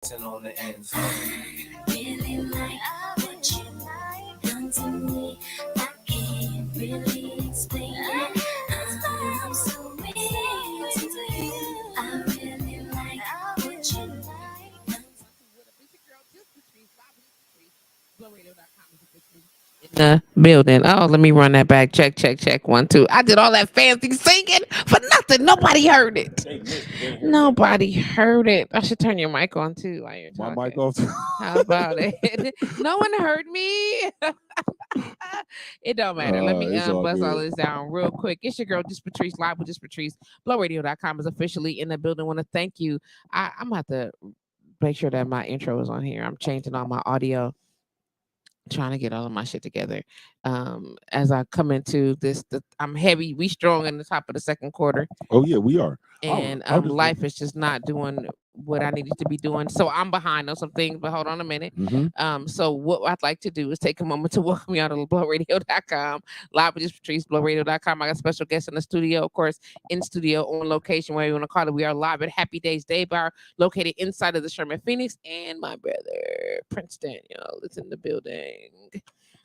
On the end. Really like what you done to me. I can't really explain it. I'm so into you. I really like what you like. The building. Oh, let me run that back. Check, check, check. 1, 2. I did all that fancy singing for nothing. Nobody heard it. Nobody heard it. I should turn your mic on too while you're My mic talking. off. How about it? No one heard me. It don't matter. Let me It's all bust all good. this down real quick. It's your girl, JustPatrice, live with JustPatrice. BlowRadio.com is officially in the building. Want to thank you. I'm going to have to make sure that my intro is on here. I'm changing all my audio, trying to get all of my shit together. As I come into this, I'm heavy. We strong in the top of the second quarter, Oh yeah, we are. and I just. life is just not doing what I needed to be doing. So I'm behind on some things, but hold on a minute. Mm-hmm. So what I'd like to do is take a moment to welcome you out to blowradio.com, live with JustPatrice, blowradio.com. I got a special guest in the studio, of course, in studio, on location, where you want to call it. We are live at Happy Days Day Bar, located inside of the Sherman Phoenix, and my brother, Prince Daniel, is in the building.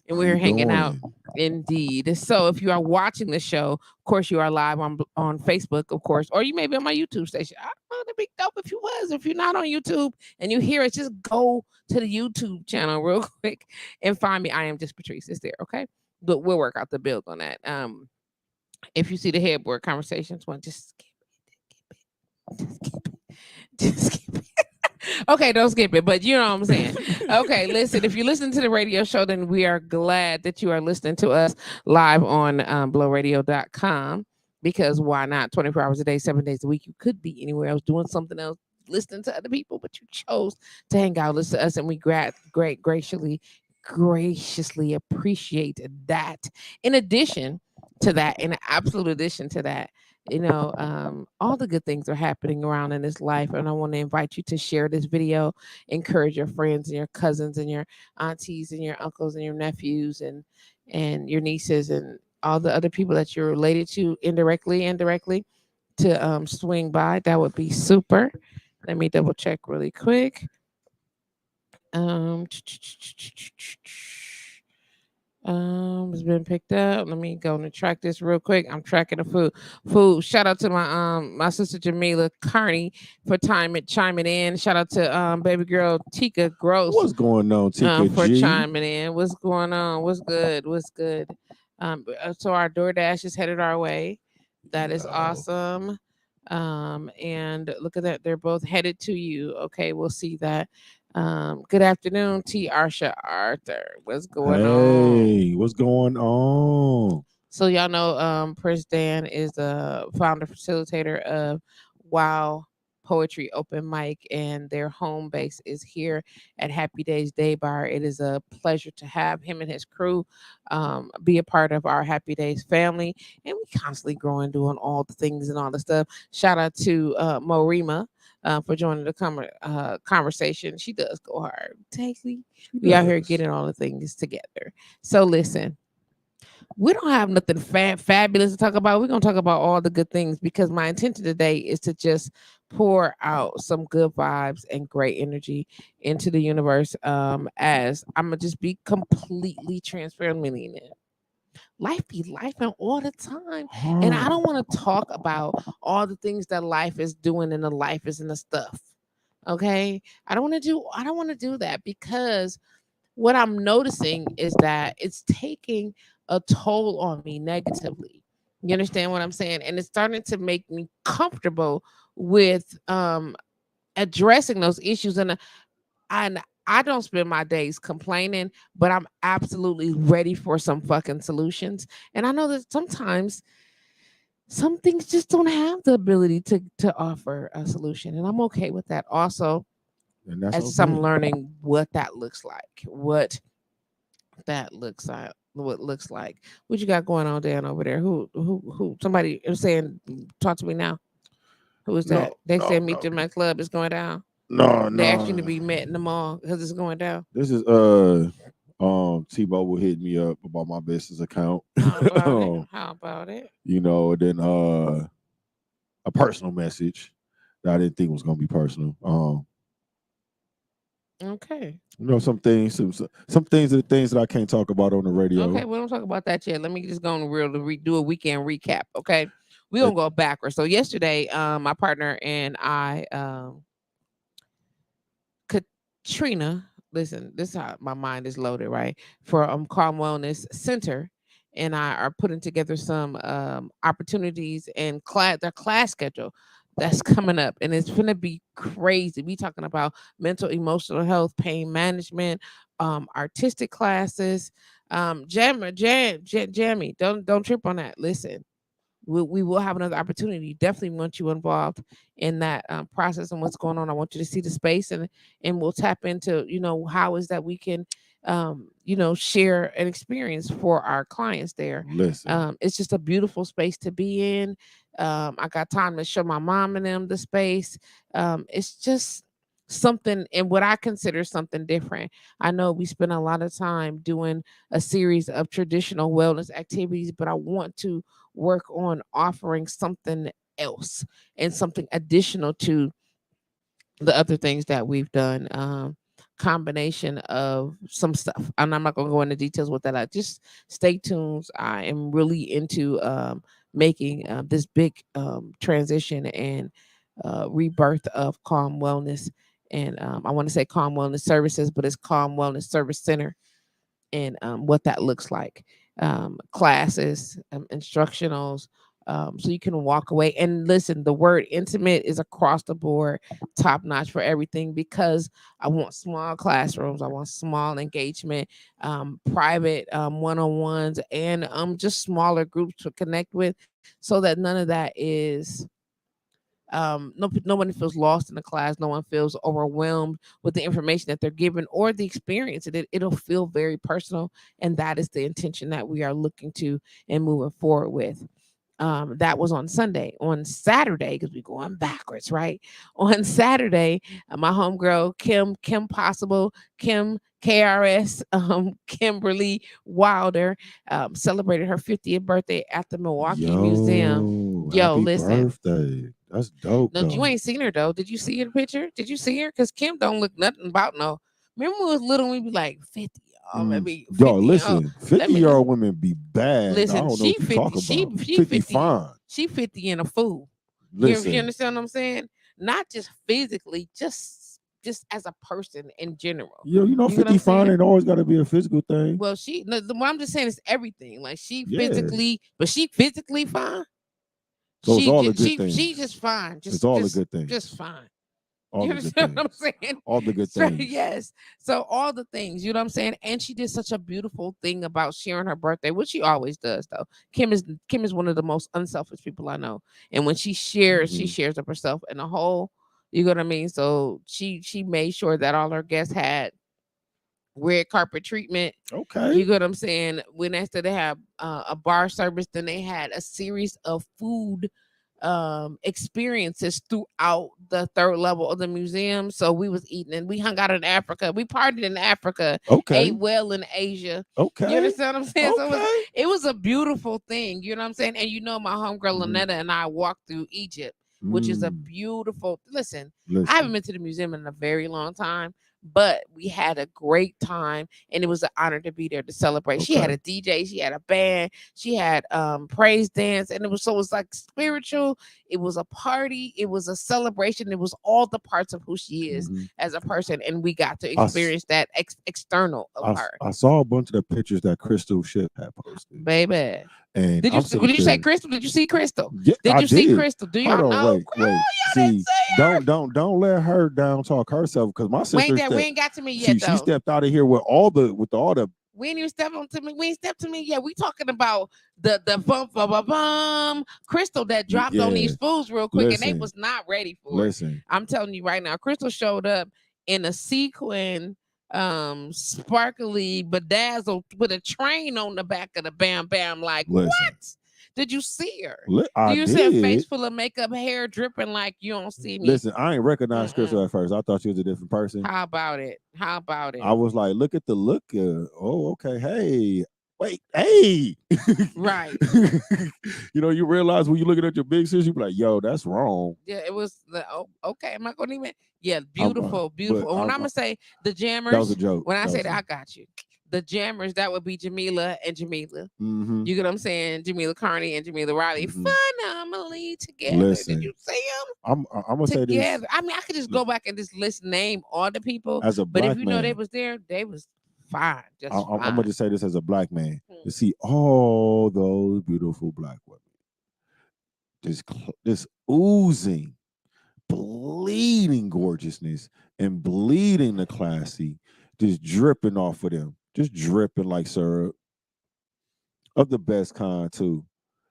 And How we're you hanging out. doing? Indeed. So if you are watching the show, of course, you are live on Facebook, of course, or you may be on my YouTube station. I don't know, it'd be dope if you was. If you're not on YouTube and you hear it, just go to the YouTube channel real quick and find me. I am JustPatrice. It's there, okay? But we'll work out the build on that. If you see the headboard conversations one, just skip it. Just skip it. Just skip it. Okay, don't skip it, but you know what I'm saying. Okay, listen, if you listen to the radio show, then we are glad that you are listening to us live on blowradio.com, because why not? 24 hours a day, 7 days a week. You could be anywhere else doing something else, listening to other people, but you chose to hang out, listen to us, and we graciously appreciate that. In addition to that, in absolute addition to that, all the good things are happening around in this life, and I want to invite you to share this video, encourage your friends and your cousins and your aunties and your uncles and your nephews and your nieces and all the other people that you're related to indirectly to swing by. That would be super. Let me double check really quick. um it's been picked up. Let me go and track this real quick. I'm tracking the food. Shout out to my sister Jamila Carney for chiming in. Shout out to baby girl Tika Gross What's going on, Tika for G? chiming in. What's going on? What's good? What's good? So our DoorDash is headed our way. That is awesome. And look at that. They're both headed to you. Okay, we'll see that. Good afternoon, T. Arsha Arthur. What's going on? Hey, what's going on? So y'all know Prince Dan is the founder facilitator of Wow Poetry Open Mic, and their home base is here at Happy Days Day Bar. It is a pleasure to have him and his crew be a part of our Happy Days family, and we constantly growing, doing all the things and all the stuff. Shout out to Morima. For joining the conversation. She does go hard. Tasty. We out here getting all the things together. So listen, we don't have nothing fabulous to talk about. We're going to talk about all the good things, because my intention today is to just pour out some good vibes and great energy into the universe. As I'm going to just be completely transparent, millionaire. Life be life and all the time. And I don't want to talk about all the things that life is doing and the life is in the stuff. Okay? I don't want to do that, because what I'm noticing is that it's taking a toll on me negatively. You understand what I'm saying? And it's starting to make me comfortable with addressing those issues. And I don't spend my days complaining, but I'm absolutely ready for some fucking solutions. And I know that sometimes some things just don't have the ability to offer a solution, and I'm okay with that. Also, And that's as I'm okay. learning what that looks like, what looks like. What you got going on, Dan, over there? Who? Somebody is saying, talk to me now. Who is No, that? They no, said meet no, them at club is going down. no, They asked you to no. be met in the mall because it's going down. This is T-Mobile hit me up about my business account. How about it? How about it? Then a personal message that I didn't think was gonna be personal. Okay. You know, some things are the things that I can't talk about on the radio. Okay, we don't talk about that yet. Let me just go on the real to do a weekend recap. Okay, we Uh, gonna go backwards. So yesterday, my partner and I, Katrina, listen, this is how my mind is loaded, right? For Calm Wellness Center, and I are putting together some opportunities and their class schedule that's coming up, and it's gonna be crazy. We talking about mental, emotional health, pain management, artistic classes. Jammy, don't trip on that. Listen, we will have another opportunity. Definitely want you involved in that process and what's going on. I want you to see the space, and we'll tap into, how is that we can, share an experience for our clients there. Listen, It's just a beautiful space to be in. I got time to show my mom and them the space. It's just something, and what I consider something different. I know we spend a lot of time doing a series of traditional wellness activities, but I want to work on offering something else and something additional to the other things that we've done. Combination of some stuff. And I'm not going to go into details with that. I just stay tuned. I am really into making this big transition and rebirth of Calm Wellness. And I want to say Calm Wellness Services, but it's Calm Wellness Service Center, and what that looks like. Classes, instructionals, so you can walk away and listen. The word intimate is across the board, top notch for everything, because I want small classrooms, I want small engagement, private one-on-ones, and just smaller groups to connect with, so that none of that is no one feels lost in the class, no one feels overwhelmed with the information that they're given or the experience. It'll feel very personal, and that is the intention that we are looking to and moving forward with. That was on Sunday. On Saturday, because we're going backwards, right? On Saturday, my homegirl Kim Possible, Kim KRS, Kimberly Wilder, celebrated her 50th birthday at the Milwaukee Museum. yo, Yo, happy listen. birthday. That's dope, No, you though. ain't seen her though. Did you see her picture? Did you see her? Because Kim don't look nothing about no. Remember when we was little, we be like 50, maybe Yo, 50. Oh, listen, let me 50-year-old women be bad. I listen. don't know She what you talk 50. about. She 50 50. fine. She 50 and a fool. You Listen, understand what I'm saying? Not just physically, just as a person in general. yo, you know, You know what 50 I'm fine saying? ain't always got to be a physical thing. Well, what I'm just saying is everything. Like she Yeah. physically, but she physically fine. So it's all the good She things. just fine. It's all the good Just things. fine. All You the good understand what I'm things. saying? All the good So things. yes. So all the things, you know what I'm saying? And she did such a beautiful thing about sharing her birthday, which she always does though. Kim is one of the most unselfish people I know. And when she Mhm. shares of herself in a whole, you know what I mean? So she made sure that all her guests had red carpet treatment. Okay. You get what I'm saying? When after they have a bar service, then they had a series of food experiences throughout the third level of the museum. So we was eating and we hung out in Africa. We partied in Africa, ate Okay. well in Asia. You Okay. understand what I'm saying? So Okay. it was a beautiful thing. You know what I'm saying? And my homegirl Mhm. Lynetta and I walked through Egypt, which is a Mm, beautiful listen. I haven't listen. been to the museum in a very long time, but we had a great time, and it was an honor to be there to celebrate. She had Okay. a DJ, she had a band, she had praise dance, and it was like spiritual. It was a party, it was a celebration, it was all the parts of who she is Mhm. as a person, and we got to I, s- experience that external of her. I saw a bunch of the pictures that Crystal Ship had posted, Baby. and I'm sitting Did up you say there. Crystal? Did you see Crystal? Yeah, Did I you see did. Crystal? Do Hold y'all on, know? wait, Girl, wait. y'all didn't See, see her. don't let her down talk herself, because my We ain't sister that we stepped. ain't got to me yet She though. stepped out of here with all the. We ain't even step on to me. We ain't stepped to me yet. We talking about the bum Crystal that dropped on Yeah. these fools real quick, and they Listen, was not ready for it. listen. I'm telling you right now, Crystal showed up in a sequin, sparkly bedazzled with a train on the back of the bam bam. Like Listen. what? Did you see her? Do I you see a face did. full of makeup, hair dripping like you don't see me? Listen, I ain't recognized Crystal at first. I thought she was a different person. How about it? How about it? I was like, look at the look. Oh, okay. Hey, wait, hey. Right. You know, you realize when you're looking at your big sis, you be like, yo, that's wrong. Yeah, it was the okay. Am I gonna even? Yeah, I'm, beautiful, but beautiful. And when I'm gonna say the that was a jammers, joke. when I That say was that, I got you. The jammers, that would be Jamila and Jamila. mm-hmm. You get what I'm saying? Jamila Carney and Jamila Riley, Mm-hmm. phenomenally together. Did Listen, you see them I'm gonna say this together? I mean, I could just go back and just list name all the people, as a but if black you know they man. was there, they was fine, just I'm fine. gonna just say this as a black man Hmm. to see all those beautiful black women, this oozing, bleeding gorgeousness and bleeding the classy, just dripping off of them, just dripping like syrup of the best kind too.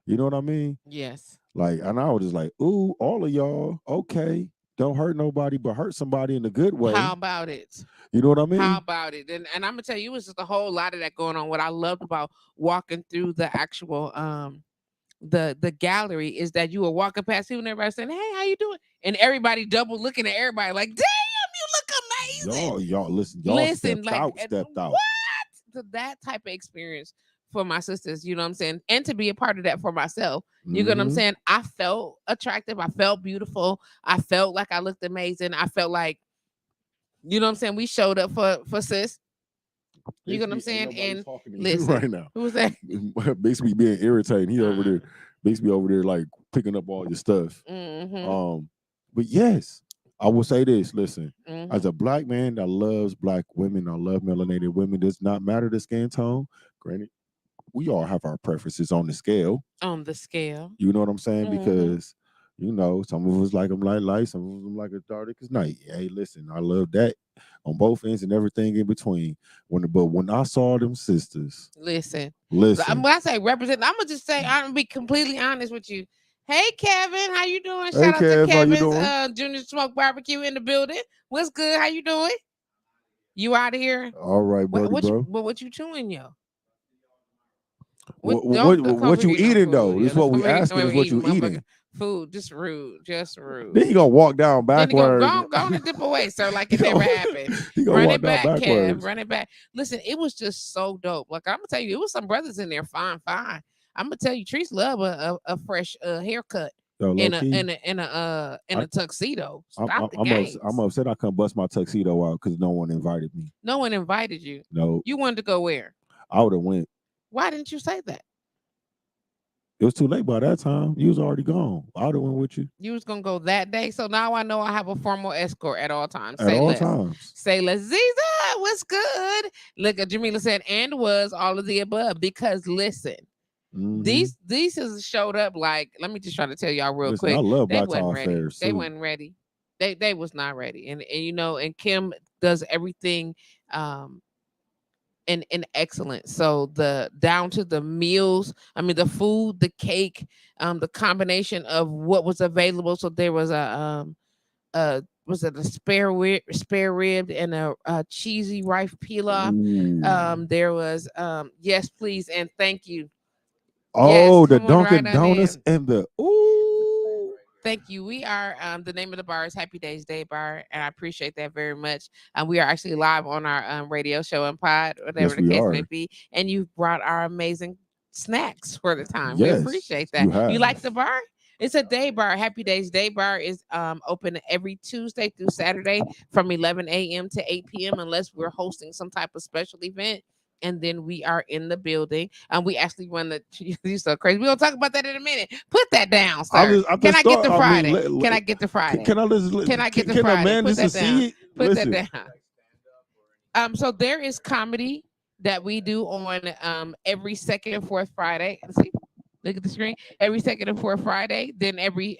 You know what I mean? Yes. Like, and I was just like, ooh, all of y'all, okay, don't hurt nobody, but hurt somebody in a good way. How about it? You know what I How mean? about it? And I'm gonna tell you, it was just a whole lot of that going on. What I loved about walking through the actual the gallery is that you were walking past people and everybody saying, "Hey, how you doing?" And everybody double looking at everybody like, "Damn, you look amazing." Y'all, listen, y'all Listen, stepped like out, stepped out. what? That type of experience for my sisters, you know what I'm saying? And to be a part of that for myself. You get what I'm Mm-hmm. saying? I felt attractive. I felt beautiful. I felt like I looked amazing. I felt like, you know what I'm saying? We showed up for sis. You get what I'm Basically, ain't saying? nobody And talking to you listen, right now. who was that? Basically being irritating. He over there, Uh, basically over there like picking up all your stuff. mm-hmm, But yes, I will say this. Listen, as mm-hmm. a black man that loves black women, I love melanated women. Does not matter the skin tone. Granted, we all have our preferences on the scale. On the scale. You know what I'm saying? Mm-hmm. Because you know, some of us like them light, some of them like it dark as night. Hey, listen, I love that on both ends and everything in between. When I saw them sisters, Listen, listen, when I say represent, I'm gonna just say I'm gonna be completely honest with you. Hey Kevin, how you doing? hey Shout out to Kev, how you Kevin's doing? Junior Smoke Barbecue in the building. What's good? How you doing? You out of here? All right, buddy, bro. What you chewing, yo? What What don't what, come over what here you eat no eating food. though? Yeah, This is let's what come we over here. asking. Is what Eating you motherfucker eating? food. Just rude. Just Then rude. he gonna walk down Then he gonna backwards. go on and dip away, sir, like he it never gonna, happened. he gonna Run walk it down back, Kev. backwards. Run it back. Listen, it was just so dope. Like I'm gonna tell you, it was some brothers in there. Fine, fine. I'm gonna tell you, Trees love a fresh haircut Yo, low in a key, in a in a in I, a tuxedo. I'm Stop I'm the I'm, ups, I'm games. upset. I couldn't bust my tuxedo out because no one invited me. No one invited you. No, You wanted to go where? I would have went. Why didn't you say that? It was too late by that time. You was already gone. I would have went with you You was gonna go that day. So now I know I have a formal escort at all times. at Say all less. times. Say less. Ziza, what's good? Look at Jamila said, and was all of the above. Because listen, Mm-hmm. these has showed up like, let me just try to tell y'all real Listen, I quick. love They Black wasn't Tie ready. Affairs They too. wasn't ready. They was not ready. And you know, and Kim does everything in excellence. So the down to the meals, I mean the food, the cake, the combination of what was available. So there was was it a spare rib and a cheesy rice pilaf. Ooh. There was yes please and thank you. Yes, Oh, the come on right Dunkin' on Donuts in. and the ooh. Thank you. We are the name of the bar is Happy Days Day Bar, and I appreciate that very much. We are actually live on our radio show and pod, whatever Yes, the we case may are. be. And you've brought our amazing snacks for the time. We Yes, appreciate you that. You like have. the bar? It's a day bar. Happy Days Day Bar is open every Tuesday through Saturday from 11 a.m. to 8 p.m. unless we're hosting some type of special event. And then we are in the building. And we actually run the. You're so crazy. We're gonna talk about that in a minute. Put that down, sir. I Can just I get thought. the I mean, Friday? Can I get the Friday? can I Can listen? I get the Can a Friday? man Put just that down. see it? Put that Listen. down. So there is comedy that we do on every second and fourth Friday. Let's see. Look at the screen. Every second and fourth Friday. Then every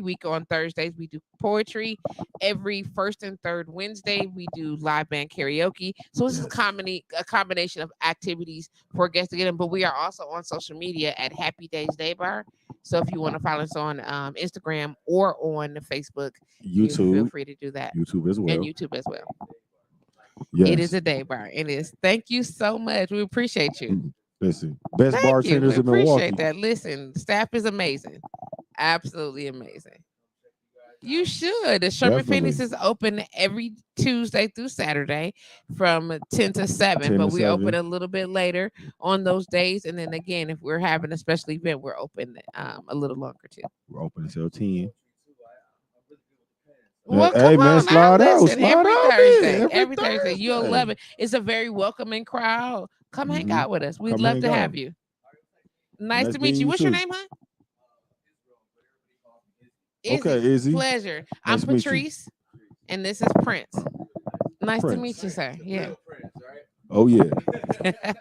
week on Thursdays we do poetry. Every first and third Wednesday we do live band karaoke. So this is Yes. a combination of activities for guests to get in. But we are also on social media at Happy Days Day Bar. So if you want to follow us on Instagram or on Facebook, you feel YouTube, free to do that. YouTube as And well. YouTube as well. It is Yes. a day bar. It is. Thank you so much. We appreciate you. Listen, best Thank you. We bartenders in appreciate Milwaukee. that. Listen, staff is amazing. Absolutely amazing. You should. The Sherman Phoenix Definitely. is open every Tuesday through Saturday from 10 to 7, 10 but to we open 7. a little bit later on those days. And then again, if we're having a special event, we're open a little longer too. We're open until 10. Well, come Hey man, on now. slide out, Listen, slide every out then. Thursday, Every every Thursday, you'll love Thursday. it. It's a very welcoming crowd. Come hang Mm-hmm. out with us. We'd Come love hang to out. have you. Nice Nice to meet meeting you. you What's your too. name, huh? Okay, Izzy. Izzy. Pleasure. I'm Nice to meet you. Patrice, and this is Prince. Nice to meet Prince. you, sir. Yeah. Oh yeah. All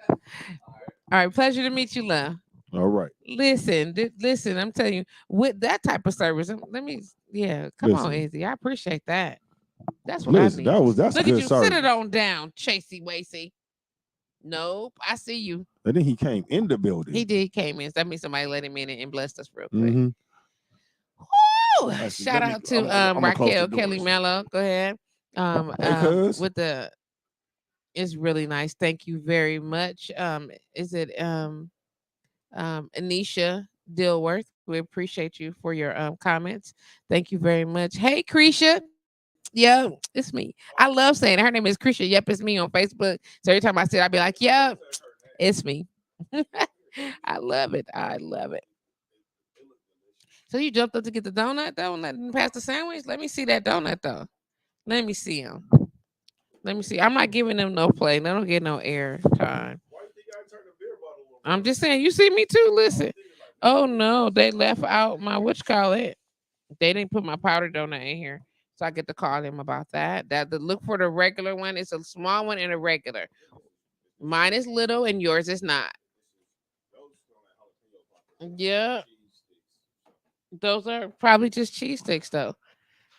right. Pleasure to meet you, love. All right. Listen, listen. I'm telling you, with that type of service, let me. Yeah, come on, Listen. Izzy. I appreciate that. That's what I Listen, need. that's Look at good you. Sit it service. on down, Chasey Wasey. Nope. I see you. And then he came in the building. He did came in. So that means somebody let him in and blessed us real quick. Mm-hmm. Woo! Actually, Shout out to I'm gonna close the Raquel Kelly doors. Mello. Go ahead. Hey, cuz. With the it's really nice. Thank you very much. Is it Anisha Dilworth? We appreciate you for your comments. Thank you very much. Hey, Creisha. Yeah, it's me. I love saying it. Her name is Creisha. Yep, it's me on Facebook. So every time I see it, I'd be like, yep, it's me. I love it. I love it. So you jumped up to get the donut though, and let pass the sandwich. Let me see that donut though. Let me see him. Let me see. I'm not giving them no play. They don't get no air time. I'm just saying. You see me too. Listen. Oh no, they left out my what you call it. They didn't put my powder donut in here, so I get to call them about that. That the look for the regular one. It's a small one and a regular. Mine is little and yours is not. Yeah, those are probably just cheese sticks though.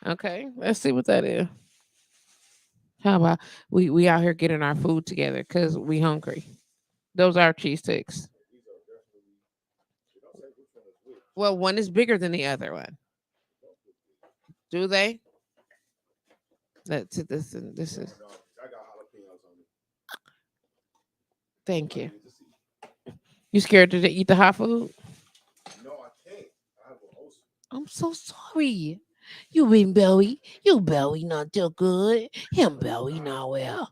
Okay, let's see what that is. How about we out here getting our food together because we hungry. Those are cheese sticks. Well, one is bigger than the other one. Do they? Let's see this and this is. Thank you. You scared to eat the hot food? I'm so sorry. You been belly. You belly not too good. Him belly not well.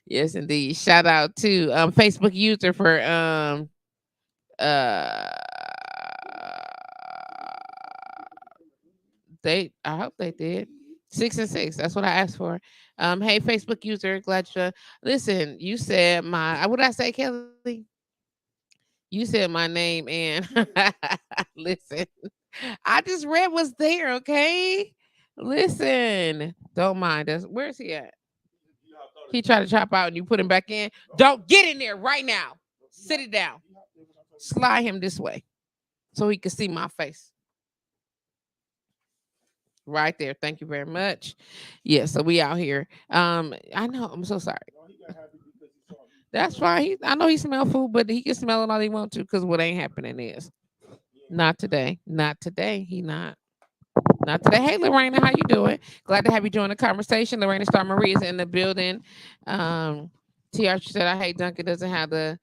Yes, indeed. Shout out to Facebook user for uh they I hope they did. 6 and 6. That's what I asked for. Hey Facebook user, glad you listen, you said my what did I say, Kelly? You said my name and listen. I just read what's there, okay? Listen. Don't mind us. Where's he at? He tried to chop out and you put him back in. Don't get in there right now. Sit it down. Slide him this way so he can see my face. Right there. Thank you very much. Yeah, so we out here. I know. I'm so sorry. That's fine. I know he smell food, but he can smell it all he want to because what ain't happening is not today. Not today. He not. Not today. Hey, Lorena, how you doing? Glad to have you join the conversation. Lorena Star Marie is in the building. Um, TR said, I hate Duncan doesn't have the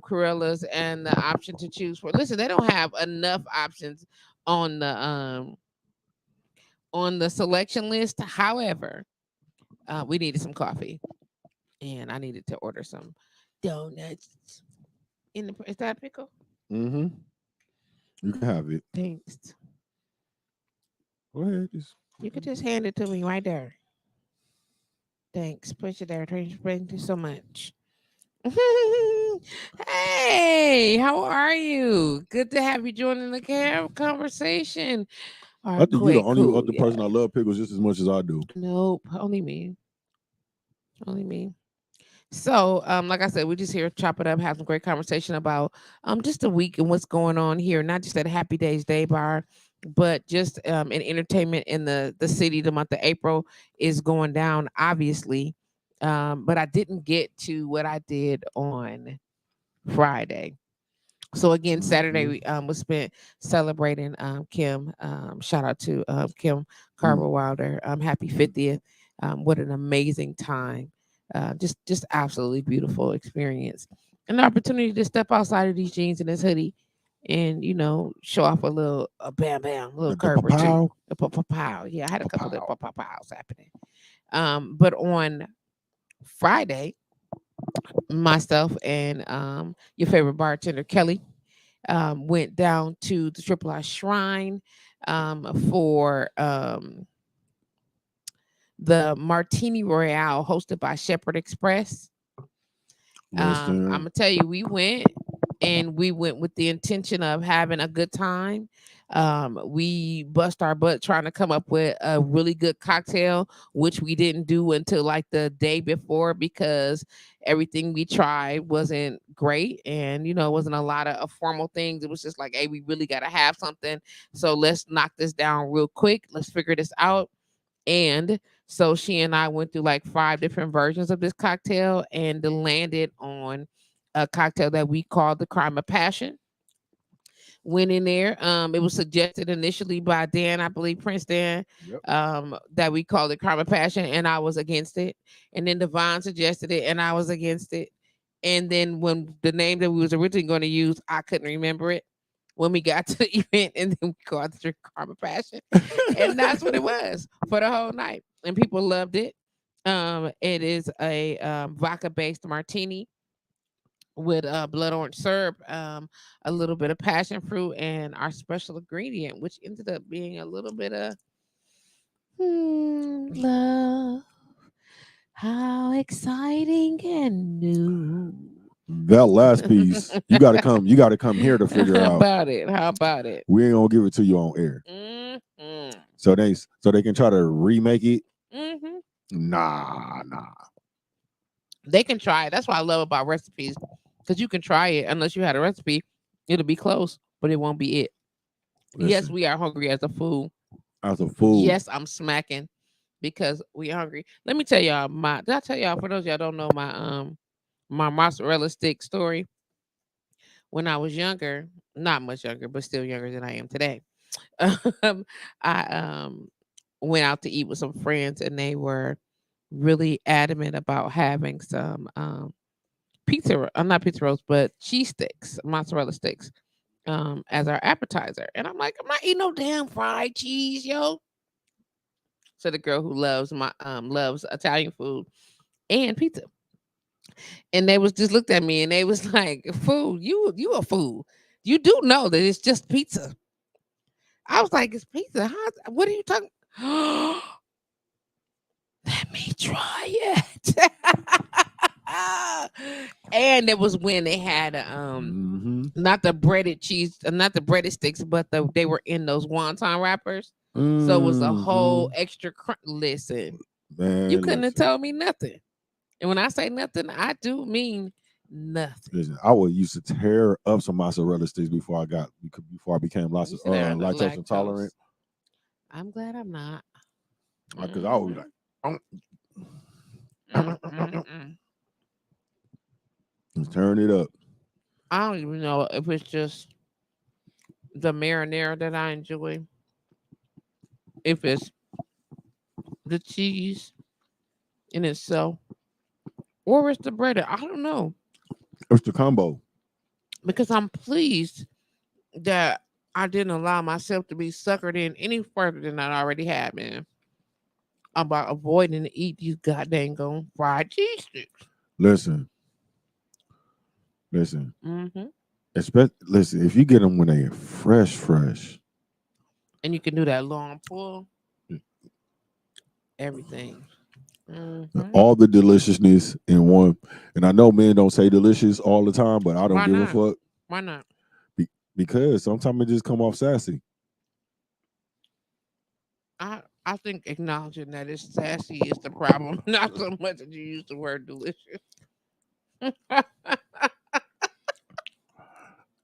Corellas and the option to choose for. Listen, they don't have enough options on the selection list. However, we needed some coffee, and I needed to order some donuts. Is that a pickle? Mm-hmm. You can have it. Thanks. Go ahead. You could just hand it to me right there. Thanks. Push it there. Thank you so much. Hey, how are you? Good to have you joining the conversation. All I right, think you're the quick, only cool. other person I love pickles just as much as I do. Nope, only me. Only me. So, like I said, we just here chop it up, have some great conversation about just the week and what's going on here, not just at Happy Days Day Bar, but just in entertainment in the city. The month of April is going down, obviously. But I didn't get to what I did on Friday. So again, Saturday Mm-hmm. we was spent celebrating Kim. Shout out to Kim Mm. Carver Wilder. Happy 50th. What an amazing time. Just absolutely beautiful experience. An opportunity to step outside of these jeans and this hoodie and show off a bam bam, little The curve or two. pow A pow. Yeah, I had a couple of pow. pows happening. But on Friday, myself and your favorite bartender Kelly went down to the Triple I Shrine for the Martini Royale hosted by Shepherd Express. I'm Listen, gonna tell you, we went with the intention of having a good time. We bust our butt trying to come up with a really good cocktail, which we didn't do until like the day before because everything we tried wasn't great, and it wasn't a lot of formal things. It was just like, hey, we really got to have something, so let's knock this down real quick. Let's figure this out. And so she and I went through like 5 different versions of this cocktail and landed on a cocktail that we called the Crime of Passion. Went in there. It was suggested initially by Dan, I believe Prince Dan, yep. that we called it Crime of Passion, and I was against it. And then Devon suggested it, and I was against it. And then when the name that we was originally going to use, I couldn't remember it when we got to the event, and then we called the drink Karma Passion, and that's what it was for the whole night, and people loved it. It is a vodka based martini with blood orange syrup, a little bit of passion fruit, and our special ingredient, which ended up being a little bit of love. How exciting and new. That last piece, you got to come. You got to come here to figure How out. about it? How about it? We ain't gonna give it to you on air. Mm-hmm. So they can try to remake it. Mm-hmm. Nah. They can try it. That's what I love about recipes, because you can try it unless you had a recipe. It'll be close, but it won't be it. Yes, Listen, we are hungry as a fool. as a fool. Yes, I'm smacking because we hungry. Let me tell y'all did I tell y'all, for those of y'all don't know, my mozzarella stick story? When I was younger, not much younger, but still younger than I am today. I went out to eat with some friends, and they were really adamant about having some pizza, not pizza rolls, but cheese sticks, mozzarella sticks, as our appetizer. And I'm like, I'm not eating no damn fried cheese, yo. So the girl who loves Italian food and pizza, and they was just looked at me and they was like, "Fool, you a fool. You do know that it's just pizza." I was like, "It's pizza? What are you talking?" Let me try it. And it was when they had not the breaded cheese, not the breaded sticks, but they were in those wonton wrappers. So it was a whole extra listen. Man, You couldn't have listen. told me nothing. And when I say nothing, I do mean nothing. Listen, I would used to tear up some mozzarella sticks before I became You said they're under lactose intolerant. I'm glad I'm not. Because I was like, let's turn it up. I don't even know if it's just the marinara that I enjoy, if it's the cheese in itself, or it's the bread. I don't know, It's the combo. because I'm pleased that I didn't allow myself to be suckered in any further than I already had, man. About avoiding to eat these goddamn fried cheese sticks. Listen. Mm-hmm. Listen, if you get them when they are fresh, And you can do that long pull, everything. Mm-hmm. all the deliciousness in one. And I know men don't say delicious all the time, but I don't Why give not? a fuck. Why not? Because sometimes it just come off sassy. I think acknowledging that it's sassy is the problem, not so much that you use the word delicious.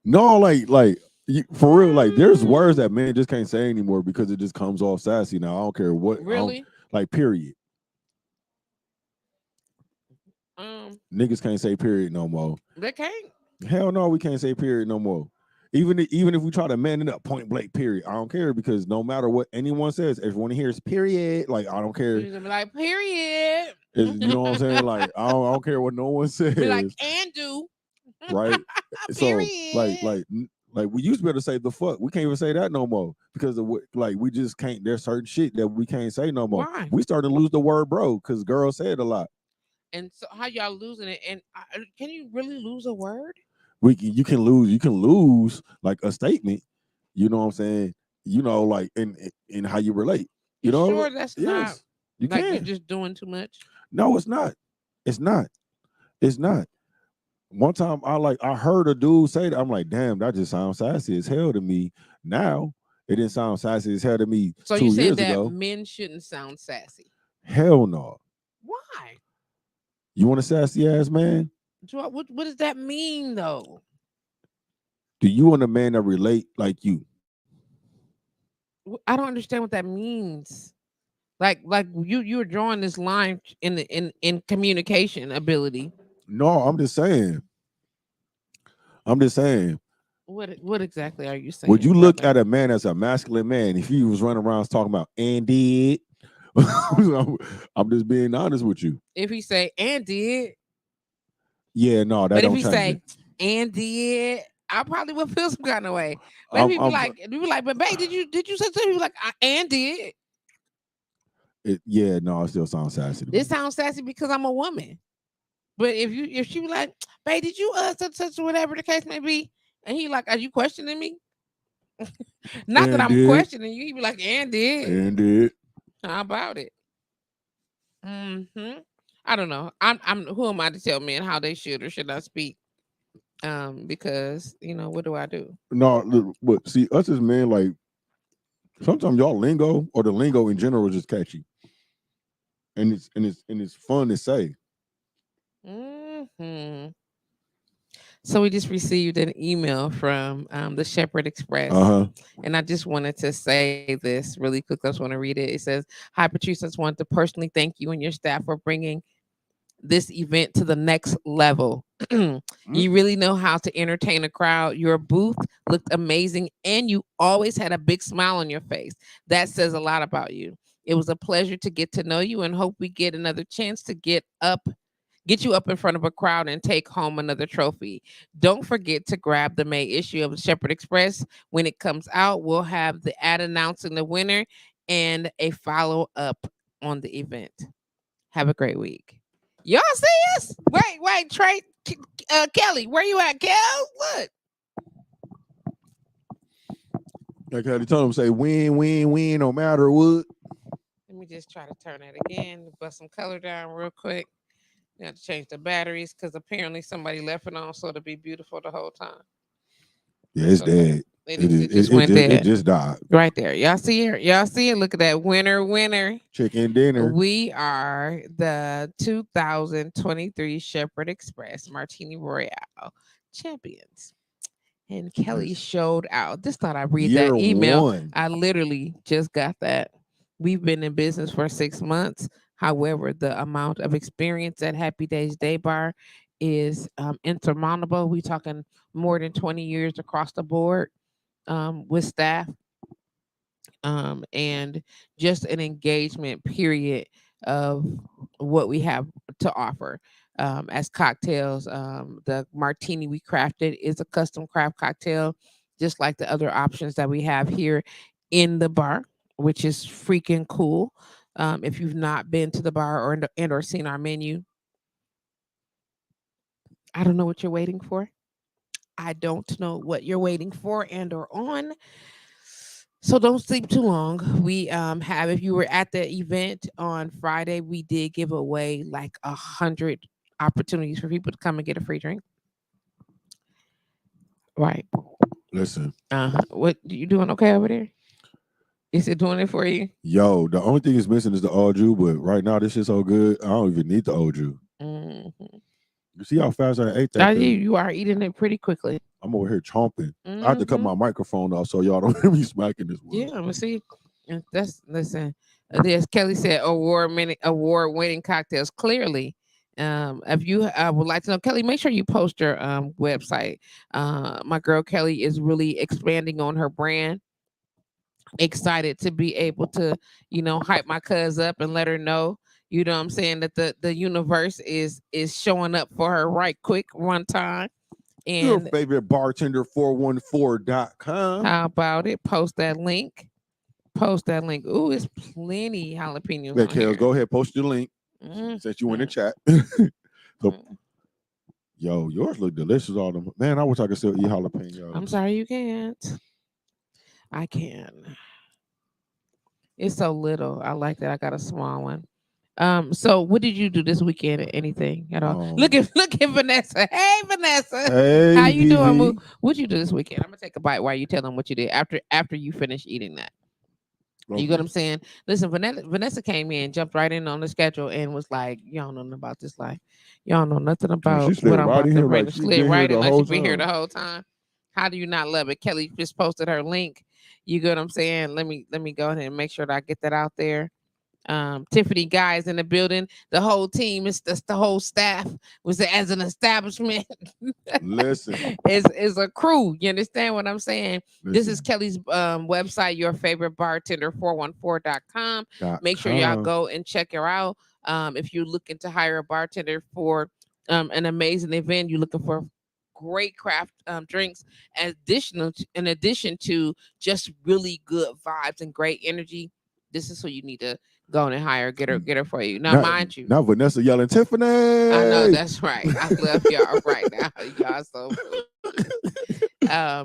No, for real, like there's words that men just can't say anymore because it just comes off sassy. Now I don't care what. Really? Period. Niggas can't say period no more. They can't. Hell no, we can't say period no more. Even if we try to man it up, point blank, period. I don't care, because no matter what anyone says, everyone hears period. Like I don't care. You're gonna be like, period. You know what I'm saying? Like I don't care what no one says. Be like, and do. Right. So Period. Like we used to be able to say the fuck. We can't even say that no more because of like we just can't. There's certain shit that we can't say no more. Why? We started to lose the word bro because girls say it a lot. And so how y'all losing it? And can you really lose a word? You can lose like a statement. You know what I'm saying? You know, like in how you relate. You You know? sure that's not Yes, you like you're can. just doing too much? No, it's not. It's not. It's not. One time I heard a dude say that. I'm like, damn, that just sounds sassy as hell to me. Now it didn't sound sassy as hell to me So you two saying years that ago. men shouldn't sound sassy? Hell no. Why? You want a sassy ass man? What does that mean though? Do you want a man that relate like you? I don't understand what that means. Like you're drawing this line in communication ability. No, I'm just saying. I'm just saying. What exactly are you Would saying, you look brother? at a man as a masculine man if he was running around talking about and did? I'm just being honest with you. If he say and did, Yeah, no, that but if don't he change it. say and did, I probably would feel some kind of way. But if I'm, he I'm be like, but babe, did you say something? He be like, and did. yeah, no, it still sounds sassy to This me. sounds sassy because I'm a woman. But if she be like, babe, did you such whatever the case may be, and he like, are you questioning me? Not that And I'm did, questioning you. He be like, and did. and did. How about it? I don't know. I'm who am I to tell men how they should or should not speak? Because what do I do? No, look, but see, us as men, like sometimes y'all lingo or the lingo in general is just catchy, and it's fun to say. hmm So we just received an email from the Shepherd Uh Express, huh. and I just wanted to say this really quick. I just want to read it. It says, "Hi, Patrice. I just want to personally thank you and your staff for bringing this event to the next level. You really know how to entertain a crowd. Your booth looked amazing, and you always had a big smile on your face. That says a lot about you. It was a pleasure to get to know you, and hope we get another chance to get you up in front of a crowd and take home another trophy. Don't forget to grab the May issue of Shepherd Express. When it comes out, we'll have the ad announcing the winner and a follow up on the event. Have a great week." Y'all see us? Wait, Trey, Kelly, where you at, Kel? Look. Like how they told him, say win, win, win, no matter what. Let me just try to turn that again. Bust some color down real quick. You have to change the batteries because apparently somebody left it on so it'll be beautiful the whole time. Yeah, It's it's okay. dead. It It is. is. It just went It dead. just died. Right there. Y'all see it? Y'all see it? Look at that. Winner, winner. Chicken dinner. We are the 2023 Shepherd Express Martini Royale champions. And Kelly Yes. showed out. Just thought I'd read Year that email. one. I literally just got that. We've been in business for 6 months. However, the amount of experience at Happy Days Day Bar is insurmountable. We talking more than 20 years across the board with staff, and just an engagement period of what we have to offer as cocktails. The martini we crafted is a custom craft cocktail, just like the other options that we have here in the bar, which is freaking cool. If you've not been to the bar or seen our menu, I don't know what you're waiting for. I don't know what you're waiting for and or on. So don't sleep too long. We have, if you were at the event on Friday, we did give away like 100 opportunities for people to come and get a free drink. Right. Listen, What you doing okay over there? Is it doing it for you? yo, the only thing it's missing is the old Jew, but right now this shit's so good, I don't even need the old Jew. Mm-hmm. You see how fast I ate that thing? You are eating it pretty quickly. I'm over here chomping. I have to cut Mm-hmm. my microphone off so y'all don't hear me smacking this one. Yeah, I'm gonna see. That's listen. There's Kelly said award winning cocktails. Clearly, if you would like to know Kelly, make sure you post your website. My girl Kelly is really expanding on her brand. Excited to be able to hype my cuz up and let her know. You know what I'm saying, that the universe is showing up for her right quick one time. Your And favorite bartender 414.com. how about it? Post that link. Post that link. Ooh, it's plenty jalapenos Yeah, on Kels, here. go ahead, post your link since you in the Mhm. chat. So, yo, yours look delicious. All them, man. I wish I could still eat I'm jalapenos. sorry you can't. I can. It's so little. I like that. I got a small one. So what did you do this weekend? Anything at all? Look Um, at look at Vanessa. Hey Vanessa. How hey, you doing, Moo? VV. What you do this weekend? I'm gonna take a bite while you tell them what you did after you finish eating that. You get what Okay. I'm saying? Listen, Vanessa came in, jumped right in on the schedule, and was like, "Y'all don't know nothing about this life. Y'all don't know nothing And about she what slid I'm right about in to here bring." like To she slid been here right in the like she whole been here the time. whole time. How do you not love it? Kelly just posted her link. You get what I'm saying? Let me go ahead and make sure that I get that out there. Tiffany guys in the building. The whole team is the whole staff was as an establishment. Listen, is a crew. You understand what I'm saying? This is listen. Kelly's website, your favorite bartender 414.com. Make sure y'all .com. go and check her out. If you're looking to hire a bartender for an amazing event, you're looking for great craft drinks in addition to just really good vibes and great energy. This is who you need to go and hire. Get her for you. Now, Now, mind you, now Vanessa yelling I know Tiffany. that's right. I love y'all right now. Y'all so foolish.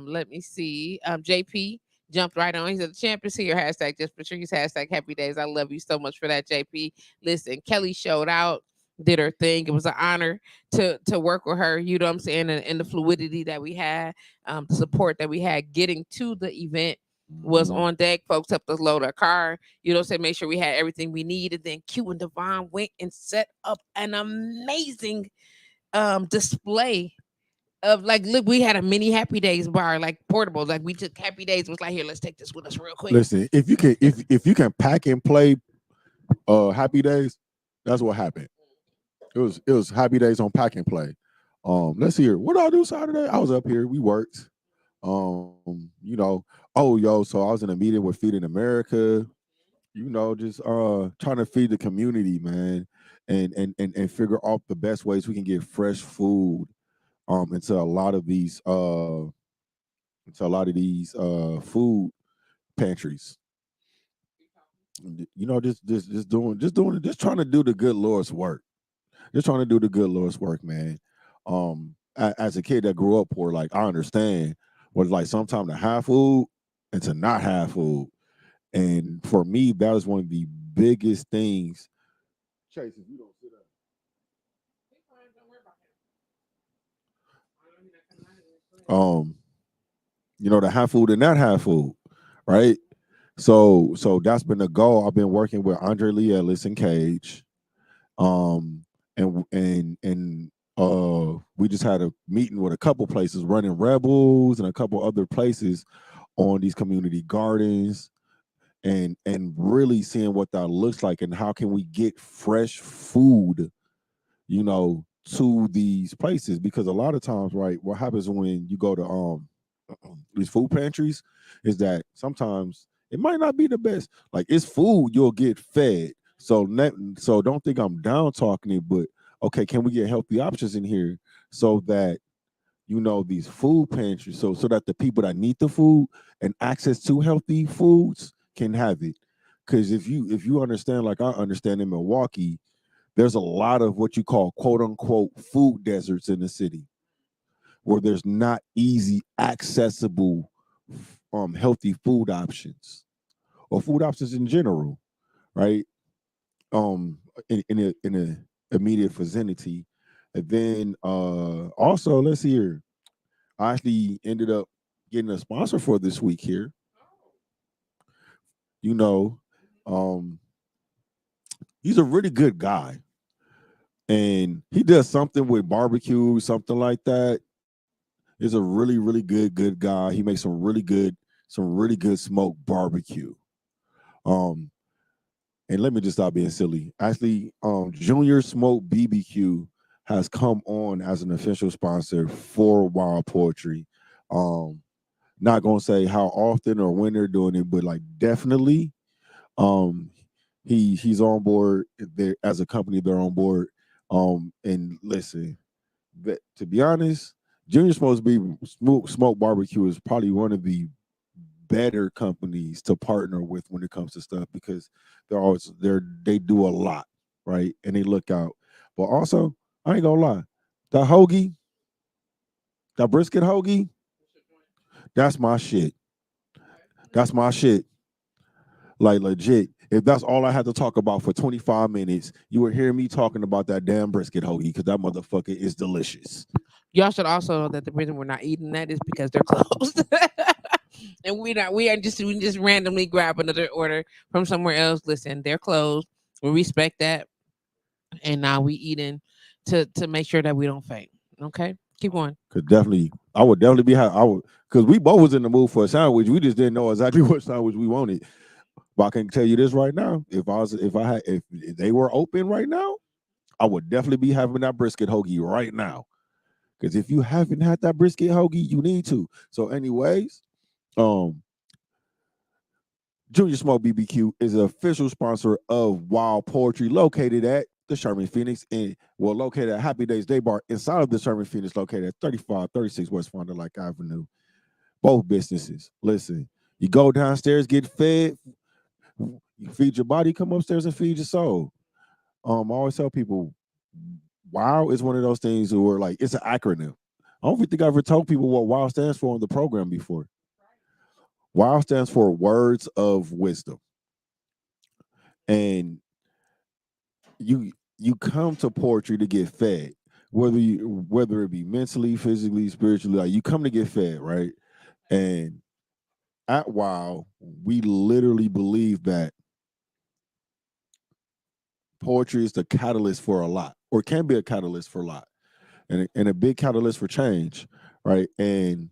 Let me see. JP jumped right on. He said the champ is here. Hashtag just Patrice. Hashtag happy days. I love you so much for that, JP. Listen, Kelly showed out, did her thing. It was an honor to work with her. You know what I'm saying? And the fluidity that we had, the support that we had getting to the event was Mhm. on deck. Folks helped us load our car. You know, say make sure we had everything we needed. Then Q and Devon went and set up an amazing display of like, look, we had a mini Happy Days bar, like portable. Like we took Happy Days, was like, here, let's take this with us real quick. Listen, if you can pack and play Happy Days, that's what happened. It was Happy Days on pack and play. Let's hear what I do Saturday. I was up here. We worked. Oh yo, so I was in a meeting with Feeding America. Just trying to feed the community, man, and figure out the best ways we can get fresh food into a lot of these food pantries. Just trying to do the good Lord's work. Just trying to do the good Lord's work, man. As a kid that grew up poor, like I understand what it's like sometimes to have food and to not have food. And for me, that is one of the biggest things. Chase, if you don't sit um, to have food and not have food, right? So that's been the goal. I've been working with Andre Lee Ellis and Cage. Um, and we just had a meeting with a couple places running Rebels and a couple other places on these community gardens and really seeing what that looks like and how can we get fresh food, to these places because a lot of times, right, what happens when you go to these food pantries is that sometimes it might not be the best. Like it's food, you'll get fed. So don't think I'm down talking it, but okay, can we get healthy options in here so that these food pantries, so that the people that need the food and access to healthy foods can have it. Because if you understand, like I understand in Milwaukee, there's a lot of what you call quote unquote food deserts in the city where there's not easy accessible healthy food options or food options in general, right? In a immediate vicinity. And then also let's see here. I actually ended up getting a sponsor for this week here. You know, um, he's a really good guy. And he does something with barbecue, something like that. He's a really, really good guy. He makes some really good smoked barbecue. Um, and let me just stop being silly. Actually, Junior Smoke BBQ has come on as an official sponsor for Wild Poetry. Um, Not gonna say how often or when they're doing it, but like definitely, um, he's on board. There as a company, they're on board. And listen, to be honest, Junior's supposed to be Smoke Barbecue is probably one of the better companies to partner with when it comes to stuff because they do a lot, right? And they look out. But also, I ain't gonna lie, that hoagie, that brisket hoagie, that's my shit. That's my shit. Like legit. If that's all I had to talk about for 25 minutes, you would hear me talking about that damn brisket hoagie because that motherfucker is delicious. Y'all should also know that the reason we're not eating that is because they're closed. And we just randomly grab another order from somewhere else. Listen, they're closed. We respect that. And now we eating to make sure that we don't faint. Okay? Keep going. Cause definitely, I would definitely be. I would, cause we both was in the mood for a sandwich. We just didn't know exactly what sandwich we wanted. But I can tell you this right now: if they were open right now, I would definitely be having that brisket hoagie right now. Because if you haven't had that brisket hoagie, you need to. So, anyways, um, Junior Smoke BBQ is an official sponsor of Wild Poetry, located at the Sherman Phoenix, and located at Happy Days Day Bar inside of the Sherman Phoenix, located at 3536 West Fond du Lac Avenue. Both businesses. Listen, you go downstairs, get fed, you feed your body, come upstairs and feed your soul. I always tell people, WOW is one of those things where like it's an acronym. I don't think I ever told people what WOW stands for on the program before. WOW stands for Words of Wisdom. And you come to poetry to get fed, whether it be mentally, physically, spiritually, like you come to get fed, right? And at WOW, we literally believe that poetry is the catalyst for a lot, or can be a catalyst for a lot, and a big catalyst for change, right? And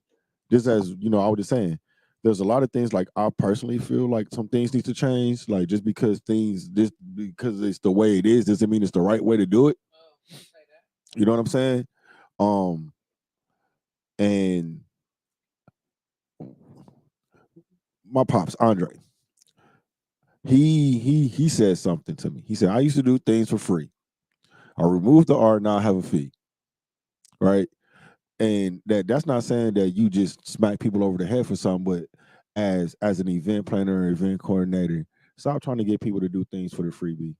just as you know, I was just saying, there's a lot of things like I personally feel like some things need to change. Like just because it's the way it is doesn't mean it's the right way to do it. You know what I'm saying? Um, and my pops, Andre, he said something to me. He said, I used to do things for free. I removed the art, now I have a fee. Right. And that's not saying that you just smack people over the head for something, but as an event planner or event coordinator, stop trying to get people to do things for the freebie.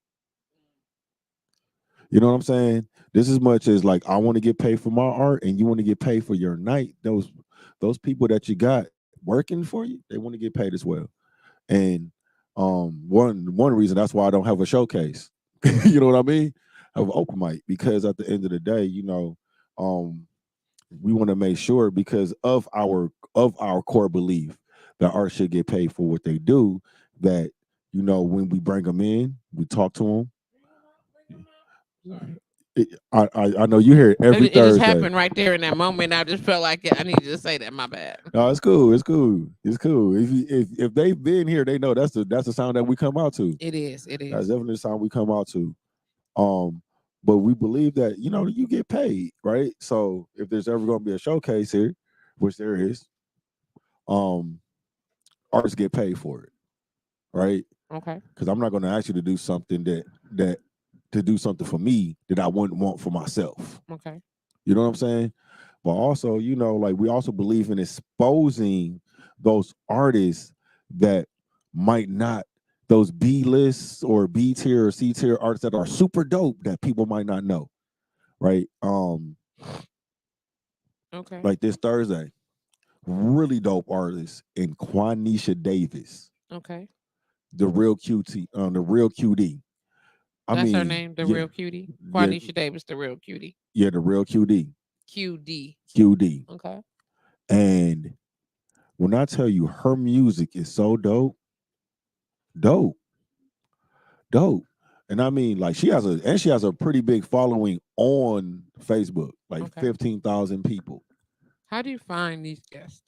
You know what I'm saying? This as much as like I want to get paid for my art and you want to get paid for your night. Those people that you got working for you, they want to get paid as well. And one reason that's why I don't have a showcase. You know what I mean? I have an open mic because at the end of the day, um, we want to make sure because of our core belief that art should get paid for what they do. That when we bring them in, we talk to them. I know you hear it every It just Thursday. happened right there in that moment. I just felt like I needed to say that. My bad. No, it's cool. It's cool. It's cool. If they've been here, they know that's the sound that we come out to. It is. It That's is. definitely the sound we come out to. Um, but we believe that you get paid, right? So if there's ever going to be a showcase here, which there is, um, artists get paid for it, right? Okay. Because I'm not going to ask you to do something that to do something for me that I wouldn't want for myself. Okay. You know what I'm saying? But also, like we also believe in exposing those artists that might not, those B lists or B tier or C tier artists that are super dope that people might not know, right? Okay. Like this Thursday, really dope artist in Quanisha Davis, Okay. the real QD. I That's her mean, name, the yeah, real cutie. yeah, Quanisha Davis, the real cutie. yeah, the real QD, QD. QD. Okay. And when I tell you her music is so dope, dope, dope. And I mean, like she has a pretty big following on Facebook, like Okay. 15,000 people. How do you find these guests?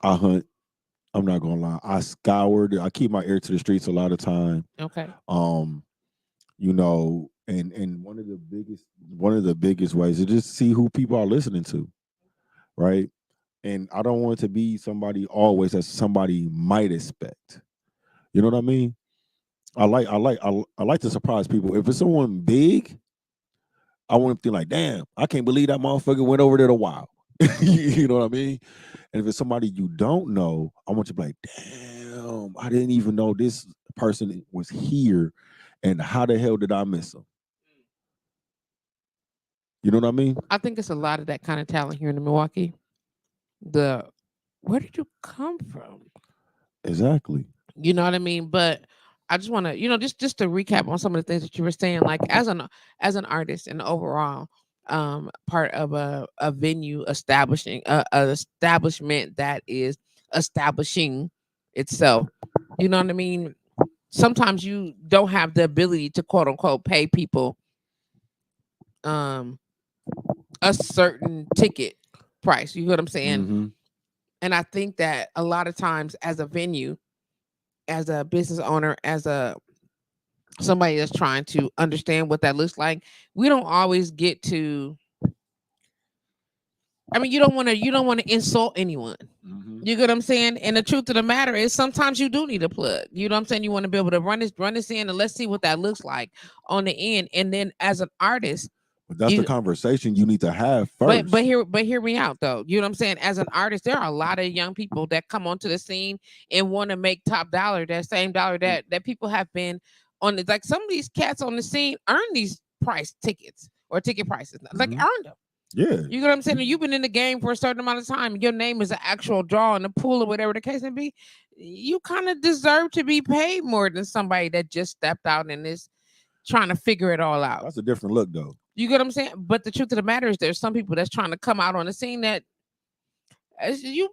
I hunt. I'm not gonna lie. I scoured. I keep my ear to the streets a lot of time. Okay. Um, and one of the biggest ways is just see who people are listening to, right? And I don't want it to be somebody always that somebody might expect. You know what I mean? I like to surprise people. If it's someone big, I want them to think like, damn, I can't believe that motherfucker went over there to Wow. You know what I mean? And if it's somebody you don't know, I want you to be like, damn, I didn't even know this person was here, and how the hell did I miss him? You know what I mean? I think it's a lot of that kind of talent here in Milwaukee. Where did you come from? Exactly. You know what I mean? But I just want to, just to recap on some of the things that you were saying, like as an artist and overall part of a venue establishing an establishment that is establishing itself. You know what I mean? Sometimes you don't have the ability to quote unquote pay people um a certain ticket price. You know what I'm saying? Mm-hmm. And I think that a lot of times as a venue, as a business owner, as a somebody that's trying to understand what that looks like, we don't always get to. I mean, you don't want to insult anyone. Mm-hmm. You get what I'm saying? And the truth of the matter is sometimes you do need a plug. You know what I'm saying? You want to be able to run this in and let's see what that looks like on the end. And then as an artist, But that's the you conversation you need to have but first. hear me out though. You know what I'm saying? As an artist, there are a lot of young people that come onto the scene and want to make top dollar, that same dollar that people have been on the, like some of these cats on the scene earn these price tickets or ticket prices. Like Mhm. earned them. Yeah. You know what I'm saying? And you've been in the game for a certain amount of time. Your name is an actual draw in the pool or whatever the case may be. You kind of deserve to be paid more than somebody that just stepped out and is trying to figure it all out. That's a different look though. You get what I'm saying? But the truth of the matter is there's some people that's trying to come out on the scene that you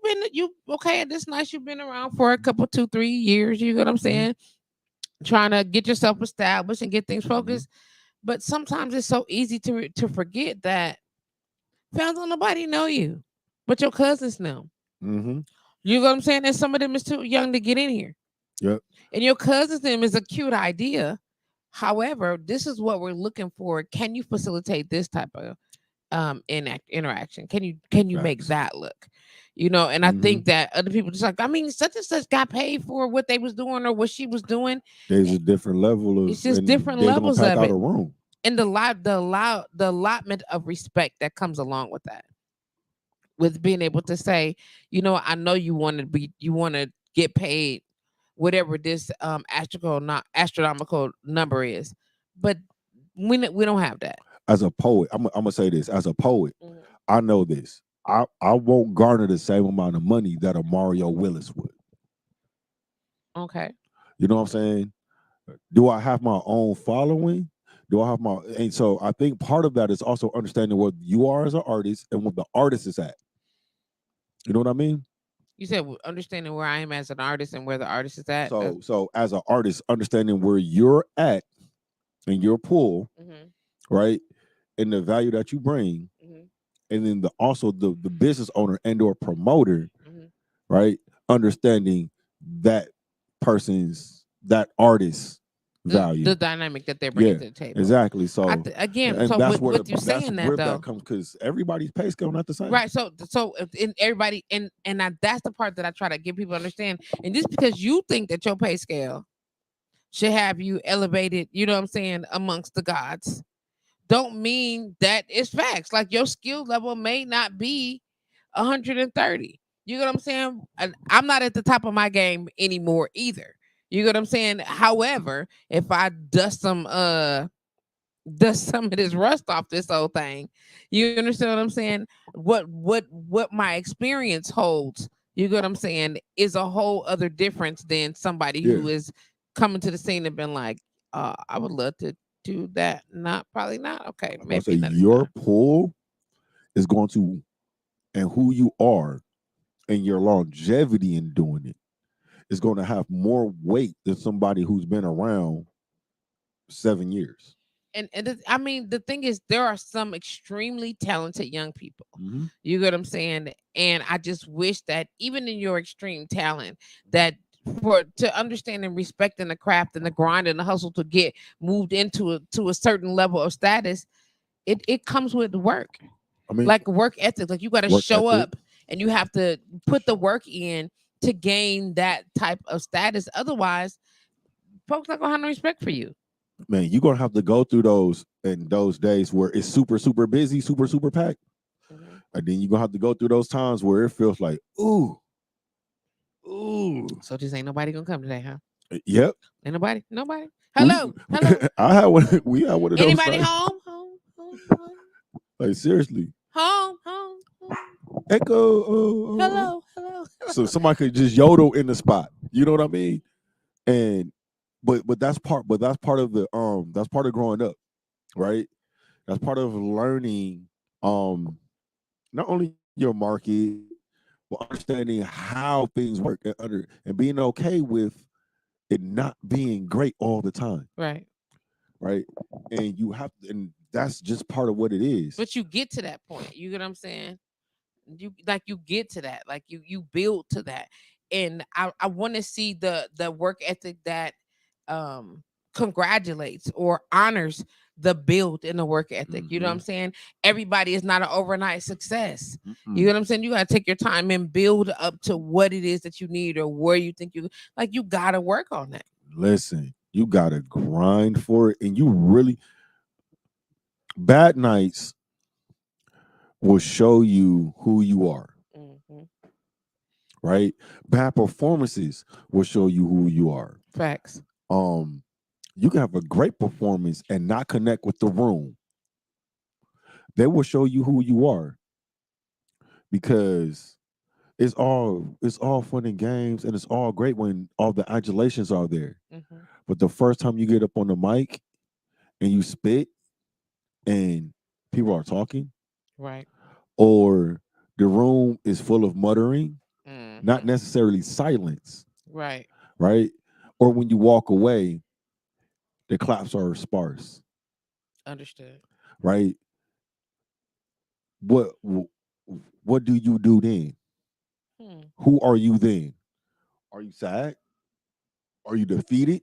okay at this nice, you've been around for a couple 2-3 years, you get what I'm saying? Trying to get yourself established and get things focused. But sometimes it's so easy to forget that fans don't nobody know you, but your cousins know. Mm-hmm. You know what I'm saying? And some of them is too young to get in here. Yep. And your cousins them is a cute idea. However, this is what we're looking for. Can you facilitate this type of interaction? Can you make Facts. that look? And I think that other people just like, I mean, such and such got paid for what they was doing or what she was doing. There's a different level It's of, just and different they're gonna levels pack of out it. a room. And the allotment of respect that comes along with that. With being able to say, I know you want to get paid whatever this astronomical number is, but we don't have that. As a poet, I'm gonna say this. As a poet, Mhm. I know this. I won't garner the same amount of money that a Mario Willis would. Okay. You know what I'm saying? Do I have my own following? Do I have my, and so I think part of that is also understanding what you are as an artist and what the artist is at. You know what I mean? You said understanding where I am as an artist and where the artist is at. So as an artist, understanding where you're at in your pool, Mhm, right? And the value that you bring, mhm, and then also the business owner and or promoter, mhm. right? Understanding that that artist's The value. dynamic that they're bringing Yeah, to the table. exactly. So Again, and so that's with you saying that where though, that comes, because everybody's pay scale not the same. right? So in everybody that's the part that I try to get people to understand. And just because you think that your pay scale should have you elevated, you know what I'm saying, amongst the gods, don't mean that it's facts. Like your skill level may not be 130. You know what I'm saying? I'm not at the top of my game anymore either. You know what I'm saying? However, if I dust some of this rust off this whole thing, you understand what I'm saying? What my experience holds, you know what I'm saying, is a whole other difference than somebody Yeah, who is coming to the scene and been like, I would love to do that. Not probably not. Okay, I'm gonna say maybe not. your pull is going to, and who you are and your longevity in doing it is going to have more weight than somebody who's been around 7 years. I mean, the thing is, there are some extremely talented young people. Mm-hmm. You get what I'm saying? And I just wish that even in your extreme talent, that for to understand and respect in the craft and the grind and the hustle to get moved into to a certain level of status, it comes with work, I mean, like work ethic. Like you got to work show ethic. up and you have to put the work in to gain that type of status. Otherwise, folks not gonna have no respect for you. man, you're gonna have to go through those and those days where it's super, super busy, super, super packed. Mhm. And then you're gonna have to go through those times where it feels like, ooh, ooh. So just ain't nobody gonna come today, huh? Yep. Ain't nobody? Nobody? We Hello? Hello? I had one we had one of those Anybody nights. home? Home? Home? Home? Like seriously. Home? Home? Home? Echo. Hello? Hello? So somebody could just yodel in the spot. You know what I mean? And but that's part of the that's part of growing up, right? That's part of learning not only your market, but understanding how things work and being okay with it not being great all the time, Right. right? And and that's just part of what it is. But you get to that point. You get what I'm saying? You get to that. Like you build to that. And I want to see the work ethic that um congratulates or honors the build in the work ethic. You know what I'm Mm-hmm. saying? Everybody is not an overnight success. You know Mm-mm. what I'm saying? You gotta take your time and build up to what it is that you need or where you think you gotta work on that. Listen, you gotta grind for it, and you really bad nights will show you who you are, Hmm. right? Bad performances will show you who you are. Facts. Um, you can have a great performance and not connect with the room. They will show you who you are because it's all fun and games and it's all great when all the adulations are there. Hmm. But the first time you get up on the mic and you spit and people are talking, Right. or the room is full of muttering, not Hmm. necessarily silence, Right. right? Or when you walk away, the claps are sparse, Understood. right? What what do you do then? Hmm. Who are you then? Are you sad? Are you defeated?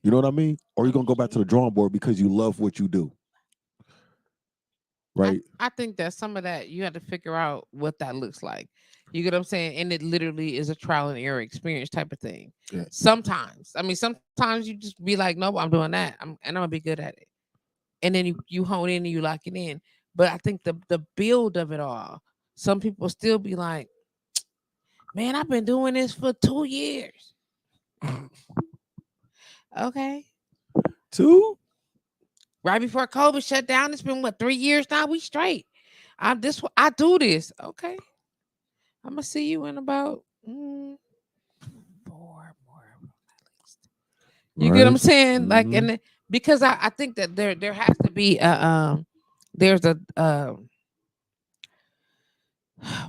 You know what I mean? Or are you gonna go back to Understood. the drawing board because you love what you do, I right? I think that some of that you have to figure out what that looks like. You get what I'm saying? And it literally is a trial and error experience type of thing. Yeah. Sometimes, I mean, sometimes you just be like, nope, I'm doing that. I'm gonna be good at it. And then you hone in and you lock it in. But I think the build of it all, some people still be like, man, I've been doing this for 2 years. Okay. Two? Right before COVID shut down, it's been what 3 years now. We straight. I do this. Okay. I'm gonna see you in about four more at least. You get what I'm Right. saying? Like, Mm-hmm. and because I think that there has to be there's a oh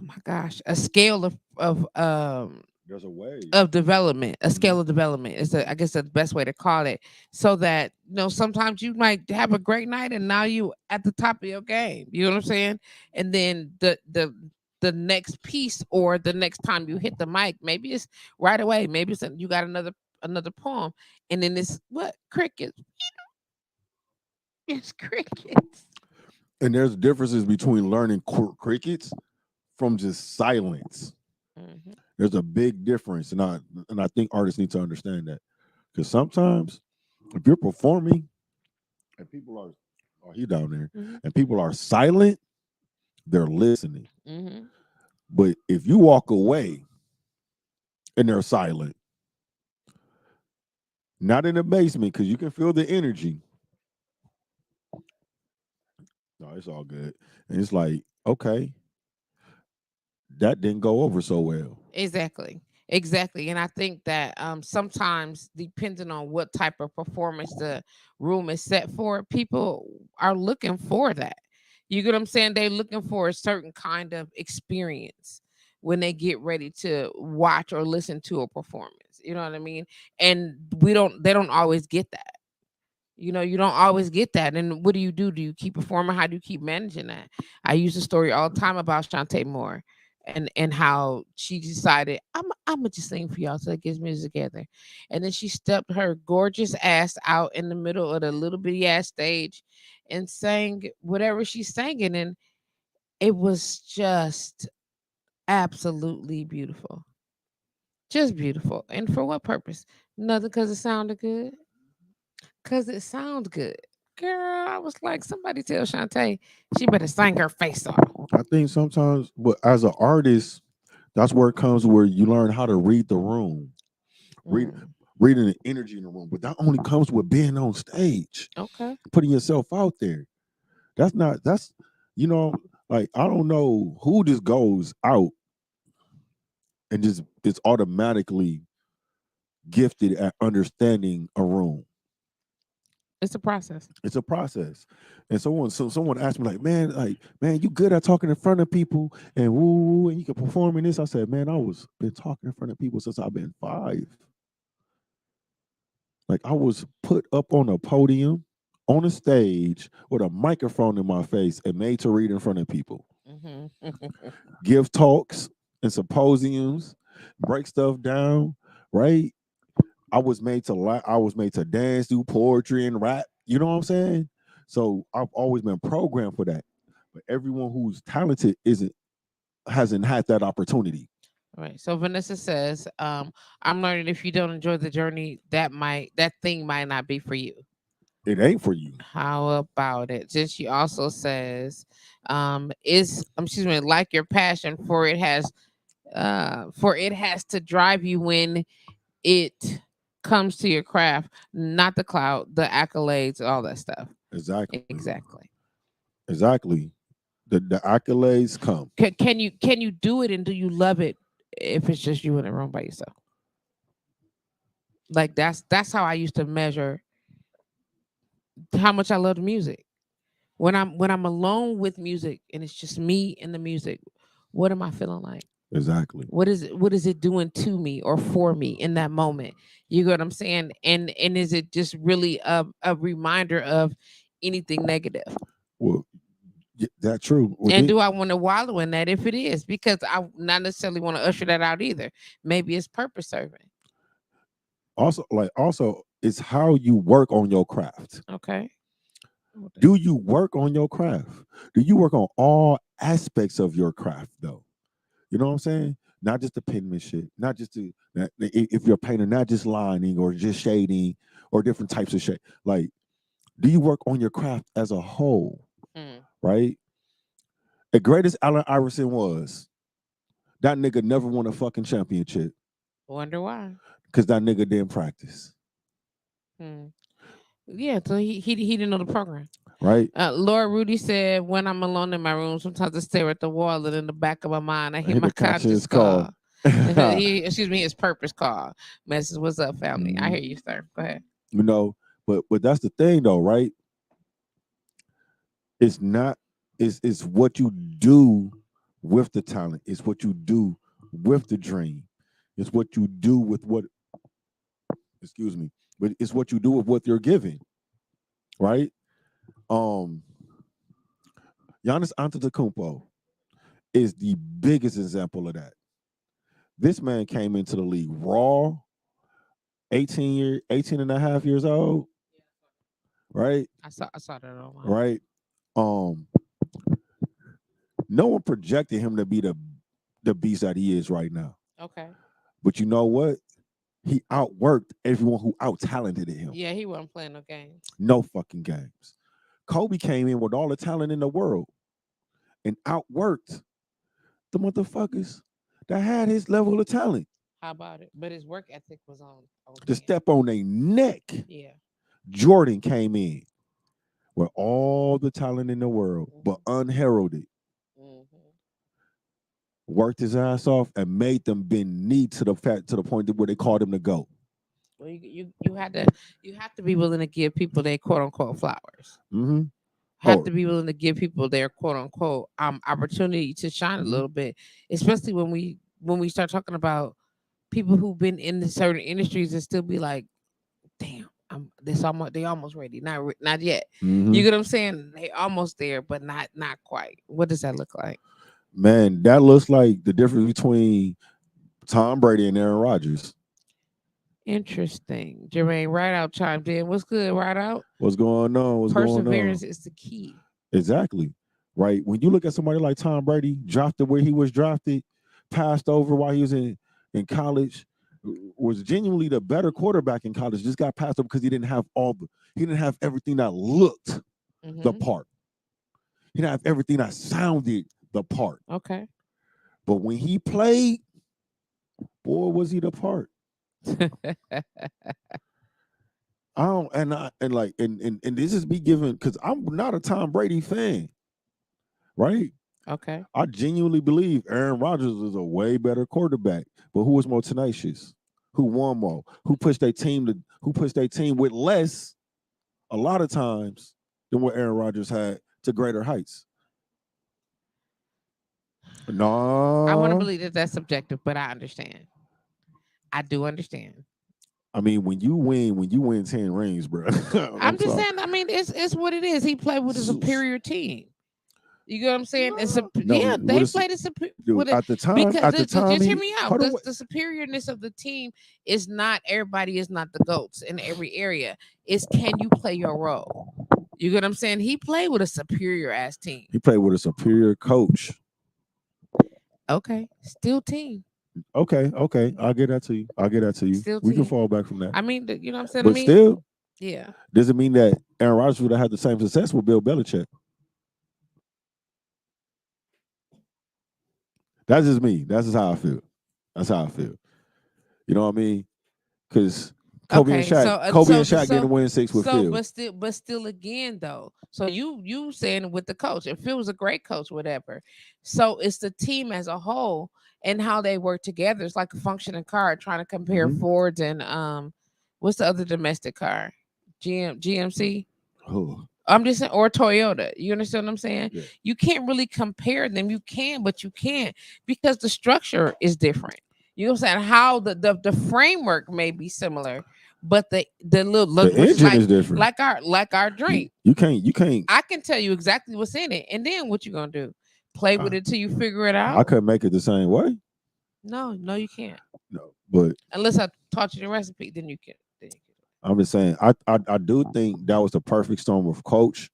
my gosh, a scale There's a way. of development, a Mm-hmm. scale of development is I guess the best way to call it. So that sometimes you might have a great night and now you at the top of your game. You know what I'm saying? And then the next piece or the next time you hit the mic, maybe it's right away. Maybe you got another poem, and then it's what crickets. It's crickets. And there's differences between learning crickets from just silence. Hmm. There's a big difference, and I think artists need to understand that because sometimes if you're performing and people are, oh, he down there, Hmm. and people are silent, they're listening. Hmm. But if you walk away and they're silent, not in the basement because you can feel the energy. No, it's all good, and it's like, okay, that didn't go over so well. Exactly. Exactly. And I think that sometimes depending on what type of performance the room is set for, people are looking for that. You get what I'm saying? They're looking for a certain kind of experience when they get ready to watch or listen to a performance. You know what I mean? And they don't always get that. You don't always get that. And what do you do? Do you keep performing? How do you keep managing that? I use the story all the time about Shantae Moore and how she decided I'm gonna just sing for y'all so it gets music together. And then she stepped her gorgeous ass out in the middle of the little bitty ass stage and sang whatever she's singing, and it was just absolutely beautiful. Just beautiful. And for what purpose? Nothing because it sounded good. Cause it sounds good. Girl, I was like, somebody tell Shantae she better sing her face off. I think sometimes, but as an artist, that's where it comes where you learn how to read the room, read Mm, reading the energy in the room. But that only comes with being on stage, okay. putting yourself out there. That's not that's you know, like I don't know who just goes out and just is automatically gifted at understanding a room. It's a process. It's a process. And someone asked me like, man, you good at talking in front of people and woo, and you can perform in this. I said, man, I was been talking in front of people since I've been 5. Like I was put up on a podium on a stage with a microphone in my face and made to read in front of people, Hmm. give talks and symposiums, break stuff down, right? I was made to dance, do poetry and rap. You know what I'm saying? So I've always been programmed for that. But everyone who's talented isn't hasn't had that opportunity. Right. So Vanessa says, I'm learning if you don't enjoy the journey, that thing might not be for you. It ain't for you. How about it? Then she also says, is excuse me, like your passion for it has to drive you when it comes to your craft, not the clout, the accolades, all that stuff. Exactly. Exactly. Exactly. The accolades come. Can you do it and do you love it if it's just you in the room by yourself? Like that's how I used to measure how much I love the music. When I'm alone with music and it's just me and the music, what am I feeling like? Exactly. What is it doing to me or for me in that moment? You get what I'm saying? And is it just really a reminder of anything negative? Well, that true. Well, And do I want to wallow in that if it is? Because I not necessarily want to usher that out either. Maybe it's purpose serving. also it's how you work on your craft. Okay. Do you work on your craft? Do you work on all aspects of your craft though? You know what I'm saying? Not just the penmanship, not just if you're a painter, not just lining or just shading or different types of shade. Like, do you work on your craft as a whole? Hmm. Right? The greatest Allen Iverson was that nigga never won a fucking championship Wonder why. because that nigga didn't practice. Hmm. Yeah, so he didn't know the program. Right? Laura Rudy said, "When I'm alone in my room, sometimes I stare at the wall, and in the back of my mind, I I hear hit my the conscious conscience call. call." Excuse me, his purpose call. Message, what's up, family? I Mhm. hear you, sir. Go ahead. You know, but that's the thing though, right? It's not it's what you do with the talent. It's what you do with the dream. It's what you do with what excuse me, but it's what you do with what you're given, right? Um Giannis Antetokounmpo is the biggest example of that. This man came into the league raw, 18 and a half years old, right? I saw that online. Right? Um no one projected him to be the beast that he is right now. Okay. But you know what? He outworked everyone who out talented him. Yeah, he wasn't playing no games. No fucking games. Kobe came in with all the talent in the world and outworked the motherfuckers that had his level of talent. How about it? But his work ethic was on To 10. step on their neck, Yeah. Jordan came in with all the talent in the world, but Hmm. unheralded, Hmm. worked his ass off and made them bend knee to the point where they called him the GOAT. Well, you have to be willing to give people their quote unquote flowers. Mm-hmm. Have Oh, to be willing to give people their quote unquote opportunity to shine a mm-hmm. little bit, especially when we start talking about people who've been in the certain industries and still be like, damn, they almost ready, not yet. Mm-hmm. You get what I'm saying? They almost there, but not quite. What does that look like? Man, that looks like the difference between Tom Brady and Aaron Rodgers. Interesting. Jermaine Rideout chimed in. What's good, Rideout? What's going on? What's going on? Perseverance is the key. Exactly. Right. When you look at somebody like Tom Brady, drafted where he was drafted, passed over while he was in college, was genuinely the better quarterback in college, just got passed up because he didn't have everything that looked the Mm-hmm. part. He didn't have everything that sounded the part. Okay. But when he played, boy, was he the part. I don't and this is me giving because I'm not a Tom Brady fan, right? Okay. I genuinely believe Aaron Rodgers is a way better quarterback, but who was more tenacious? Who won more? Who pushed their team with less a lot of times than what Aaron Rodgers had to greater heights? I want to No. believe that that's subjective, but I understand. I do understand. I mean, when you win 10 rings, bro. I'm I'm just sorry. saying. I mean, it's what it is. He played with a superior team. You get what I'm saying? It's a No, yeah. They played a dude, with it at the time just hear he me out. hold on. The superiorness of the team is not everybody is not the goats in every area. It's can you play your role? You get what I'm saying? He played with a superior ass team. He played with a superior coach. Okay, still team, Okay. I'll get that to you. I'll get that to you. still We can team. fall back from that. I mean, you know what I'm saying? I But mean, still, yeah. doesn't mean that Aaron Rodgers would have had the same success with Bill Belichick. That's just me. That's just how I feel. That's how I feel. You know what I mean? Because Okay, Kobe and Shaq didn't win six with Phil. but still again though. So you saying with the coach, if Phil was a great coach, whatever. So it's the team as a whole and how they work together. It's like a functioning car trying to compare Mhm. Fords and what's the other domestic car? GMC. Oh, I'm just saying, or Toyota. You understand what I'm saying? yeah. You can't really compare them. You can, but you can't because the structure is different. You know what I'm saying? How the framework may be similar, but the little look, The which is engine is different. like our drink. You can't. I can tell you exactly what's in it, and then what you gonna do? Play with it till you figure it out? I couldn't make it the same way. No, you can't. No, but Unless I taught you the recipe, then you can. Then you can. I'm just saying. I do think that was the perfect storm of coach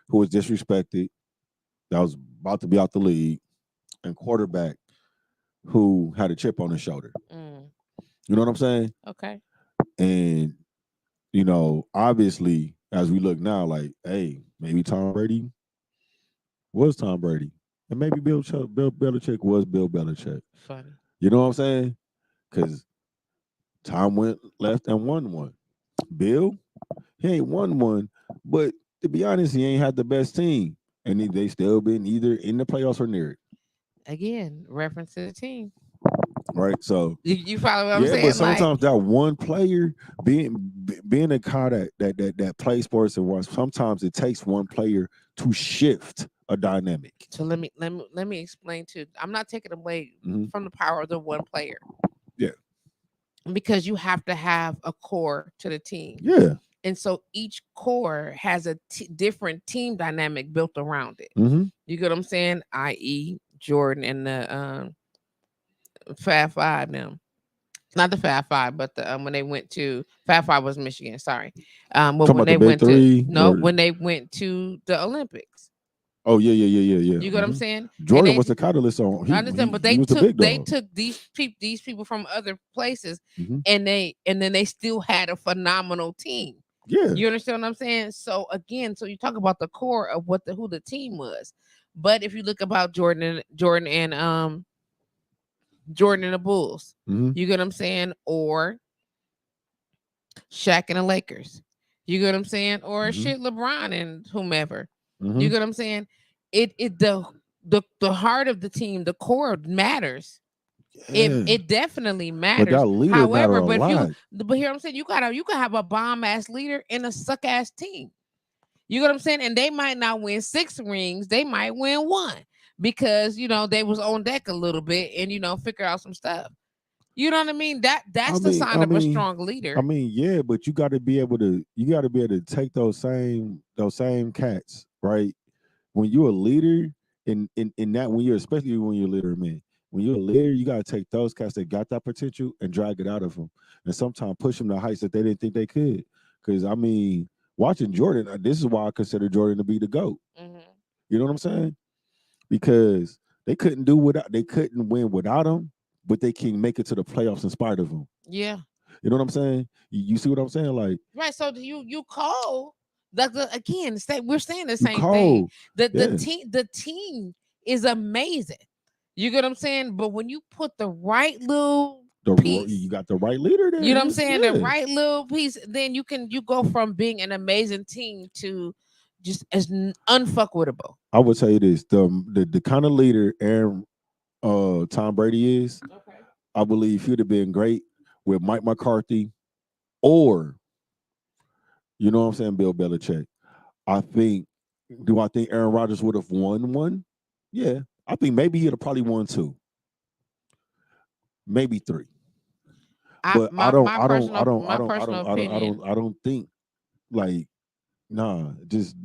who was disrespected, that was about to be out the league, and quarterback who had a chip on his shoulder. You know what I'm saying? Okay. And obviously, as we look now, like, hey, maybe Tom Brady was Tom Brady, and maybe Bill Belichick was Bill Belichick. Funny. You know what I'm saying? Because Tom went left and won one. Bill, he ain't won one, but to be honest, he ain't had the best team, and they still been either in the playoffs or near it. Again, reference to the team. Right, so You follow what I'm yeah, saying? but sometimes that one player being a guy that plays sports and wants, sometimes it takes one player to shift a dynamic. So let me explain too. I'm not taking away Mhm. from the power of the one player. Yeah. Because you have to have a core to the team. Yeah. And so each core has a different team dynamic built around it. Mm-hmm. You get what I'm saying? I.e., Jordan and the Fab Five them. Not the Fab Five, but the when they went to Fab Five was Michigan. Sorry, but Talking when about they the big went to three, no, or when they went to the Olympics. oh yeah. You get what I'm Mhm. saying? And Jordan they was the catalyst on. I understand, but He was the big they dog. took these people from other places, Mhm. and then they still had a phenomenal team. Yeah. You understand what I'm saying? So again, so you talk about the core of who the team was, but if you look about Jordan and the Bulls, Mhm. you get what I'm saying, or Shaq and the Lakers, you get what I'm saying, or Mhm. shit LeBron and whomever, you Mhm. get what I'm saying. The heart of the team, the core matters. Yeah. It definitely But matters. that leader matter However, a but if you lot. but here I'm saying you can have a bomb ass leader and a suck ass team. You know what I'm saying? And they might not win 6 rings, they might win one because they was on deck a little bit and figure out some stuff. You know what I mean? That's the sign of a strong leader. Yeah, but you got to be able to take those same cats, right? When you're a leader in that when you're especially when you're a leader, man. When you're a leader, you gotta take those cats that got that potential and drag it out of them, and sometimes push them to heights that they didn't think they could. Because watching Jordan, this is why I consider Jordan to be the GOAT. Mm-hmm. You know what I'm saying? Because they couldn't win without him, but they can make it to the playoffs in spite of him. Yeah. You know what I'm saying? You see what I'm saying? Like, Right. So you call again, we're saying the you same thing. cold. The Yeah. team is amazing. You get what I'm saying? But when you put the right little You piece, got the right leader there. you know what I'm saying? The Yeah. right little piece, then you go from being an amazing team to just as unfuckwittable. I would tell you this: the kind of leader Aaron Tom Brady is, Okay. I believe he'd have been great with Mike McCarthy or, you know what I'm saying, Bill Belichick. Do I think Aaron Rodgers would have won one? Yeah. I think maybe he'd have probably won two, maybe three. But My personal opinion. I don't think like nah, just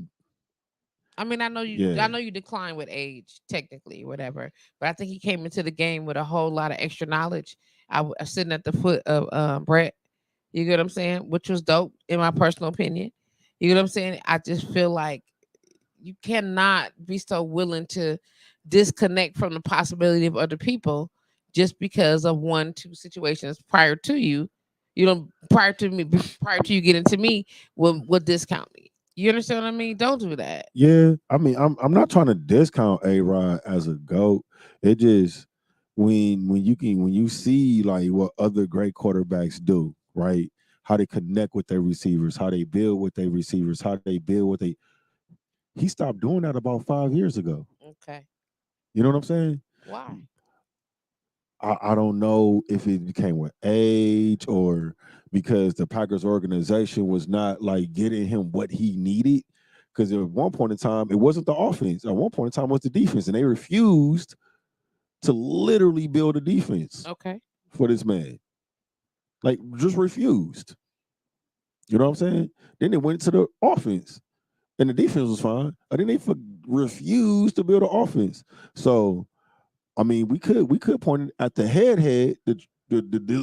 I mean, yeah. I know you decline with age, technically, whatever. But I think he came into the game with a whole lot of extra knowledge. I was sitting at the foot of Brett. You get what I'm saying? Which was dope, in my personal opinion. You get what I'm saying? I just feel like you cannot be so willing to disconnect from the possibility of other people just because of 1, 2 situations prior to you. You know, prior to you getting to me, will discount me. You understand what I mean? Don't do that. Yeah, I mean, I'm not trying to discount A Rod as a GOAT. It just when you see like what other great quarterbacks do, right? How they connect with their receivers, how they build with their receivers, how they build with they he stopped doing that about 5 years ago. Okay. You know what I'm saying? Why? I don't know if it became with age or because the Packers organization was not like getting him what he needed. Because at one point in time, it wasn't the offense. At one point in time, it was the defense, and they refused to literally build a defense Okay. for this man. Like, just refused. You know what I'm saying? Then they went to the offense, and the defense was fine. And then they refused to build an offense. So I mean, we could point at the head, the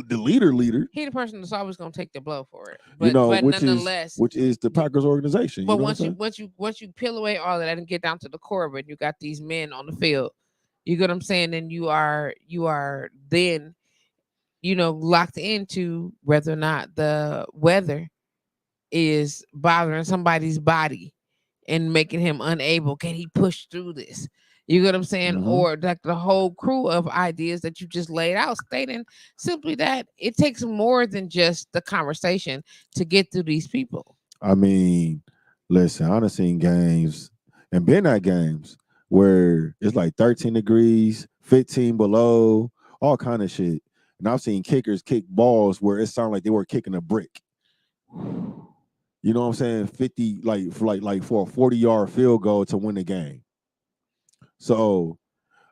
leader, He the person that's always gonna take the blow for it. you know, But nonetheless, which is the Packers organization. You but know what I'm saying? once you peel away all of that and get down to the core of it, you got these men on the field. You get what I'm saying? And you are then, locked into whether or not the weather is bothering somebody's body and making him unable. Can he push through this? You get what I'm saying? Mm-hmm. Or like the whole crew of ideas that you just laid out, stating simply that it takes more than just the conversation to get through these people. I mean, listen, I've seen games and been at games where it's like 13 degrees, 15 below, all kind of shit. And I've seen kickers kick balls where it sounded like they were kicking a brick. You know what I'm saying? 50 for a 40-yard field goal to win the game. So,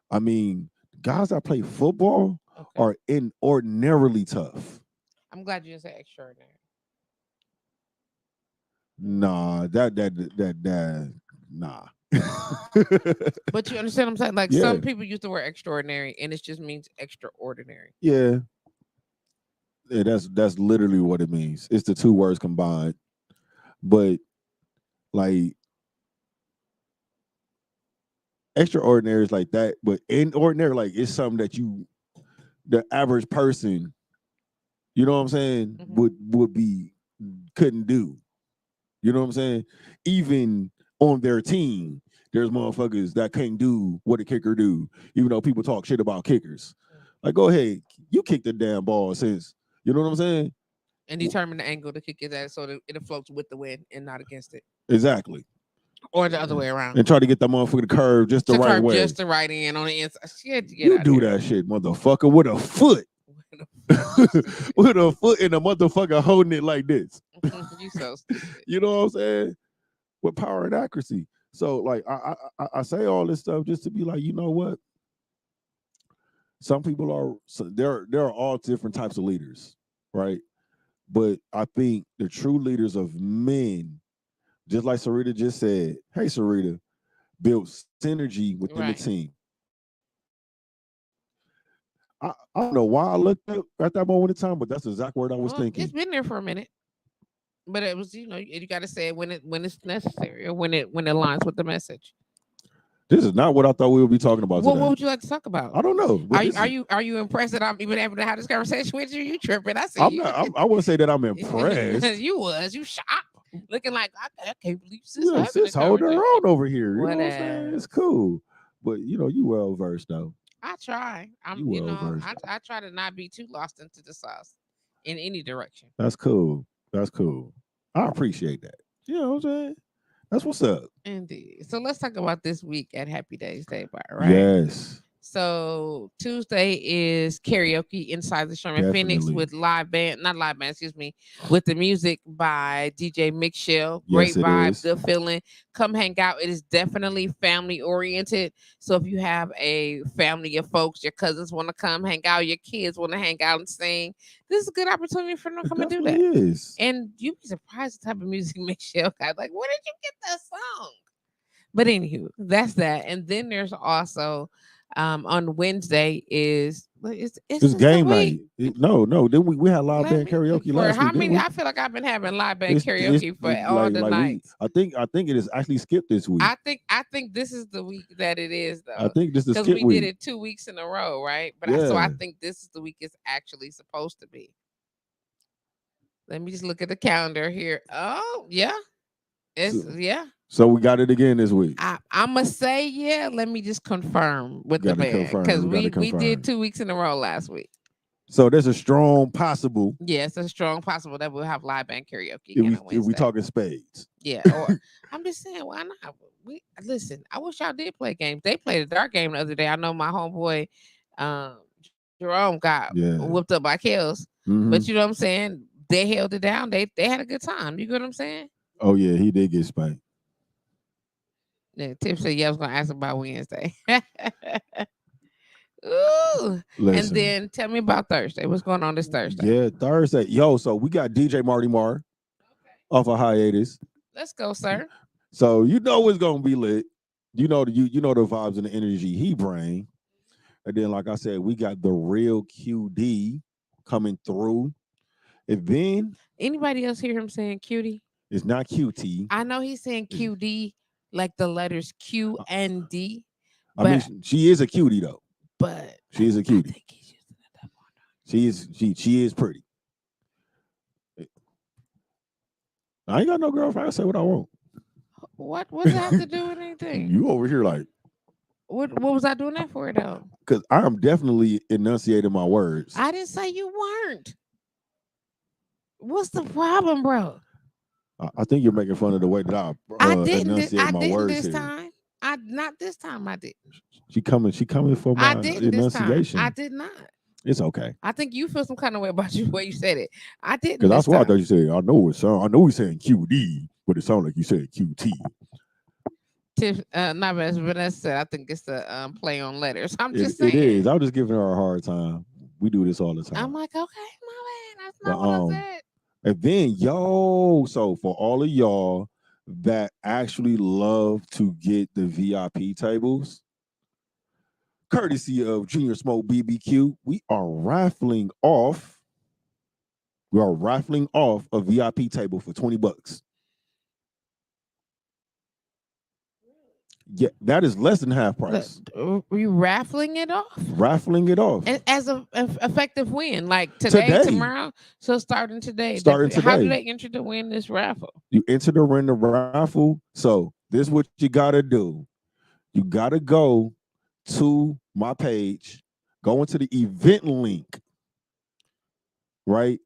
I mean, guys that play football Okay. are inordinarily tough. I'm glad you didn't say extraordinary. Nah, that nah. But you understand what I'm saying? Like Yeah. some people use the word extraordinary and it just means extraordinary. Yeah. Yeah, that's literally what it means. It's the two words combined. But like extraordinary is like that, but inordinary, like it's something that the average person, you know what I'm saying, would be couldn't do. You know what I'm saying? Even on their team, there's motherfuckers that can't do what a kicker do, even though people talk shit about kickers. Like, go ahead, you kick the damn ball since, you know what I'm saying? And determine the angle to kick his ass so that it floats with the wind and not against it. Exactly. Or the other way around. And try to get that motherfucker to curve just the right curve way. Just the right end on the inside. Shit, You do that shit, motherfucker, with a foot. With a foot and a motherfucker holding it like this. You so stupid. You know what I'm saying? With power and accuracy. So like I say all this stuff just to be like, you know what? Some people there are all different types of leaders, right? But I think the true leaders of men, just like Sarita just said, hey Sarita, build synergy within the team. I don't know why I looked up at that moment in time, but that's the exact word I was thinking. It's been there for a minute. But it was, you got to say it when it's necessary or when it aligns with the message. This is not what I thought we would be talking about What today. would you like to talk about? I don't know. But Are you impressed that I'm even able to have this conversation with you? You tripping? I see I'm you. not. I wouldn't say that I'm impressed. You shocked, looking like I can't believe sis Yeah, having sis this holding her conversation. own over here. You know what I'm saying? Whatever. It's cool. But you well versed though. I try. You well versed. I try to not be too lost into the sauce in any direction. That's cool. That's cool. I appreciate that. You know what I'm saying? That's what's up. Indeed. So let's talk about this week at Happy Days Day Bar, right? Yes, So Tuesday is karaoke inside the Sherman Phoenix definitely. with live band, not live band, excuse me, with the music by DJ Mixshell. Yes, Great it vibe, is. good feeling. Come hang out. It is definitely family oriented. So if you have a family of folks, your cousins want to come hang out, your kids want to hang out and sing, this is a good opportunity for them to It come and do definitely that. is. And you'd be surprised the type of music Mixshell got. Like, where did you get that song? But anywho, that's that. And then there's also on Wednesday is it's It's just the game week. night. No. Then we had live Let band me look karaoke for last how week, didn't many. we? I feel like I've been having live band It's karaoke for all the we. nights. I think it is actually skipped this week. I think this is the week that it is I though, think this is because skip we did week. it 2 weeks in a row, right? So I Yeah. think this is the week it's actually supposed to be. Let me just look at the calendar here. Oh yeah, it's So, yeah. so we got it again this week. I'm gonna say yeah. Let me just confirm with the Got to band confirm. because We got to we did confirm. 2 weeks in a row last week. So there's a strong possible Yeah, it's a strong possible that we'll have live band karaoke if again on we Wednesday. talking spades. Yeah, or I'm just saying, why not? We listen. I wish y'all did play games. They played a dart game the other day. I know my homeboy, Jerome, got Yeah. whooped up by Kels, but Hmm. you know what I'm saying. They held it down. They had a good time. You get what I'm saying? Oh yeah, he did get spanked. Yeah, Tip said, "Yeah, I was gonna ask about Wednesday." Ooh, and Listen. then tell me about Thursday. What's going on this Thursday? Yeah, Thursday. Yo, so we got DJ Marty Marr off a hiatus. Let's go, sir. So you know it's gonna be lit. You know the vibes and the energy he bring. And then, like I said, we got the real QD coming through. And then Anybody else hear him saying cutie? it's not QT. I know he's saying QD, like the letters Q and D, I mean, but she is a cutie though. She is a I cutie. think he's using a double entendre. She is pretty. I ain't got no girlfriend. I say what I want. What does that have to do with anything? You over here like What was I doing that for though? because I am definitely enunciating my words. I didn't say you weren't. What's the problem, bro? I think you're making fun of the way that I didn't. enunciate I my didn't words this here. time. I not this time. I didn't. She coming for my I didn't this time. enunciation. I did not. It's okay. I think you feel some kind of way about you where you said it. I didn't. Because This that's what I time. thought you said. I know he's saying QD, but it sounded like you said QT. Not as Vanessa said, I think it's a play on letters. I'm just saying. It is. I'm just giving her a hard time. We do this all the time. I'm like, okay, my man, that's But, not what I said. And then, so for all of y'all that actually love to get the VIP tables, courtesy of Junior Smoke BBQ, we are raffling off a VIP table for $20. Yeah, that is less than half price. Were you raffling it off? Raffling it off. As a effective win, like today, tomorrow. So starting today. How do they enter to win this raffle? You enter to win the raffle. So this is what you gotta do. You gotta go to my page, go into the event link, right?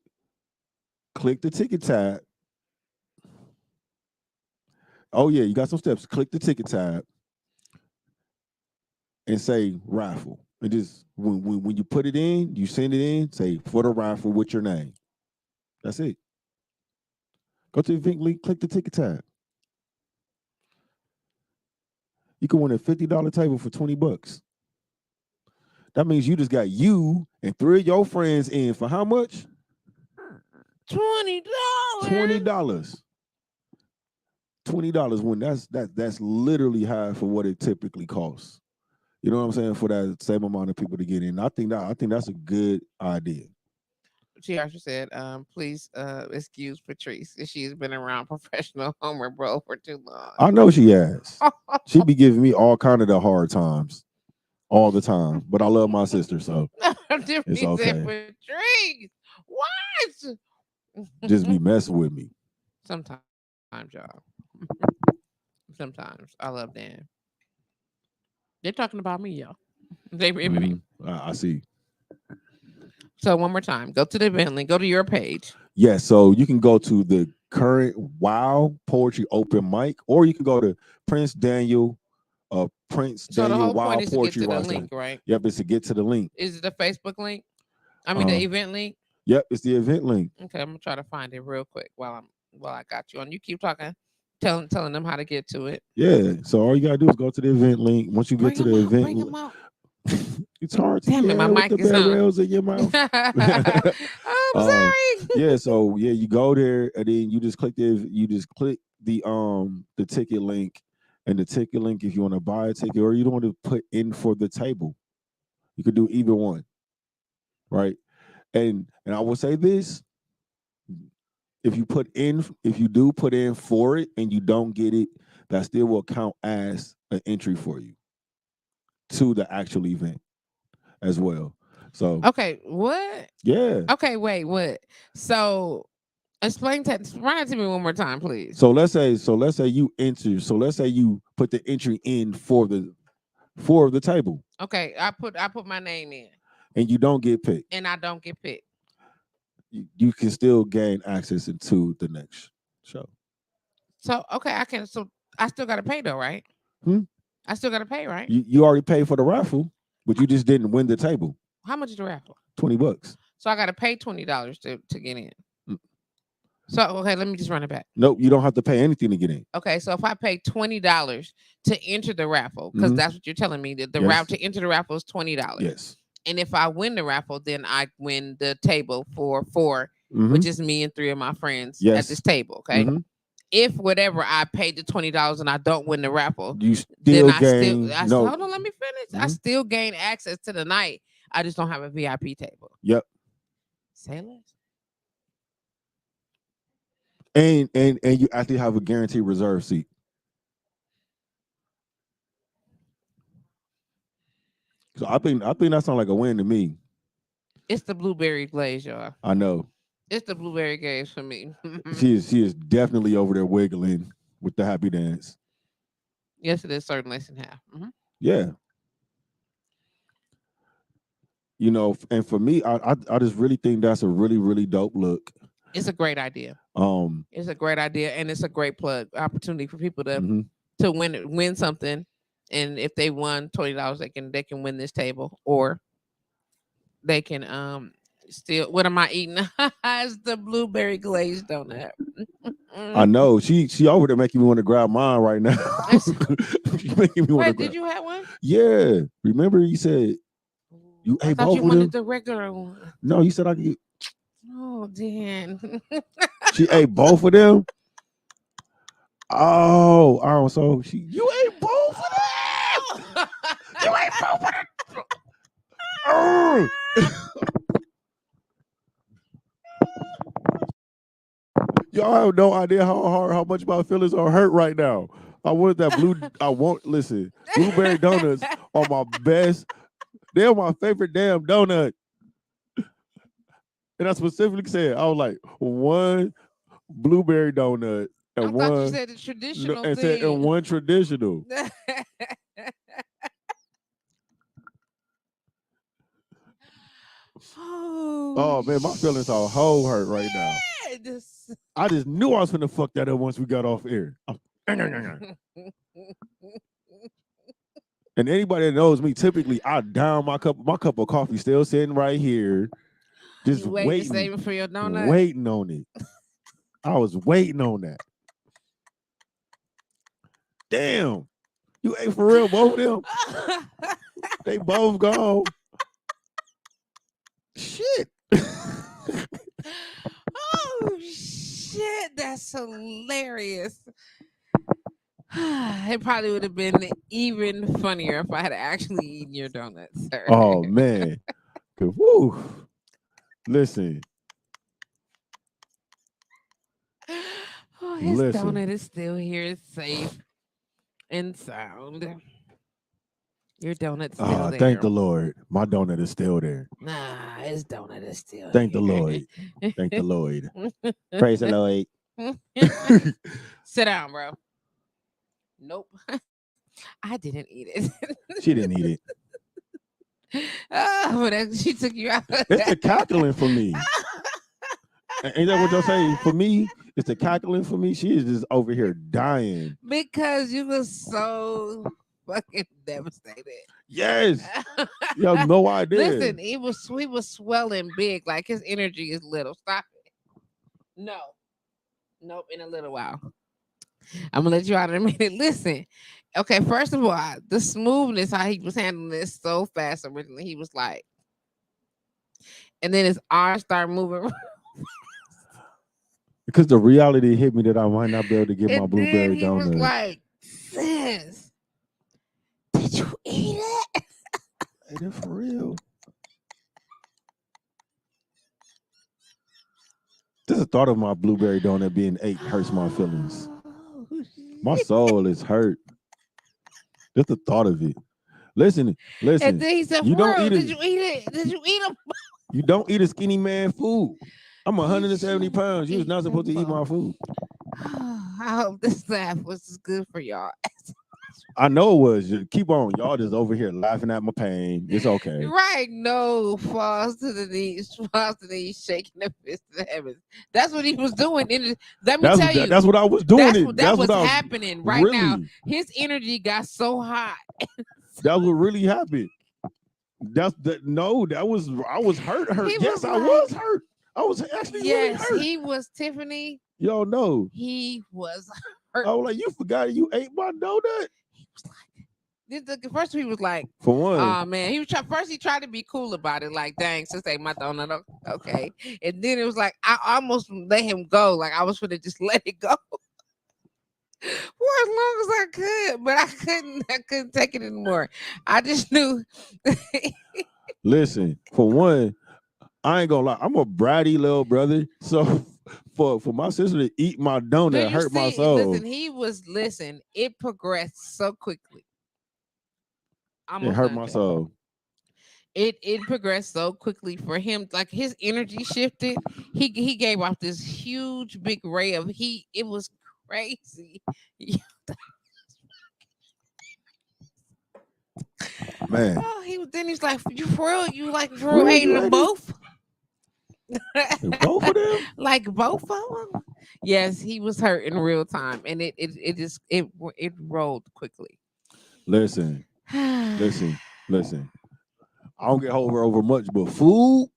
Click the ticket tab. Oh yeah, you got some steps. Click the ticket tab and say raffle. And just when you put it in, you send it in, say for the raffle with your name. That's it. Go to the event link, click the ticket tab. You can win a $50 table for $20. That means you just got you and 3 of your friends in for how much? $20. $20 when that's literally half of what it typically costs. You know what I'm saying? For that same amount of people to get in. I think that's a good idea. She actually said, please excuse Patrice. She's been around professional homer bro for too long. I know she has. She be giving me all kind of the hard times all the time. But I love my sister, so it's okay. Patrice, what? Just be messing with me. Sometimes, y'all. Sometimes I love Dan. They're talking about me, y'all. They really. I see. So one more time, go to the event link. Go to your page. Yeah, so you can go to the current Wow Poetry Open Mic, or you can go to Prince So the Daniel whole Wow point is to get Poetry to the roster. link, right? Yep, it's to get to the link. Is it the Facebook link? I mean the event link. Yep, it's the event link. Okay, I'm gonna try to find it real quick while I got you on. You keep talking, telling them how to get to it. Yeah, so all you gotta do is go to the event link. Once you get to the event, bring them out. It's hard to Damn it, my with mic the is on. barrels in your mouth. I'm sorry. You go there and then you just click the ticket link, and the ticket link, if you want to buy a ticket or you don't want to put in for the table, you could do either one, right? And I will say this: if you do put in for it and you don't get it, that still will count as an entry for you to the actual event as well. So Okay, what? yeah. Okay, wait, what? So run it to me one more time, please. So let's say you enter. So let's say you put the entry in for the table. Okay, I put my name in. And you don't get picked. And I don't get picked. You can still gain access into the next show. So okay, so I still gotta pay though, right? I still gotta pay, right? You already paid for the raffle, but you just didn't win the table. How much is the raffle? $20. So I gotta pay $20 to get in. So okay, let me just run it back. Nope, you don't have to pay anything to get in. Okay, so if I pay $20 to enter the raffle, because that's what you're telling me, that the route to enter the raffle is $20. Yes. And if I win the raffle, then I win the table for 4, which is me and 3 of my friends at this table. Okay. If whatever I paid the $20 and I don't win the raffle, you still hold on, let me finish. I still gain access to the night. I just don't have a VIP table. Yep. Say less. And you actually have a guaranteed reserve seat. So I think that sounds like a win to me. It's the blueberry glaze, y'all. I know. It's the blueberry glaze for me. She is definitely over there wiggling with the happy dance. Yes, it is certainly in half. Yeah. And for me, I just really think that's a really, really dope look. It's a great idea. It's a great idea, and it's a great plug opportunity for people to win something. And if they won $20, they can win this table, or they can still. What am I eating? It's the blueberry glazed donut. I know she over there making me want to grab mine right now. Making me Wait, did you have one? Yeah. Remember you said you ate both of them? You wanted the regular one. No, you said I could. Oh, Dan. She ate both of them. Oh, so you ate both of them. You ate both of them. Oh. Y'all have no idea how much my feelings are hurt right now. Listen, blueberry donuts are my best. They're my favorite damn donut. And I specifically said, I was like, one blueberry donut and I thought you said the traditional thing. And one traditional. Oh man, my feelings are whole hurt right now. I just knew I was gonna fuck that up once we got off air. And anybody that knows me, typically I down my cup of coffee still sitting right here. Just waiting, saving for your donut. Waiting on it. I was waiting on that. Damn. You ate for real, both of them? They both gone. Shit. Oh shit, that's hilarious. It probably would have been even funnier if I had actually eaten your donuts, sir. Oh man. Woo. Listen. Oh, his donut is still here. It's safe. and sound. Your donut's still Ah, there. thank the Lord. My donut is still there. Nah, his donut is still Thank the here. Lord. Thank the Lord. Praise the Lord. Sit down, bro. Nope. I didn't eat it. She didn't eat it. Oh, but she took you out. It's the cackling for me. Ain't that what y'all say? For me, it's the cackling for me. She is just over here dying. Because you were so fucking devastated. Yes. You have no idea. Listen, he was swelling big, like his energy is little. Stop it. No. Nope, in a little while. I'm gonna let you out in a minute. Listen. Okay, first of all, the smoothness, how he was handling this so fast originally, he was like, and then his arms start moving. Because the reality hit me that I might not be able to get my And then blueberry he was donut. like, sis, did you eat it? Ain't it for real? Just the thought of my blueberry donut being ate hurts my feelings. My soul is hurt. Just the thought of it. Listen. And then he said, You don't "Bro, eat did it. you eat it? Did you eat them?" You don't eat a skinny man food. I'm 170 pounds. You was not supposed to eat my food. I hope this laugh was good for y'all. I know it was. Just keep on. Y'all just over here laughing at my pain. It's okay. Right? No, falls to the knees, shaking the fist to the heavens. That's what he was doing. Let me tell you, that's what I was doing. that was what I was happening right now. really. His energy got so hot. That's what really happened. That was I was hurt. Yes, I was hurt. I was actually really hurt. He was, Tiffany. Y'all know. He was hurt. I was like, you forgot you ate my donut? He was like, first he was like, for one. Oh man, he tried to be cool about it, like, dang, since they my donut, okay. And then it was like I almost let him go, like I was gonna just let it go for as long as I could, but I couldn't take it anymore. I just knew. Listen, for one, I ain't gonna lie, I'm a bratty little brother, so for my sister to eat my donut hurt my soul. Listen, it progressed so quickly. It hurt my soul. It progressed so quickly for him, like his energy shifted. He gave off this huge big ray of heat. It was crazy. Man. Oh, he's like, you for real? You like for real hating them both? Both of them? Like both of them? Yes, he was hurt in real time, and it rolled quickly. Listen. I don't get over much, but food,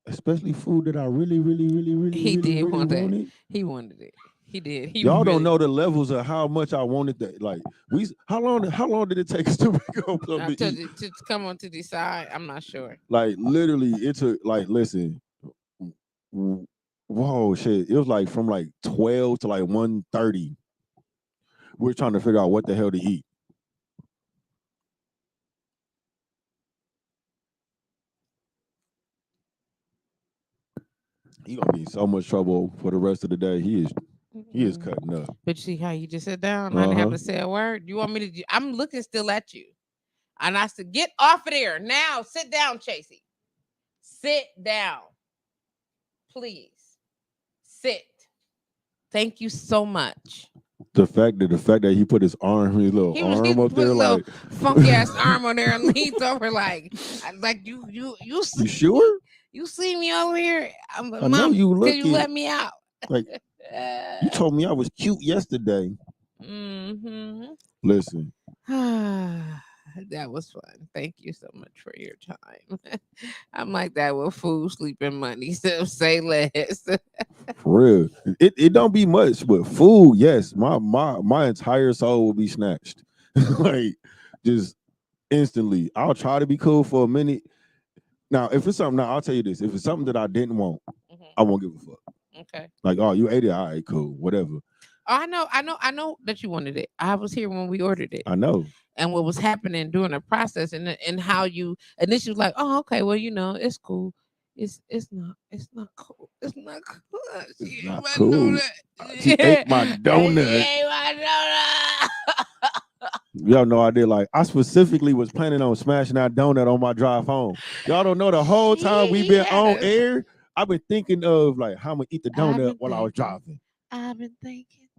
especially food that I really wanted. He wanted it. He did. Y'all don't know the levels of how much I wanted that. Like how long did it take us to go to come on to decide? I'm not sure. Like literally, it took listen. Whoa, shit! It was like from 12 to 1:30. We're trying to figure out what the hell to eat. He gonna be in so much trouble for the rest of the day. He is cutting up. But you see how you just sit down? I didn't have to say a word. You want me to? I'm looking still at you, and I said, "Get off of there now. Sit down, Chasey. Sit down, please. Sit. Thank you so much." The fact that he put his little arm up there, like funky ass arm on there, and leans over like you. You sure? You see me over here? I know you look. Can you let me out? Like you told me I was cute yesterday. Mm-hmm. Listen. That was fun. Thank you so much for your time. I'm like that with food, sleep, and money. So say less. For real. It don't be much, but food, yes. My entire soul will be snatched. Like just instantly. I'll try to be cool for a minute. Now, if it's something, I'll tell you this. If it's something that I didn't want, I won't give a fuck. Okay. Like, oh, you ate it, all right, cool, whatever. I know that you wanted it. I was here when we ordered it. I know. And what was happening during the process, and how you initially was like, oh, okay, well, it's cool. it's not cool. It's not cool. It's She ate not my cool. donut. She ate my She donut. ate my donut. Y'all know I did. Like, I specifically was planning on smashing that donut on my drive home. Y'all don't know the whole time we She been had on us. air, I've been thinking of like how I'm gonna eat the I've donut been while I was thinking. driving. I've been thinking.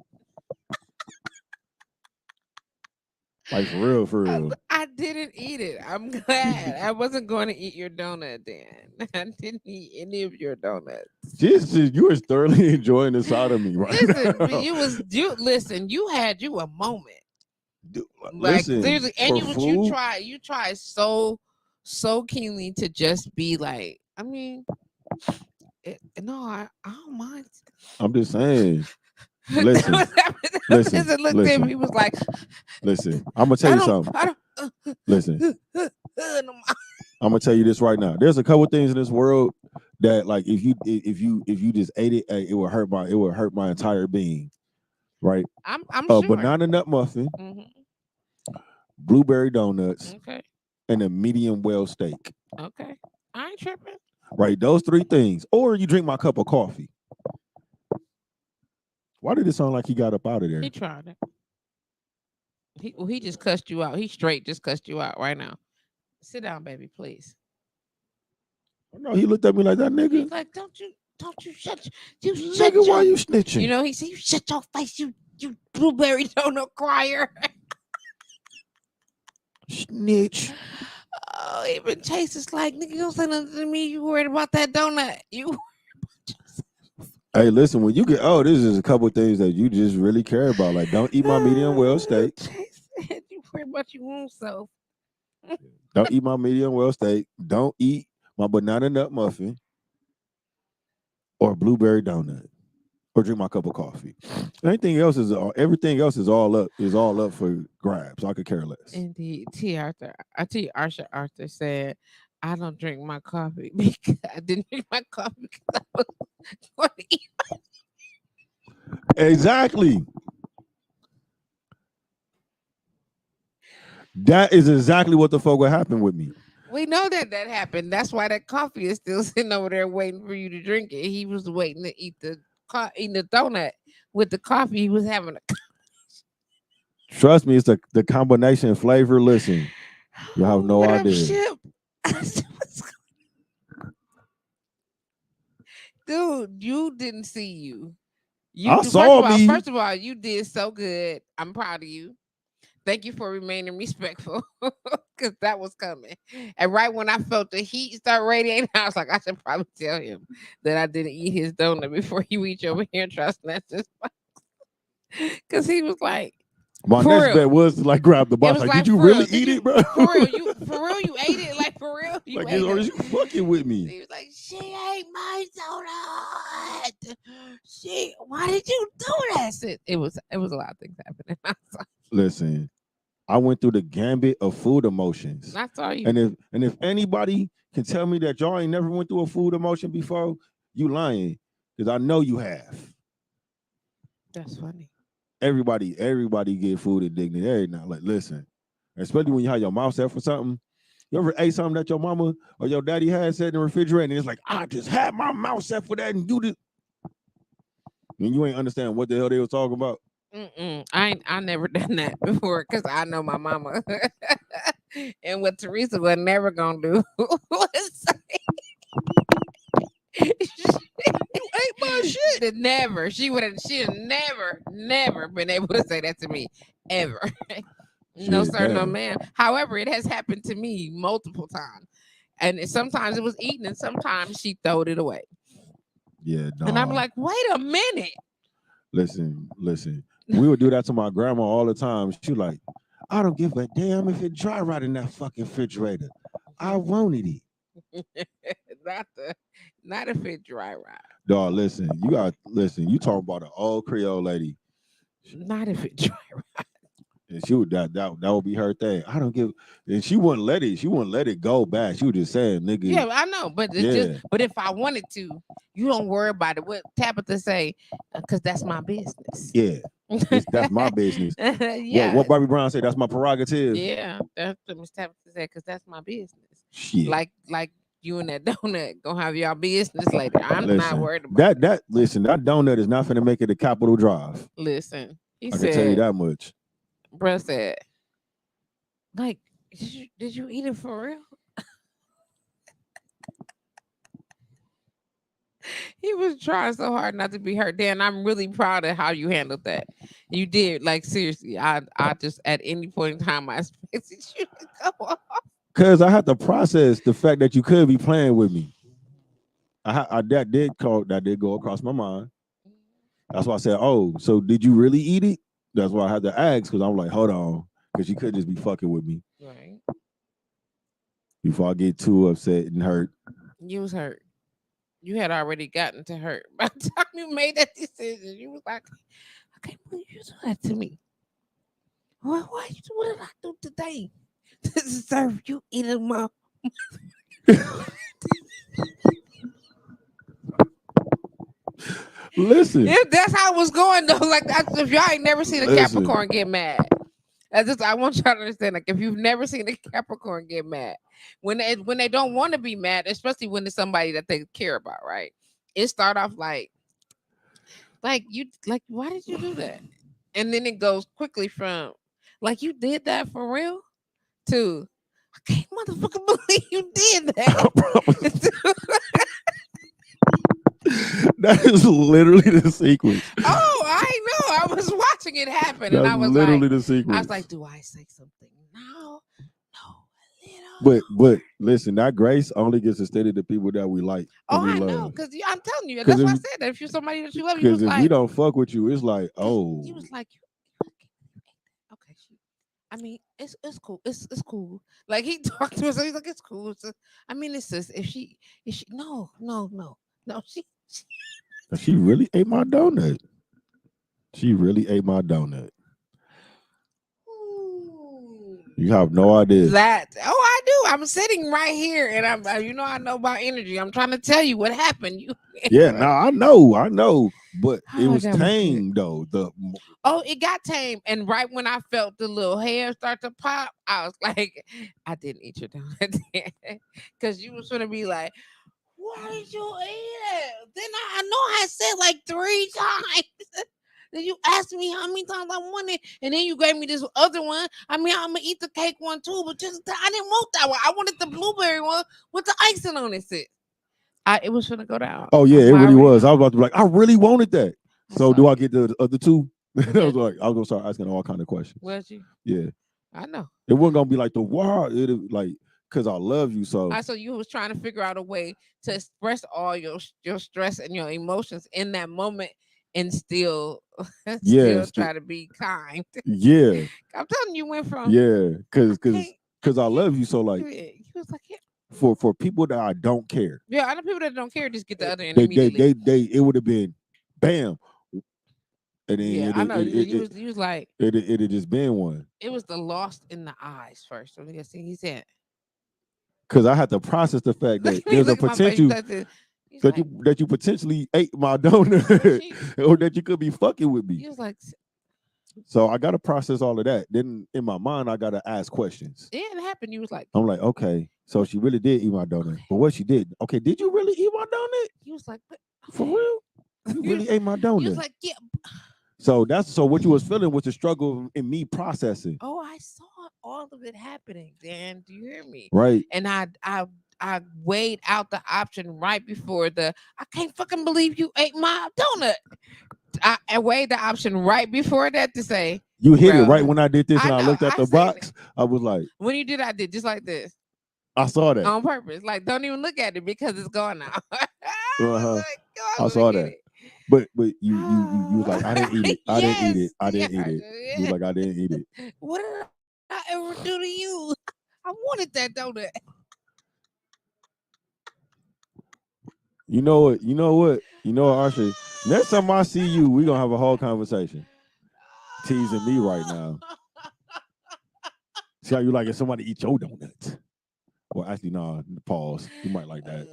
Like, for real, for I, real. I didn't eat it. I'm glad. I wasn't going to eat your donut, Dan. I didn't eat any of your donuts. Just you was thoroughly enjoying the side of me right Listen, but now. you had you a moment. Dude, Like listen, seriously, and for food, you try so keenly to just be like, I mean, no, I don't mind. I'm just saying. That Listen, was happening. listen, Listen, looked at me. listen, He was like, listen. I'm gonna tell you something. I don't. Listen, No, I'm gonna tell you this right now. There's a couple things in this world that, like, if you just ate it, it would hurt my entire being. Right? I'm A sure. banana nut muffin, Hmm. blueberry donuts, Okay, and a medium well steak. okay. I ain't tripping. Right? Those three things. Or you drink my cup of coffee. Why did it sound like he got up out of there? He tried it. He just cussed you out. He straight just cussed you out right now. Sit down, baby, please. No, he looked at me like that, He's nigga. like, don't you shut you shut Nigga, why your you snitching? you know, he said, you shut your face, you blueberry donut crier. Snitch. Oh, even Chase is like, nigga, you don't say nothing to me. You worried about that donut. You Hey, listen, when you get this is a couple things that you just really care about. Like, don't eat my medium well steak. Chase said you worried about your own self. Don't eat my medium well steak. Don't eat my banana nut muffin or blueberry donut. Or drink my cup of coffee. Everything else is all up for grabs. I could care less. Indeed. Arthur said, I don't drink my coffee because I didn't drink my coffee because I was going to eat. Exactly. That is exactly what the fuck would happen with me. We know that happened. That's why that coffee is still sitting over there waiting for you to drink it. He was waiting to eat eating the donut with the coffee. He was having a. Trust me, it's the combination flavor. Listen, you have no What up, idea. Ship? Dude, you didn't see you. I saw me. First of all, you did so good. I'm proud of you. Thank you for remaining respectful because that was coming. And right when I felt the heat start radiating, I was like, I should probably tell him that I didn't eat his donut before you reach over here and try to snatch this box. Because he was like, My for next real. bet was to like grab the It box. was Like, like, did you for really real, eat it, bro? For real, you ate it? Like, for real? You Like, ate or it? is you fucking with me? He was like, she ate my donut. Why did you do that? It was a lot of things happening. Listen, I went through the gambit of food emotions. I saw you. And if anybody can tell me that y'all ain't never went through a food emotion before, you lying. Because I know you have. That's funny. Everybody get food addicted every now. Like, listen, especially when you have your mouth set for something. You ever ate something that your mama or your daddy had set in the refrigerator, and it's like, I just had my mouth set for that, and you did. And you ain't understand what the hell they was talking about. I never done that before because I know my mama. And what Teresa was never gonna do was You ate my shit. never. She would never been able to say that to me ever. No Shit, sir, no damn. ma'am. However, it has happened to me multiple times, and sometimes it was eaten, and sometimes she throwed it away. Yeah, no. And I'm like, wait a minute. Listen. We would do that to my grandma all the time. She was like, I don't give a damn if it dry right in that fucking refrigerator. I wanted it. not if it dry right. Dog, listen. You talking about an old Creole lady. Not if it dry right. And she would that would be her thing. I don't give, and she wouldn't let it go back. She was just saying, nigga. Yeah, I know, but it's just, but if I wanted to, you don't worry about it. What Tabitha say? Because that's my business. Yeah, that's my business. Yeah. What Bobby Brown said? That's my prerogative. Yeah, that's what Miss Tabitha said. Because that's my business. Shit. Like You and that donut gonna have y'all business later. I'm not worried about it. Listen, that donut is not finna make it to Capitol Drive. Listen, he I can tell you said, that much. bruh said, like, did you eat it for real? He was trying so hard not to be hurt. Dan, I'm really proud of how you handled that. You did, like, seriously. I just at any point in time I expected you to go off. Cause I had to process the fact that you could be playing with me. That did go across my mind. That's why I said, "Oh, so did you really eat it?" That's why I had to ask because I'm like, "Hold on," because you could just be fucking with me Right. before I get too upset and hurt. You was hurt. You had already gotten to hurt. By the time you made that decision, you was like, I can't believe you do that to me. What did I do today to deserve you eating my? Listen, If that's how it was going though, like if y'all ain't never seen a listen. Capricorn get mad, I want y'all to understand. Like if you've never seen a Capricorn get mad, when they don't want to be mad, especially when it's somebody that they care about, right? It start off like you like why did you do that, and then it goes quickly from like you did that for real to I can't motherfucking believe you did that. That is literally the sequence. Oh, I know. I was watching it happen, and That's literally the sequence. I was like, do I say something now? No, a little. But listen, that grace only gets extended to people that we like. Oh, we I know, love. because I'm telling you, that's why I said that. If you're somebody that you love, you was Because if like, we don't fuck with you, it's like, oh, he was like, okay, I mean, it's cool. It's cool. Like he talked to us, so he's like, it's cool. I mean, it's just if she no she really ate my donut. She really ate my donut. You have no idea. That I do. I'm sitting right here, and I'm I know about energy. I'm trying to tell you what happened. You yeah, no, I know, but it was tame though. It got tame, and right when I felt the little hair start to pop, I was like, I didn't eat your donut because you was gonna be like, why did you eat it? Then I know I said like 3 times. Then you asked me how many times I wanted, and then you gave me this other one. I mean, I'm gonna eat the cake one too, but just I didn't want that one. I wanted the blueberry one with the icing on it. It was gonna go down. Oh yeah, it really was. I was about to be like, I really wanted that. So do I get the other two? I was gonna start asking all kind of questions. Was you? Yeah, I know. It wasn't gonna be like the wow. It like because I love you so. So you was trying to figure out a way to express all your stress and your emotions in that moment, and still try to be kind. Yeah, I'm telling you, went from because I love you so. Like he was like, yeah. For people that I don't care. Yeah, I know people that don't care just get the other end immediately. It would have been bam. And then I know you was like it had just been one. It was the lost in the eyes first. So he said, because I had to process the fact that there's a potential that you potentially ate my donut or that you could be fucking with me. He was like, so I got to process all of that. Then in my mind, I got to ask questions. Yeah, it happened. You was like, I'm like, okay, so she really did eat my donut. But what she did, okay, did you really eat my donut? He was like, for real? You really ate my donut. He was like, yeah. So what you was feeling was the struggle in me processing. Oh, I saw all of it happening, Dan. Do you hear me? Right. And I weighed out the option right before I can't fucking believe you ate my donut. I weighed the option right before that to say you hit it right when I did this and I looked at the box. I was like, when you did, I did just like this. I saw that on purpose. Like, don't even look at it because it's gone now. I saw that. But you was like, I didn't eat it. I didn't eat it. I didn't eat it. You was like, I didn't eat it. What did I ever do to you? I wanted that donut. You know what, Arsha? Next time I see you, we're gonna have a whole conversation. Teasing me right now. See how you like it? Somebody eat your donut. Well, actually, no. Pause. You might like that.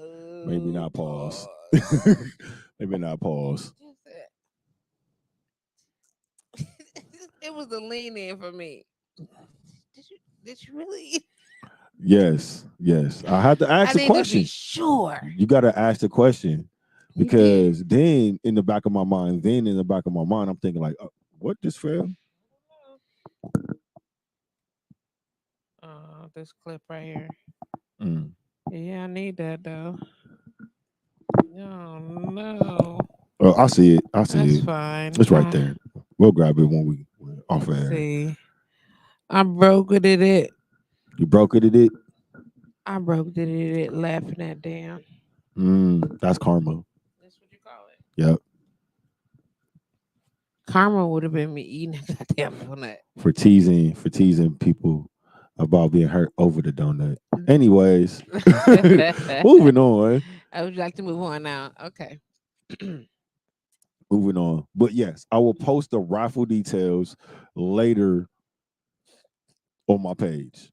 Maybe not pause. Maybe not pause. It was a lean in for me. Did you really? Yes. I had to ask I a need to be question. sure. You got to ask the question You did. because then in the back of my mind, I'm thinking like, what just fell? This clip right here. Mm. Yeah, I need that though. Oh no. Oh, I see it. I see That's it. fine. It's right there. We'll grab it when we're off Let's air. see. I broke it. You broke it, it. I broke it laughing at damn. That's karma. That's what you call it. Yep. Karma would have been me eating a goddamn donut. For teasing people about being hurt over the donut. Anyways, moving on. I would like to move on now. Okay. Moving on. But yes, I will post the raffle details later on my page.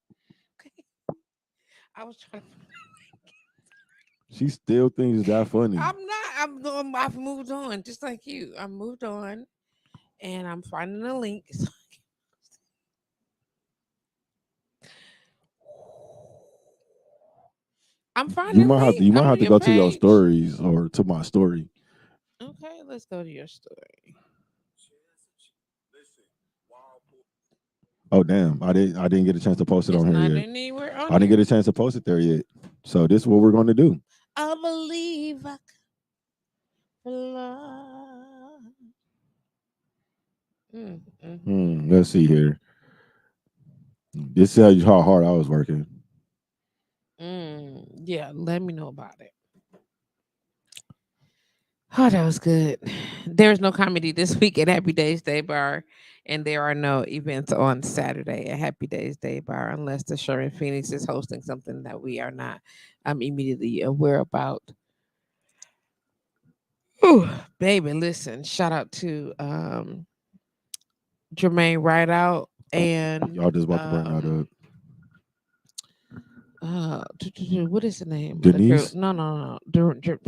I was trying to. She still thinks that funny. I'm not. I've moved on, just like you. I moved on, and I'm finding the link. I'm finding You the might have to link. you might I'm have on to your go to your page. stories or to my story. Okay, let's go to your story. Oh damn. I didn't get a chance to post it It's on here not yet. anywhere I on didn't here. get a chance to post it there yet. So this is what we're gonna do. I believe I could fly. Let's see here. This tells you how hard I was working. Yeah, let me know about it. Oh, that was good. There's no comedy this week at Happy Days Day Bar, and there are no events on Saturday at Happy Days Day Bar unless the Sherman Phoenix is hosting something that we are not immediately aware about. Ooh, baby, listen, shout out to Jermaine Rideout and Y'all just about to bring that up. what is the name of the girl? Denise? No.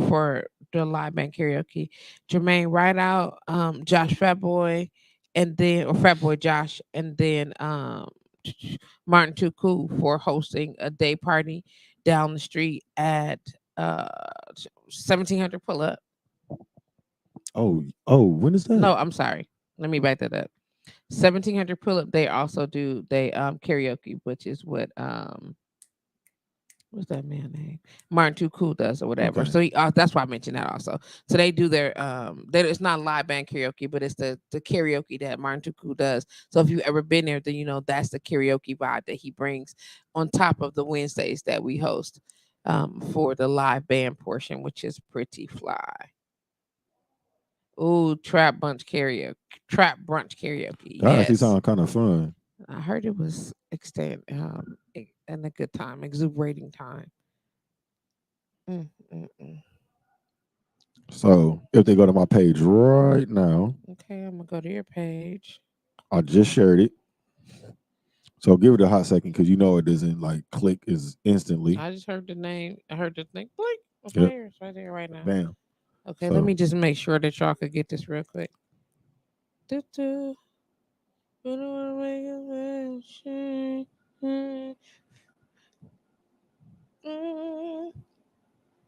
For the live band karaoke, Jermaine Rideout, Josh Fatboy, and then or Fatboy Josh, and then Martin Too Cool for hosting a day party down the street at uh 1700 Pull Up. Oh, when is that? No, I'm sorry. Let me back that up. 1700 Pull Up. They also do karaoke, which is what what's that man name? Martin Too Cool does or whatever. Okay. So that's why I mentioned that also. So they do their it's not live band karaoke, but it's the karaoke that Martin Too Cool does. So if you've ever been there, then you know that's the karaoke vibe that he brings on top of the Wednesdays that we host for the live band portion, which is pretty fly. Ooh, trap brunch karaoke. That actually Yes. sounds kind of fun. I heard it was and a good time, exuberating time. Mm, mm, mm. So if they go to my page right now, Okay, I'm gonna go to your page. I just shared it. So give it a hot second because you know it doesn't like click is instantly. I just heard the name. I heard the thing. Blink. Okay, Yep. here. It's right there right now. Bam. Okay, let So me just make sure that y'all could get this real quick. Do-do. Mm,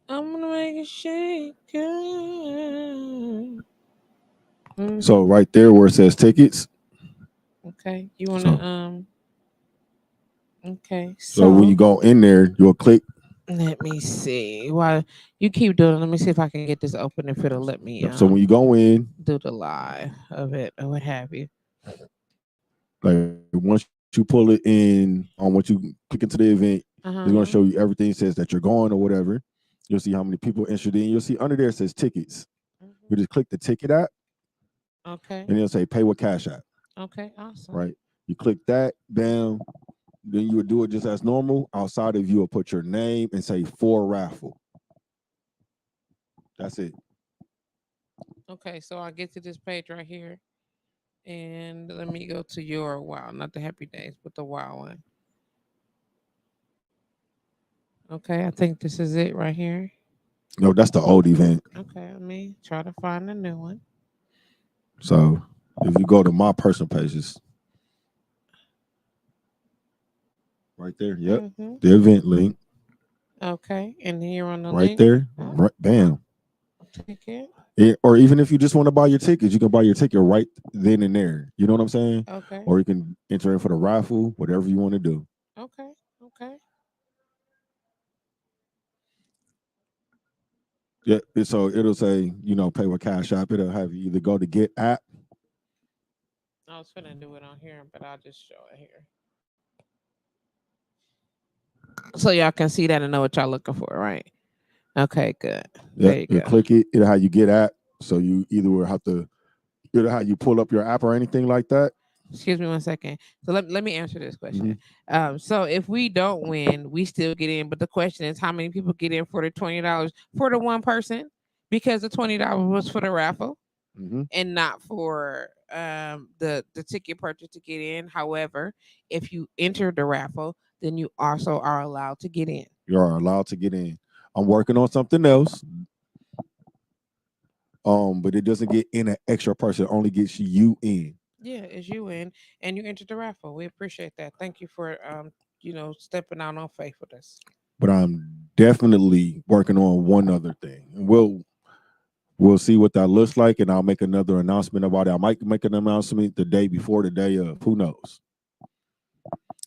I'm gonna make it shake. so right there where it says tickets. Okay, you wanna So Okay, so when you so go in there, you'll click. let me see. While you keep doing it, let me see if I can get this open if it'll let me Yep. So when you go in, do the live of it or what have you. like once you pull it in on once you click into the event, it's going to show you everything. It says that you're going or whatever. You'll see how many people entered in. You'll see under there it says tickets. You just click the ticket app, Okay. and it'll say pay with Cash App. Okay. Awesome. Right. You click that, bam. Then you would do it just as normal. Outside of you will put your name and say for raffle. That's it. Okay. So I get to this page right here, and let me go to your wow, not the happy days, but the wow one. Okay. I think this is it right here. No, that's the old event. Okay. Let me try to find a new one. So if you go to my personal pages, Right there. Yep. Mm-hmm. The event link. Okay. And here on the Right link, there. Right, bam. ticket. Or even if you just want to buy your tickets, you can buy your ticket right then and there. You know what I'm saying? Okay. Or you can enter in for the raffle, whatever you want to do. Okay. Okay. Yeah. So it'll say, pay with Cash App. It'll have you either go to Get App. I was gonna do it on here, but I'll just show it here. So y'all can see that and know what y'all looking for, right? Okay, good. Yeah. There you You go. click it. It'll have you Get App. So you either will have to, it'll have you pull up your app or anything like that. Excuse me 1 second. So let me answer this Hmm. question. So if we don't win, we still get in. But the question is, how many people get in for the $20 for the one person? Because the $20 was for the raffle Hmm. and not for the ticket purchase to get in. However, if you enter the raffle, then you also are allowed to get in. You are allowed to get in. I'm working on something else. But it doesn't get in an extra person. It only gets you in. Yeah, as you win and you entered the raffle. We appreciate that. Thank you for stepping out on faith with us. But I'm definitely working on one other thing. And we'll see what that looks like, and I'll make another announcement about it. I might make an announcement the day before the day of. Who knows?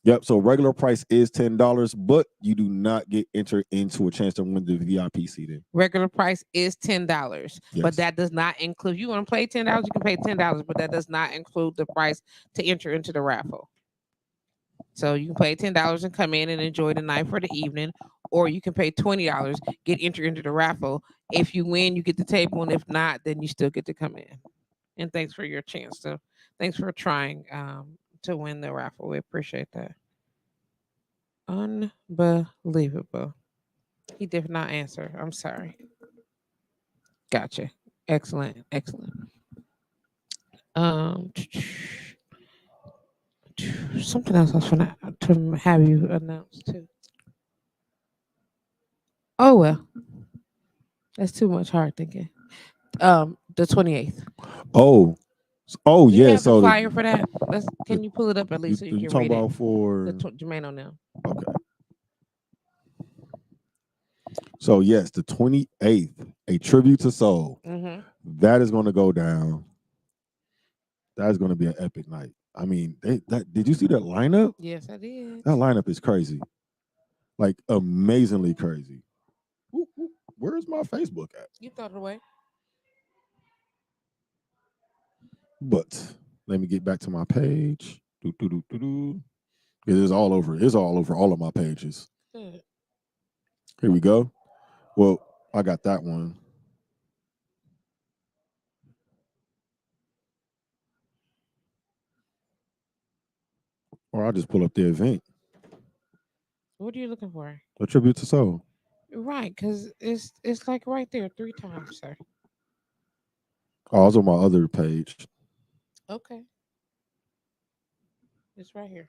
Yep. So regular price is $10, but you do not get entered into a chance to win the VIP seating. Regular price is $10, but Yes. that does not include. You want to pay $10, you can pay $10, but that does not include the price to enter into the raffle. So you can pay $10 and come in and enjoy the night for the evening, or you can pay $20, get entered into the raffle. If you win, you get the table, and if not, then you still get to come in. And thanks for your chance. So thanks for trying to win the raffle. We appreciate that. Unbelievable. He did not answer. I'm sorry. Gotcha. Excellent. Excellent. Um, something else I was gonna to have you announce too. Oh well, that's too much hard thinking. The 28th. Oh. Oh Do you yeah. have the So flyer for that? Let's. the Can you pull it up at least so you you can talking read it? about The for Jermaine O'Neal. okay. So yes, the 28th, a tribute to soul. Mm-hmm. That is going to go down. That is going to be an epic night. I mean, did you see that lineup? Yes, I did. That lineup is crazy, like amazingly crazy. Where's my Facebook at? You throw it away. But let me get back to my page. Do, do, do, do, do. It is all over. It's all over all of my pages. Good. Here we go. Well, I got that one. Or I'll just pull up the event. What are you looking for? A tribute to soul. Right, because it's like right there 3 times, sir. Oh, it's on my other page. Okay, it's right here.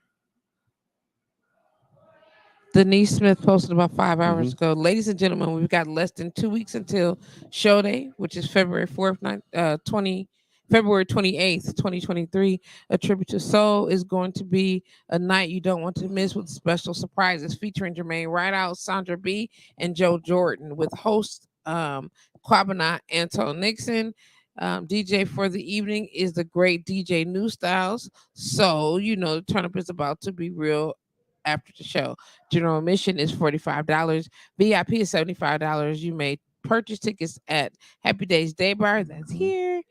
Denise Smith posted about 5 hours Mm-hmm. ago. Ladies and gentlemen, we've got less than 2 weeks until show day, which is February 4th, 20, February 28th, 2023. A Tribute to Soul is going to be a night you don't want to miss with special surprises featuring Jermaine Rideout, Sandra B, and Joe Jordan with host Kwabena Anton Nixon. DJ for the evening is the great DJ New Styles. So, the turn up is about to be real after the show. General admission is $45. VIP is $75. You may purchase tickets at Happy Days Day Bar. That's here.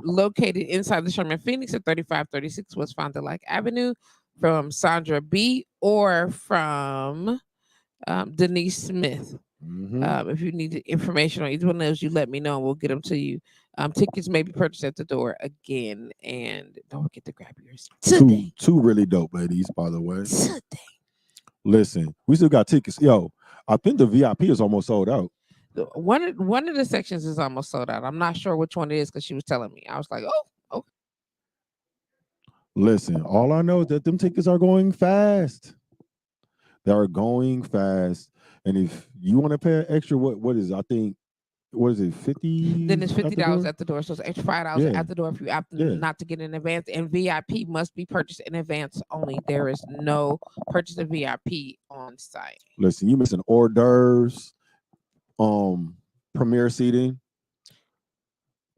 Located inside the Sherman Phoenix at 3536 West Fond du Lac Avenue from Sandra B or from Denise Smith. Mm-hmm. If you need information on either one of those, you let me know and we'll get them to you. Tickets may be purchased at the door again. And don't forget to grab yours today. Two really dope ladies, by the way. Today. Listen, we still got tickets. Yo, I think the VIP is almost sold out. One of the sections is almost sold out. I'm not sure which one it is because she was telling me. I was like, oh. Listen, all I know is that them tickets are going fast. They are going fast. And if you want to pay an extra, what is it? I think what is it, 50 Then it's at the $50 door? at the door. So it's extra $5 Yeah, at the door if you opt yeah. not to get in advance. And VIP must be purchased in advance only. There is no purchase of VIP on site. Listen, you missing hors d'oeuvres, premier seating,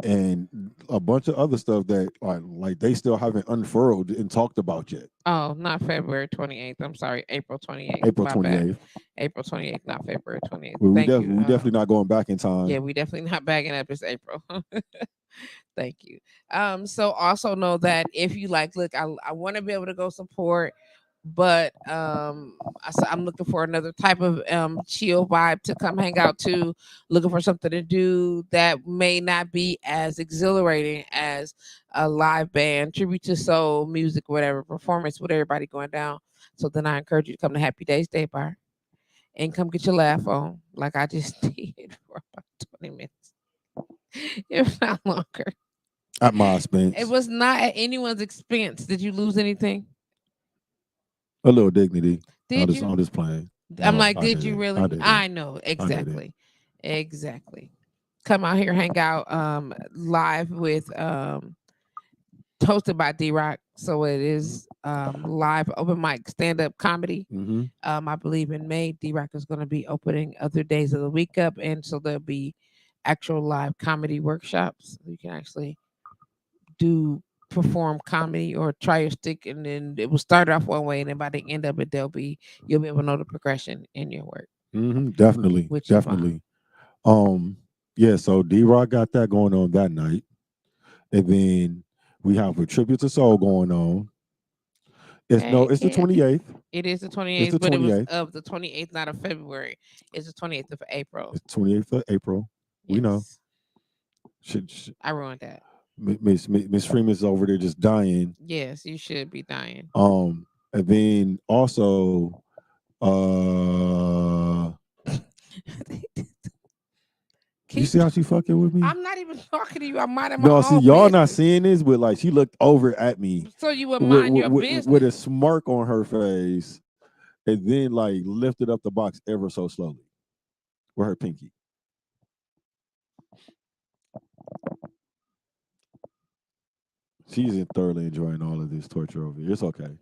and a bunch of other stuff that like they still haven't unfurled and talked about yet. Oh, not February 28th. I'm sorry, April 28th. April My bad. 28th. April 28th, not February 28th. We, we, Thank def- you. we definitely not going back in Yeah, time. we definitely not bagging up. It's April. Thank you. So also know that if you like, look, I want to be able to go support, but I'm looking for another type of chill vibe to come hang out to, looking for something to do that may not be as exhilarating as a live band, tribute to soul music, whatever performance with everybody going down. So then I encourage you to come to Happy Days Day Bar and come get your laugh on, like I just did for about 20 minutes, if not longer. At my It expense, was not at anyone's expense. Did you lose anything? a little dignity. Did you? I'm just playing. I'm No, like, I did you didn't. I really? didn't. I know I didn't. exactly, exactly. Come out here, hang out, live with hosted by D Rock. So it is live open mic stand up comedy. Mm-hmm. I believe in May, D Rock is going to be opening other days of the week up, and so there'll be actual live comedy workshops. You can actually do perform comedy or try your stick, and then it will start off one way, and then by the end of it, you'll be able to know the progression in your work, Mm-hmm. Definitely. which is fun. Definitely. Um, yeah, so D Rock got that going on that night. And then we have a tribute to Soul going on. Hey It's the kid, 28th. it is the It's 28th, the but it was 28th. of the 28th, not of February. It's the 28th of April. It's 28th of April. We know. Yes, Should I ruined that. Miss Freeman's over there just dying. Yes, you should be dying. And then also you Keep. see how she fucking with me? I'm not even talking to you. I'm minding No, my see, own y'all not business. seeing this, but like she looked over at me So you would mind your with a business. smirk on her face, and then like lifted up the box ever so slowly with her pinky. She's thoroughly enjoying all of this torture over here. It's okay.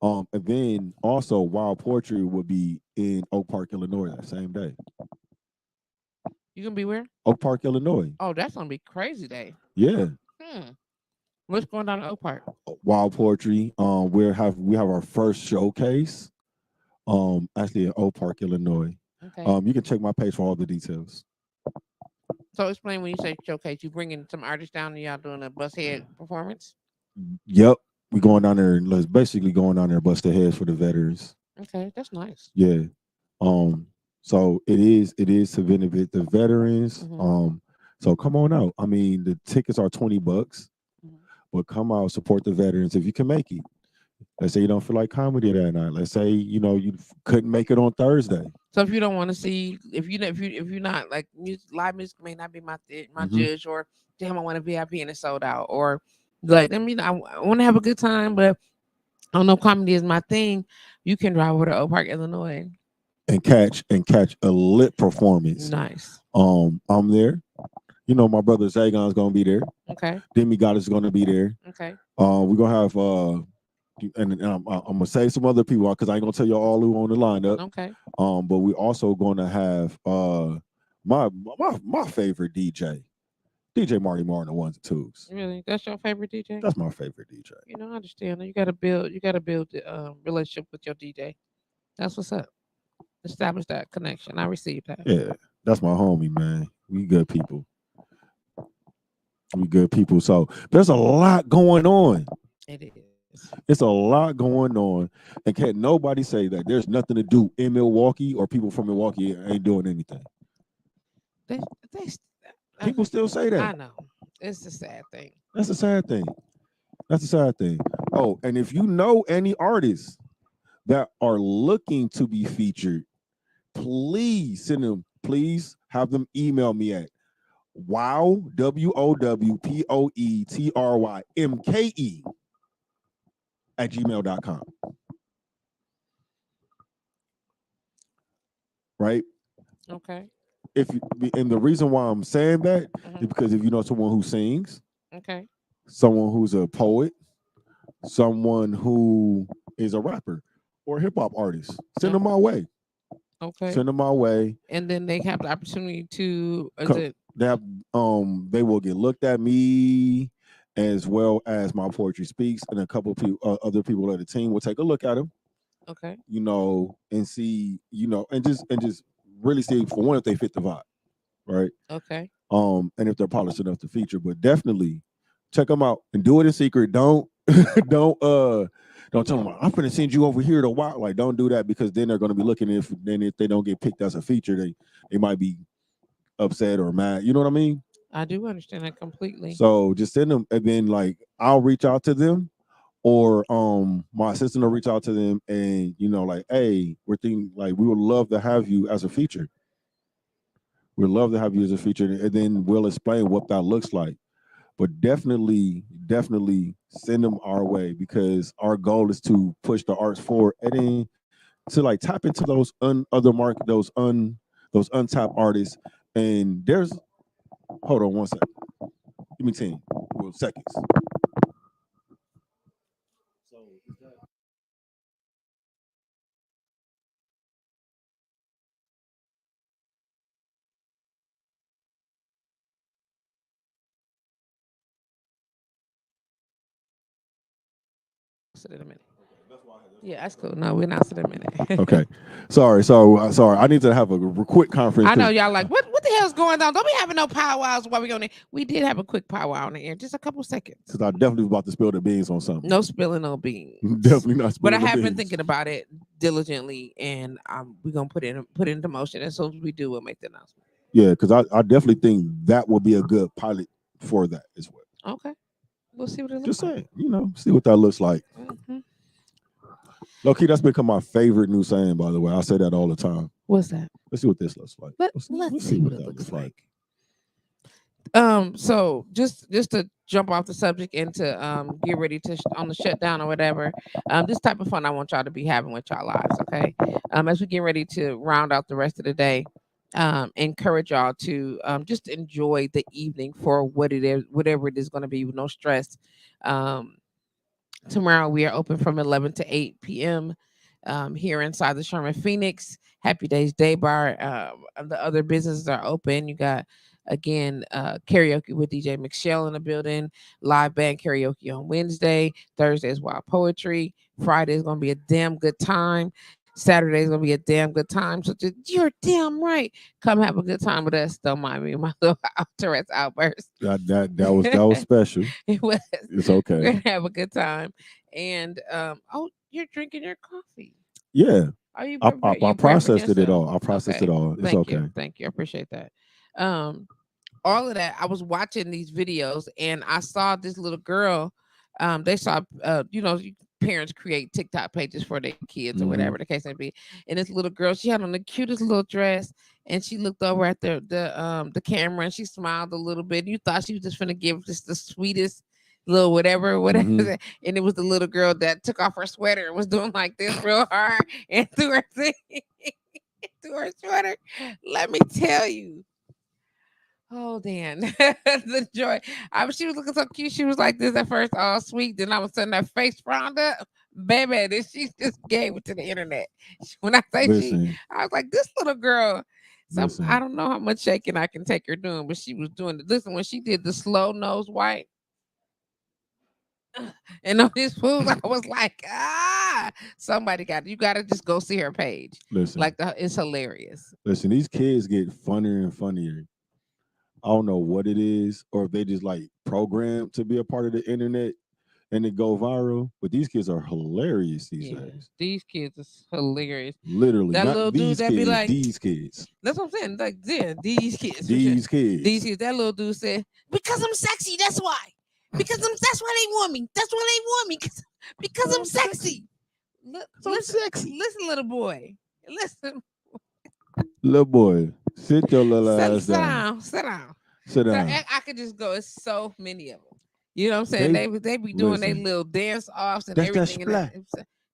And then also Wild Poetry will be in Oak Park, Illinois that same day. You gonna be where? Oak Park, Illinois. Oh, that's gonna be crazy day. Yeah. Hmm. What's going on in Oak Park? Wild Poetry. We have our first showcase. Actually in Oak Park, Illinois. Okay. You can check my page for all the details. So explain when you say showcase, you bringing some artists down and y'all doing a bus head performance. Yep. We going down there and let's basically going down there and bust their heads for the veterans. Okay, that's nice. Yeah. So it is to benefit the veterans. Mhm. So come on out. I mean, the tickets are $20, Mhm. but come out, support the veterans if you can make it. Let's say you don't feel like comedy that night. Let's say you couldn't make it on Thursday. So if you don't want to see, if you're not like live music may not be my Hmm. judge, or damn, I want a VIP and it's sold out, or like I mean, I want to have a good time, but I don't know if comedy is my thing. You can drive over to Oak Park, Illinois. And catch a lit performance. Nice. I'm there. My brother Zagon's gonna be there. Okay. Demi God is gonna be there. Okay. We're gonna have and I'm gonna say some other people because I ain't gonna tell you all who on the lineup. Okay. But we also gonna have my favorite DJ Marty Martin, the ones and twos. Really, that's your favorite DJ? That's my favorite DJ. I understand. You gotta build the relationship with your DJ. That's what's up. Establish that connection. I received that. Yeah, that's my homie, man. We good people. We good people. So there's a lot going on. It is. It's a lot going on, and can't nobody say that there's nothing to do in Milwaukee or people from Milwaukee ain't doing anything. They, they, People still say I that. know. It's a sad thing. That's a sad thing. That's a sad thing. Oh, and if you know any artists that are looking to be featured, please send them. Please have them email me at wowpoetrymke @gmail.com. Right? Okay. if and the reason why I'm saying that is Mhm. because if you know someone who sings, Okay. someone who's a poet, someone who is a rapper or hip hop artist, send them my way. Okay. Send them my way. And then they have the opportunity to is Co- it They have, they will get looked at me as well as my poetry speaks, and a couple of people, other people of the team will take a look at them, okay. and see, and just really see for one if they fit the vibe, right? Okay. And if they're polished enough to feature, but definitely check them out and do it in secret. Don't don't don't tell them I'm gonna send you over here to watch. Like, don't do that because then they're gonna be looking. If they don't get picked as a feature, they might be upset or mad. You know what I mean? I do understand that completely. So just send them, and then like I'll reach out to them, or my assistant will reach out to them, and like, hey, we're thinking like we would love to have you as a feature. We'd love to have you as a feature, and then we'll explain what that looks like. But definitely send them our way because our goal is to push the arts forward and then to like tap into those other market, those untapped artists. And there's hold on one second. Give me 10 seconds. So is that Sit in a minute. that's why I had Yeah, that's cool. No, we're not sitting in a minute. okay. Sorry. So sorry. I need to have a quick conference I know because y'all like what the hell's going on? Don't be having no powwows while we on there. We did have a quick powwow on the air, just a couple seconds. I definitely was about to spill the beans on something. No spilling no beans. Definitely not But I spilling the have been beans. thinking about it diligently, and we're gonna put it into motion. As soon as we do, we'll make the announcement. Yeah, because I definitely think that will be a good pilot for that as well. Okay, we'll see what it looks Just like. saying, see what that looks like. Mhm. Low key, that's become my favorite new saying, by the way. I say that all the time. What's that? Let's see what this looks like. Let's see what it that looks like. So just to jump off the subject and to get ready to on the shutdown or whatever. This type of fun I want y'all to be having with y'all lives. Okay. As we get ready to round out the rest of the day. Encourage y'all to just enjoy the evening for what it is, whatever it is going to be, with no stress. Um, Tomorrow we are open from 11 to 8 p.m. Here inside the Sherman Phoenix Happy Days Day Bar. The other businesses are open. You got again karaoke with DJ McShell in the building, live band karaoke on Wednesday, Thursday is wild poetry, Friday is gonna be a damn good time. Saturday is gonna be a damn good time. So you're damn right. Come have a good time with us. Don't mind me, my little Tourette's outburst. That was special. It was. It's We're okay. gonna have a good time. And oh, you're drinking your coffee. Yeah, Are you I, prepared? I You prepping processed it yourself? all. I processed it Okay. all. It's Thank okay. you. Thank you. I appreciate that. Um, all of that. I was watching these videos and I saw this little girl. They saw parents create TikTok pages for their kids or Mhm. whatever the case may be. And this little girl, she had on the cutest little dress and she looked over at the camera and she smiled a little bit. You thought she was just gonna give just the sweetest little whatever. Mhm. And it was the little girl that took off her sweater and was doing like this real hard and threw her thing through her sweater. Let me tell you. Oh, Dan. The joy. She was looking so cute. She was like this at first, all sweet. Then all of a sudden, her face frowned up. Baby, then she just gave it to the internet. When I say Listen, I was like, this little girl. I listen. don't know how much shaking I can take her doing, but she was doing it. Listen, when she did the slow nose white, and on this food, I was like, somebody you got to just go see her page. Listen. It's hilarious. Listen. These kids get funnier and funnier. I don't know what it is, or if they just like programmed to be a part of the internet and it go viral. But these kids are hilarious these days. These kids is hilarious. Literally, That not little dude these that be kids. like, These kids. that's what I'm saying. Like, yeah, these kids. For sure. These kids. These kids. That little dude said, because I'm sexy, that's why. That's why they want me. That's why they want me. Because I'm sexy. Listen, little boy. Listen. Little boy, sit your little ass Sit down. down. Sit down. Sit down. I could just go. It's so many of them. You know what I'm saying? They be doing their little dance offs and everything.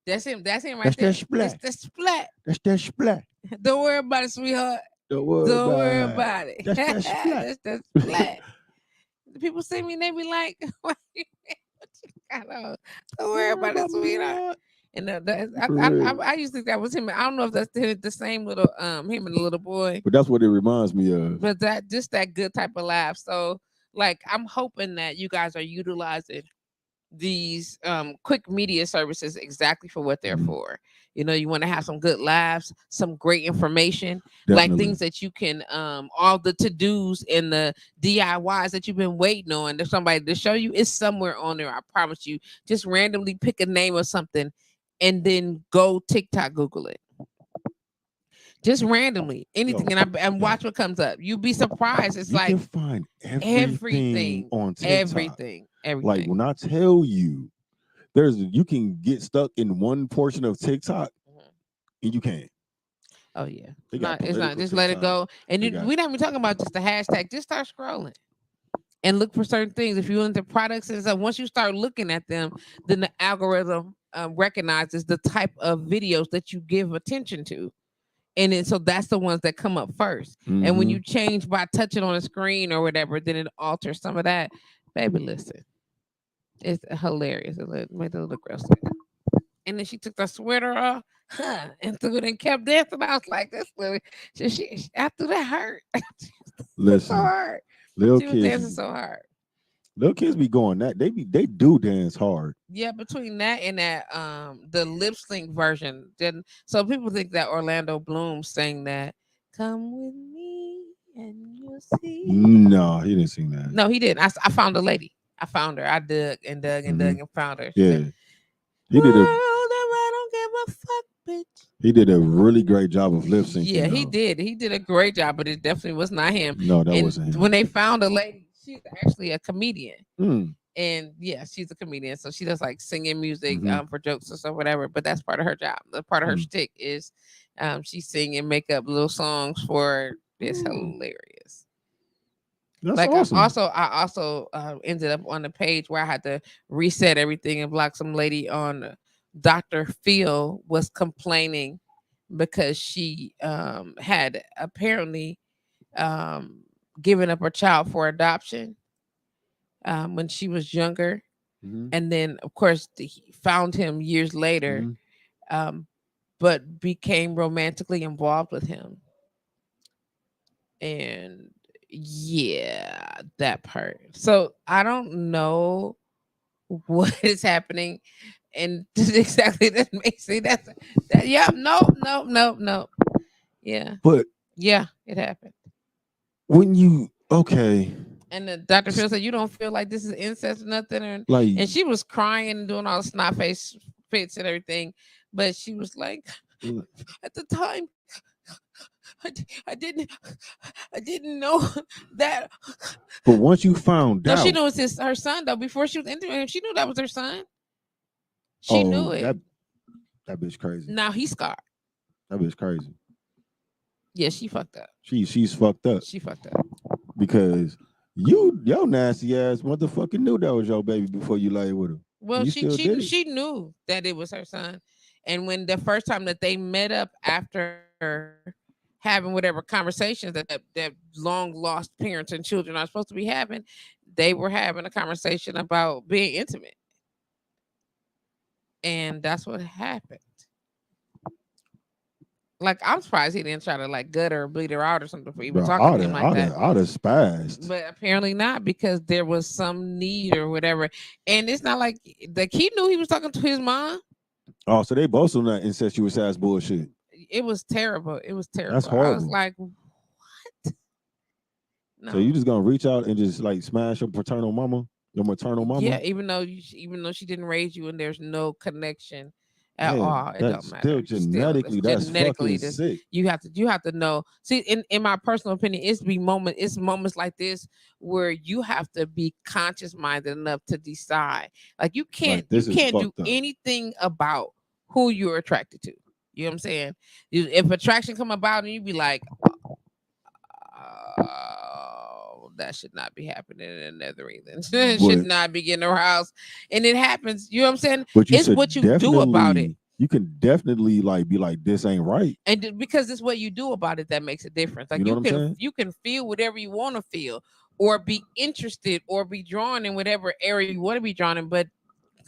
That's him. That's him right there. That's that splat. It's the splat. That's that splat. Don't worry about it, sweetheart. Don't worry about it. That's that splat. That's flat. People see me and they be like, "What you got on? Don't worry about it, sweetheart." And I used to think that was him. I don't know if that's the same little him and the little boy. But that's what it reminds me of. But that just that good type of laugh. So like I'm hoping that you guys are utilizing these quick media services exactly for what they're for. You know, you want to have some good laughs, some great information, like things that you can all the to-dos and the DIYs that you've been waiting on. There's somebody to show you. It's somewhere on there. I promise you. Just randomly pick a name of something and then go TikTok, Google it. Just randomly, anything, and watch what comes up. You'd be surprised. It's you like can find everything on TikTok. Everything. Like when I tell you, you can get stuck in one portion of TikTok, and you can't. Oh yeah, it's not. Just TikTok. Let it go. And we're not even talking about just the hashtag. Just start scrolling and look for certain things. If you're into products and stuff, once you start looking at them, then the algorithm recognizes the type of videos that you give attention to. And then, so that's the ones that come up first. And when you change by touching on a screen or whatever, then it alters some of that. Baby, listen, it's hilarious. It made the little girl say that. And then she took the sweater off, and threw it and kept dancing. I was like, this little, after that hurt. Listen, so hard. Little she kids was dancing so hard. Little kids be going that they do dance hard. Yeah, between that and that the lip sync version, then so people think that Orlando Bloom sang that "Come with me and you'll see." No, he didn't sing that. No, he didn't. I found a lady. I found her. I dug and dug and dug and found her. She said, he did I don't give a fuck, bitch. He did a really great job of lip syncing. Yeah, he did. He did a great job, but it definitely was not him. No, that wasn't him. When they found a lady, she's actually a comedian. And yeah, she's a comedian, so she does like singing music for jokes or stuff, whatever. But that's part of her job. The part of her shtick is she sing and make up little songs for. It's hilarious. That's like awesome. I also ended up on the page where I had to reset everything and block some lady on. Dr. Phil was complaining because she had apparently given up her child for adoption when she was younger. And then, of course, he found him years later, but became romantically involved with him. And yeah, that part. So I don't know what is happening. And exactly that makes it. That. Yeah. No. Yeah. But yeah, it happened. When you and the Dr. Phil said, "You don't feel like this is incest or nothing," and she was crying and doing all the snot face fits and everything, but she was like, "At the time, I didn't know that." But once you found out, she knew it was her son though. Before she was interviewing him, she knew that was her son. She knew it. That bitch crazy. Now he's scarred. That bitch crazy. Yeah, she fucked up. She's fucked up. She fucked up. Because your nasty ass motherfucking knew that was your baby before you laid with him. Well, she knew that it was her son. And when the first time that they met up after having whatever conversations that long lost parents and children are supposed to be having, they were having a conversation about being intimate. And that's what happened. Like, I'm surprised he didn't try to like gut her or bleed her out or something for even talking to him like that. I'd have spazzed. But apparently not, because there was some need or whatever. And it's not like he knew he was talking to his mom. Oh, so they both on that incestuous ass bullshit. It was terrible. It was terrible. That's horrible. I was like, what? No. So you just gonna reach out and just like smash your paternal mama? Your maternal mama? Yeah, even though she didn't raise you and there's no connection at all, it don't matter. Still genetically, that's fucking sick. You have to know. See, in my personal opinion, it's moments like this where you have to be conscious minded enough to decide. Like you can't do anything about who you're attracted to. You know what I'm saying? If attraction come about and you be like, that should not be happening in another reason. Should not be getting aroused. And it happens. You know what I'm saying? But it's what you do about it. you can definitely like be like, this ain't right. And because it's what you do about it that makes a difference. Like You know what I'm saying? you can feel whatever you want to feel, or be interested, or be drawn in whatever area you want to be drawn in. But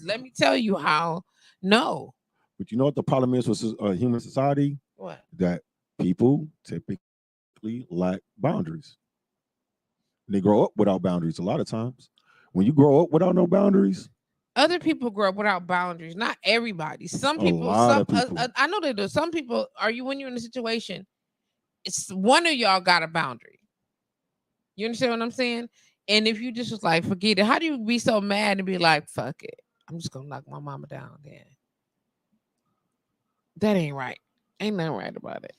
let me tell you how. No. But you know what the problem is with human society? What? That people typically lack boundaries. They grow up without boundaries a lot of times. When you grow up without no boundaries, Other people grow up without boundaries. Not everybody. Some a people. lot of people. I know they do. Some people. Are you when you're in a situation? It's one of y'all got a boundary. You understand what I'm saying? And if you just was like, forget it, how do you be so mad and be like, fuck it, I'm just gonna knock my mama down? Then that ain't right. Ain't nothing right about it.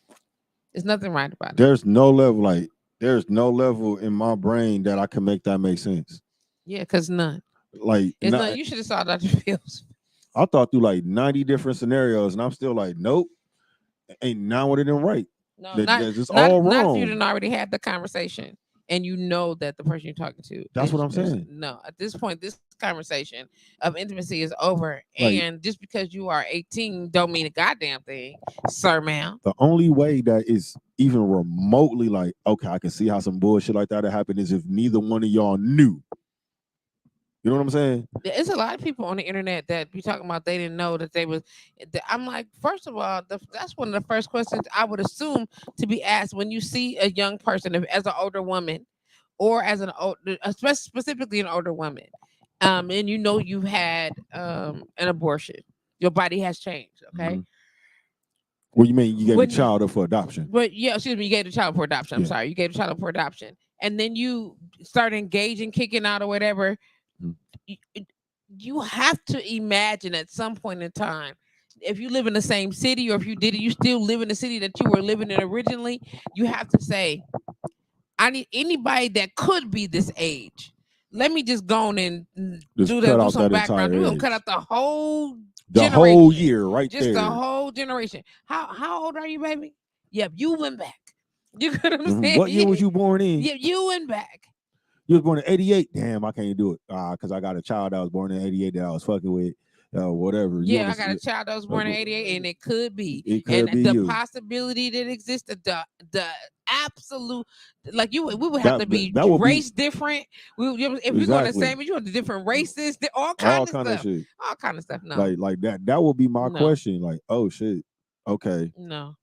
There's nothing right about it. There's no level, like there's no level in my brain that I can make that make sense. Yeah, because none. Like It's none. You should have saw Dr. Phil's. I thought through like 90 different scenarios, and I'm still like, nope, ain't not one of them right. No, That's just all wrong. Not if you didn't already had the conversation and you know that the person you're talking to. That's what I'm saying. No, at this point, this conversation of intimacy is over. Like, and just because you are 18 don't mean a goddamn thing, sir, ma'am. The only way that is even remotely like, okay, I can see how some bullshit like that happened is if neither one of y'all knew. You know what I'm saying? There's a lot of people on the internet that be talking about they didn't know that they was. I'm like, first of all, that's one of the first questions I would assume to be asked when you see a young person, as an older woman, or as an older, specifically an older woman, and you know you've had an abortion, your body has changed. Okay. Mm-hmm. Well, you mean you gave a child up for adoption? But yeah, excuse me, you gave the child for adoption. I'm sorry, you gave the child up for adoption, and then you start engaging, kicking out, or whatever. You have to imagine at some point in time, if you live in the same city, or if you still live in the city that you were living in originally, you have to say, I need anybody that could be this age. Let me just go on and do some background. We're gonna cut out the whole year right just there. The whole generation. How old are you, baby? Yep, you went back. You know what I'm saying? What year was you born in? Yep, you went back. You was born in 88. Damn, I can't do it. Because I got a child that was born in 88 that I was fucking with. Whatever. Yeah, I got a child that was born in 88, and it could be. It could be the possibility that exists, the absolute, like we would have to be race different. If we're going to say, you want the different races, all kind of stuff. Shit. All kind of stuff. No. Like that. That would be my question. Like, oh shit. Okay. No.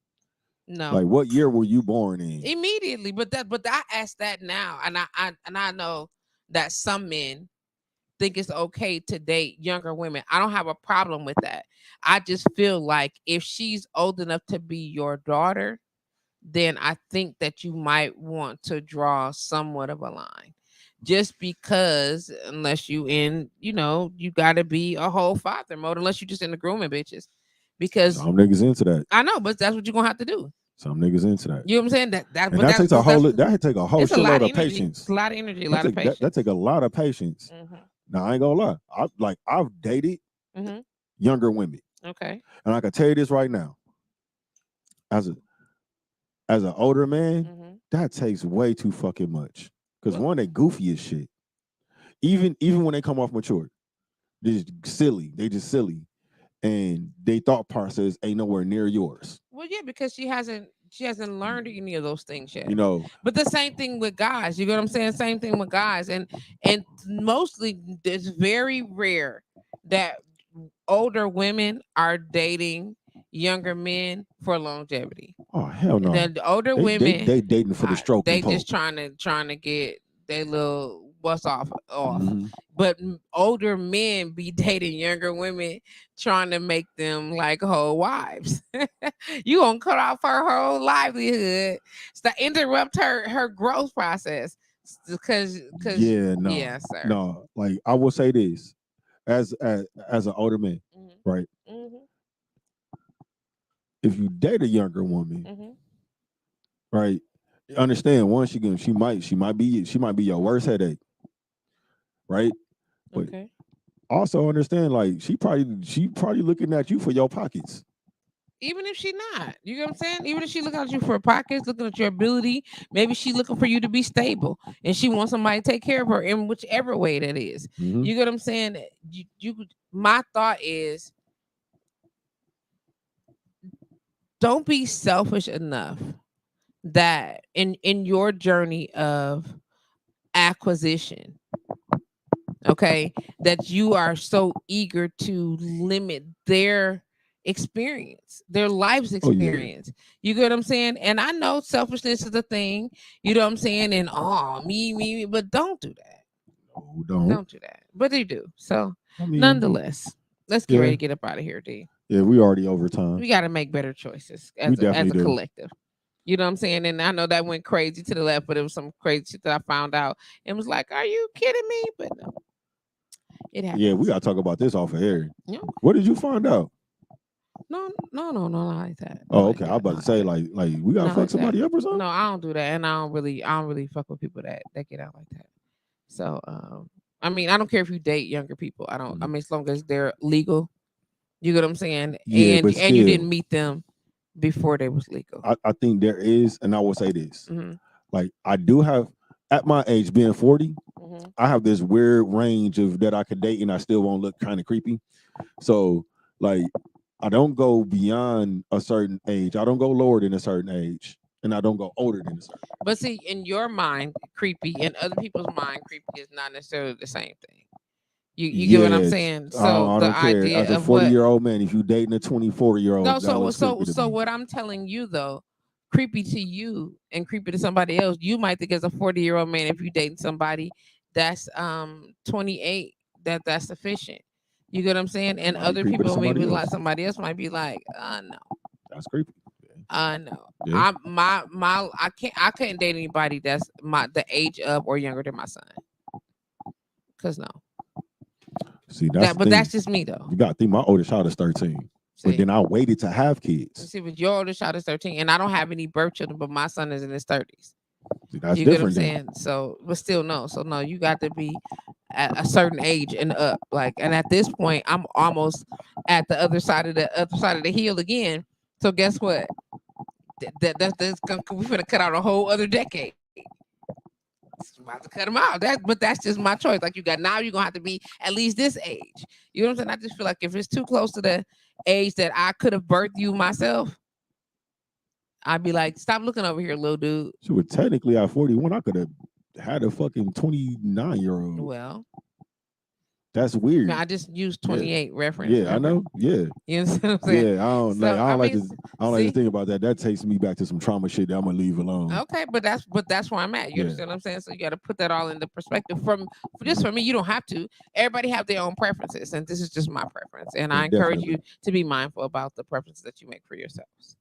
Like, what year were you born in? Immediately, but I ask that now, and I know that some men think it's okay to date younger women. I don't have a problem with that. I just feel like if she's old enough to be your daughter, then I think that you might want to draw somewhat of a line. Just because, unless you you got to be a whole father mode, unless you just in the grooming bitches. Because some niggas into that. I know, but that's what you're gonna have to do. Some niggas into that. You know what I'm saying? That takes a whole shitload of patience. It's a lot of energy, a lot of patience. That take a lot of patience. Mm-hmm. Now I ain't gonna lie. I've dated younger women. Okay. And I can tell you this right now. As an older man, that takes way too fucking much. Because one, they goofy as shit. Even when they come off mature, they're just silly. They just silly. And they thought process ain't nowhere near yours. Well, yeah, because she hasn't learned any of those things yet. You know. But the same thing with guys. You know what I'm saying? Same thing with guys. And mostly it's very rare that older women are dating younger men for longevity. Oh hell no. The older women they dating for the stroke. They just trying to get their little what's off. Mm-hmm. But older men be dating younger women, trying to make them like whole wives. You gonna cut off her whole livelihood to interrupt her growth process. Because sir. No, like I will say this, as an older man, right? Mm-hmm. If you date a younger woman, right? Understand one, she might be your worst headache. Right? But also understand, like she probably looking at you for your pockets. Even if she not, you know what I'm saying? Even if she looking at you for pockets, looking at your ability, maybe she looking for you to be stable, and she wants somebody to take care of her in whichever way that is. Mm-hmm. You get what I'm saying? My thought is, don't be selfish enough that in your journey of acquisition, okay, that you are so eager to limit their experience, their life's Oh yeah. experience. You get what I'm saying? And I know selfishness is a thing, you know what I'm saying? And oh, me, but don't do that. No, don't. Don't do that. But they do. So I mean, nonetheless, let's get yeah, ready to get up out of here, D. yeah. We already over time. We got to make better choices We as definitely a do. collective. You know what I'm saying? And I know that went crazy to the left, but it was some crazy shit that I found out and was like, are you kidding me? But no, it happens. Yeah, we gotta talk about this off of air. Yeah. What did you find out? No, not like that. Oh, Not like okay. I that, was about not to like say that. like we gotta Not fuck like that. somebody up or something. No, I don't do that, and I don't really fuck with people that get out like that. So, I mean, I don't care if you date younger people. I don't. I mean, as long as they're legal, you get what I'm saying, Yeah, and but you didn't still, meet them before they was legal. I think there is, and I will say this: Mm-hmm. like I do have at my age, being 40, Mm-hmm. I have this weird range of that I could date, and I still won't look kind of creepy. So like I don't go beyond a certain age. I don't go lower than a certain age, and I don't go older than a certain. But see, in your mind, creepy, in other people's mind, creepy is not necessarily the same thing. You get what I'm Yeah, saying? I So the don't care. As idea a of what 40-year-old man, if you dating a 24-year-old, no, that looks creepy to so me. what I'm telling you though, creepy to you and creepy to somebody else, you might think as a 40-year-old man, if you dating somebody that's 28, that's sufficient. You get what I'm saying? And Nah, you other creepy to people may somebody be like else. somebody else might be like, no. That's creepy. No. Yeah. I couldn't date anybody that's the age of or younger than my son. Cause no. See, that's the But thing. that's just me though. You got to think my oldest child is 13. But See, then I waited to have kids. see, but your oldest child is 13, and I don't have any birth children, but my son is in his 30s. See, that's You get what I'm different then. saying? So, but still, no. So, no, you got to be at a certain age and up. Like, and at this point, I'm almost at the other side of the hill again. So, guess what? We're gonna cut out a whole other decade. It's about to cut them out. But that's just my choice. Like, you got now, you're gonna have to be at least this age. You know what I'm saying? I just feel like if it's too close to the age that I could have birthed you myself, I'd be like, stop looking over here, little dude. So, technically, at 41, I could have had a fucking 29-year-old. Well, That's weird. I just used 28 reference. Yeah, remember? I know. Yeah. You know what I'm saying? Yeah, I don't So, like. I don't like mean, to. I don't like to think about that. That takes me back to some trauma shit that I'm gonna leave alone. Okay, but that's where I'm at. You Yeah. understand what I'm saying? So you got to put that all into perspective. For me, you don't have to. Everybody have their own preferences, and this is just my preference. And I encourage you to be mindful about the preferences that you make for yourselves.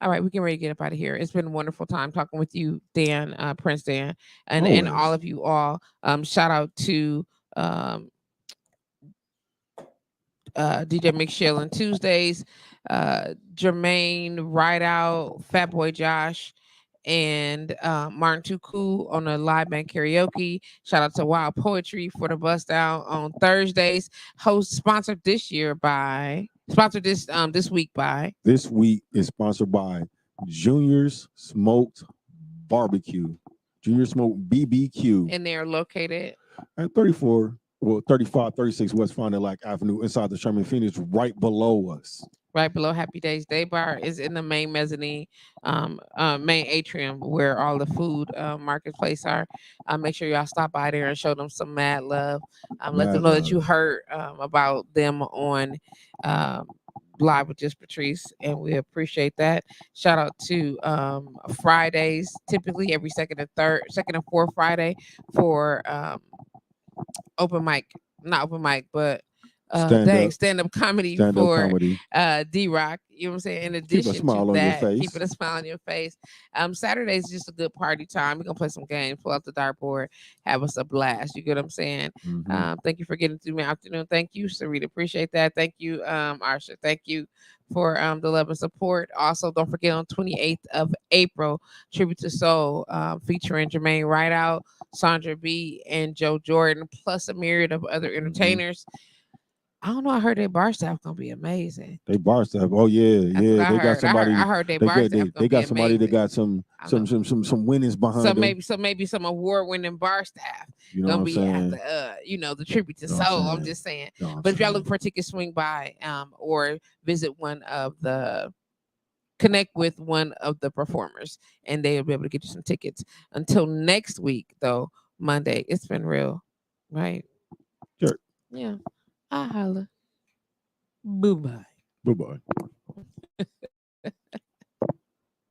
All right, we can ready to get up out of here. It's been a wonderful time talking with you, Dan, Prince Dan, and all of you all. Shout out to DJ McShill on Tuesdays, Jermaine Rideout, Fatboy Josh, and Martin Too Cool on the live band karaoke. Shout out to Wild Poetry for the bust down on Thursdays. Sponsored this week by. This week is sponsored by Junior's Smoked Barbecue. Junior Smoked BBQ. And they're located at 35, 36 West Fond du Lac Avenue inside the Sherman Phoenix, right below us. Right below Happy Days Day Bar is in the main mezzanine, main atrium where all the food marketplace are. Make sure y'all stop by there and show them some mad love. Let them know that you heard about them on Live with JustPatrice, and we appreciate that. Shout out to Fridays, typically every second and fourth Friday for open mic, not open mic, but stand-up comedy for D-Rock. You know what I'm saying? In addition to that, keeping a smile on your face. Saturday is just a good party time. We're going to play some games, pull out the dartboard, have us a blast. You get what I'm saying? Mm-hmm. Thank you for getting through my afternoon. Thank you, Sarita. Appreciate that. Thank you, Arsha. Thank you for the love and support. Also, don't forget on 28th of April, Tribute to Soul, featuring Jermaine Rideout, Sandra B, and Joe Jordan, plus a myriad of other entertainers. I don't know. I heard their bar staff gonna be amazing. They bar staff. Oh yeah. They got somebody. I heard they bar staff. They got somebody that got some winnings behind them. So maybe some award winning bar staff gonna be at the the Tribute to Soul. I'm just saying. But if y'all look for tickets, swing by or visit one of the connect with one of the performers, and they'll be able to get you some tickets. Until next week, though, Monday, it's been real, right? Sure. Yeah. I holla. Bye bye. Bye bye.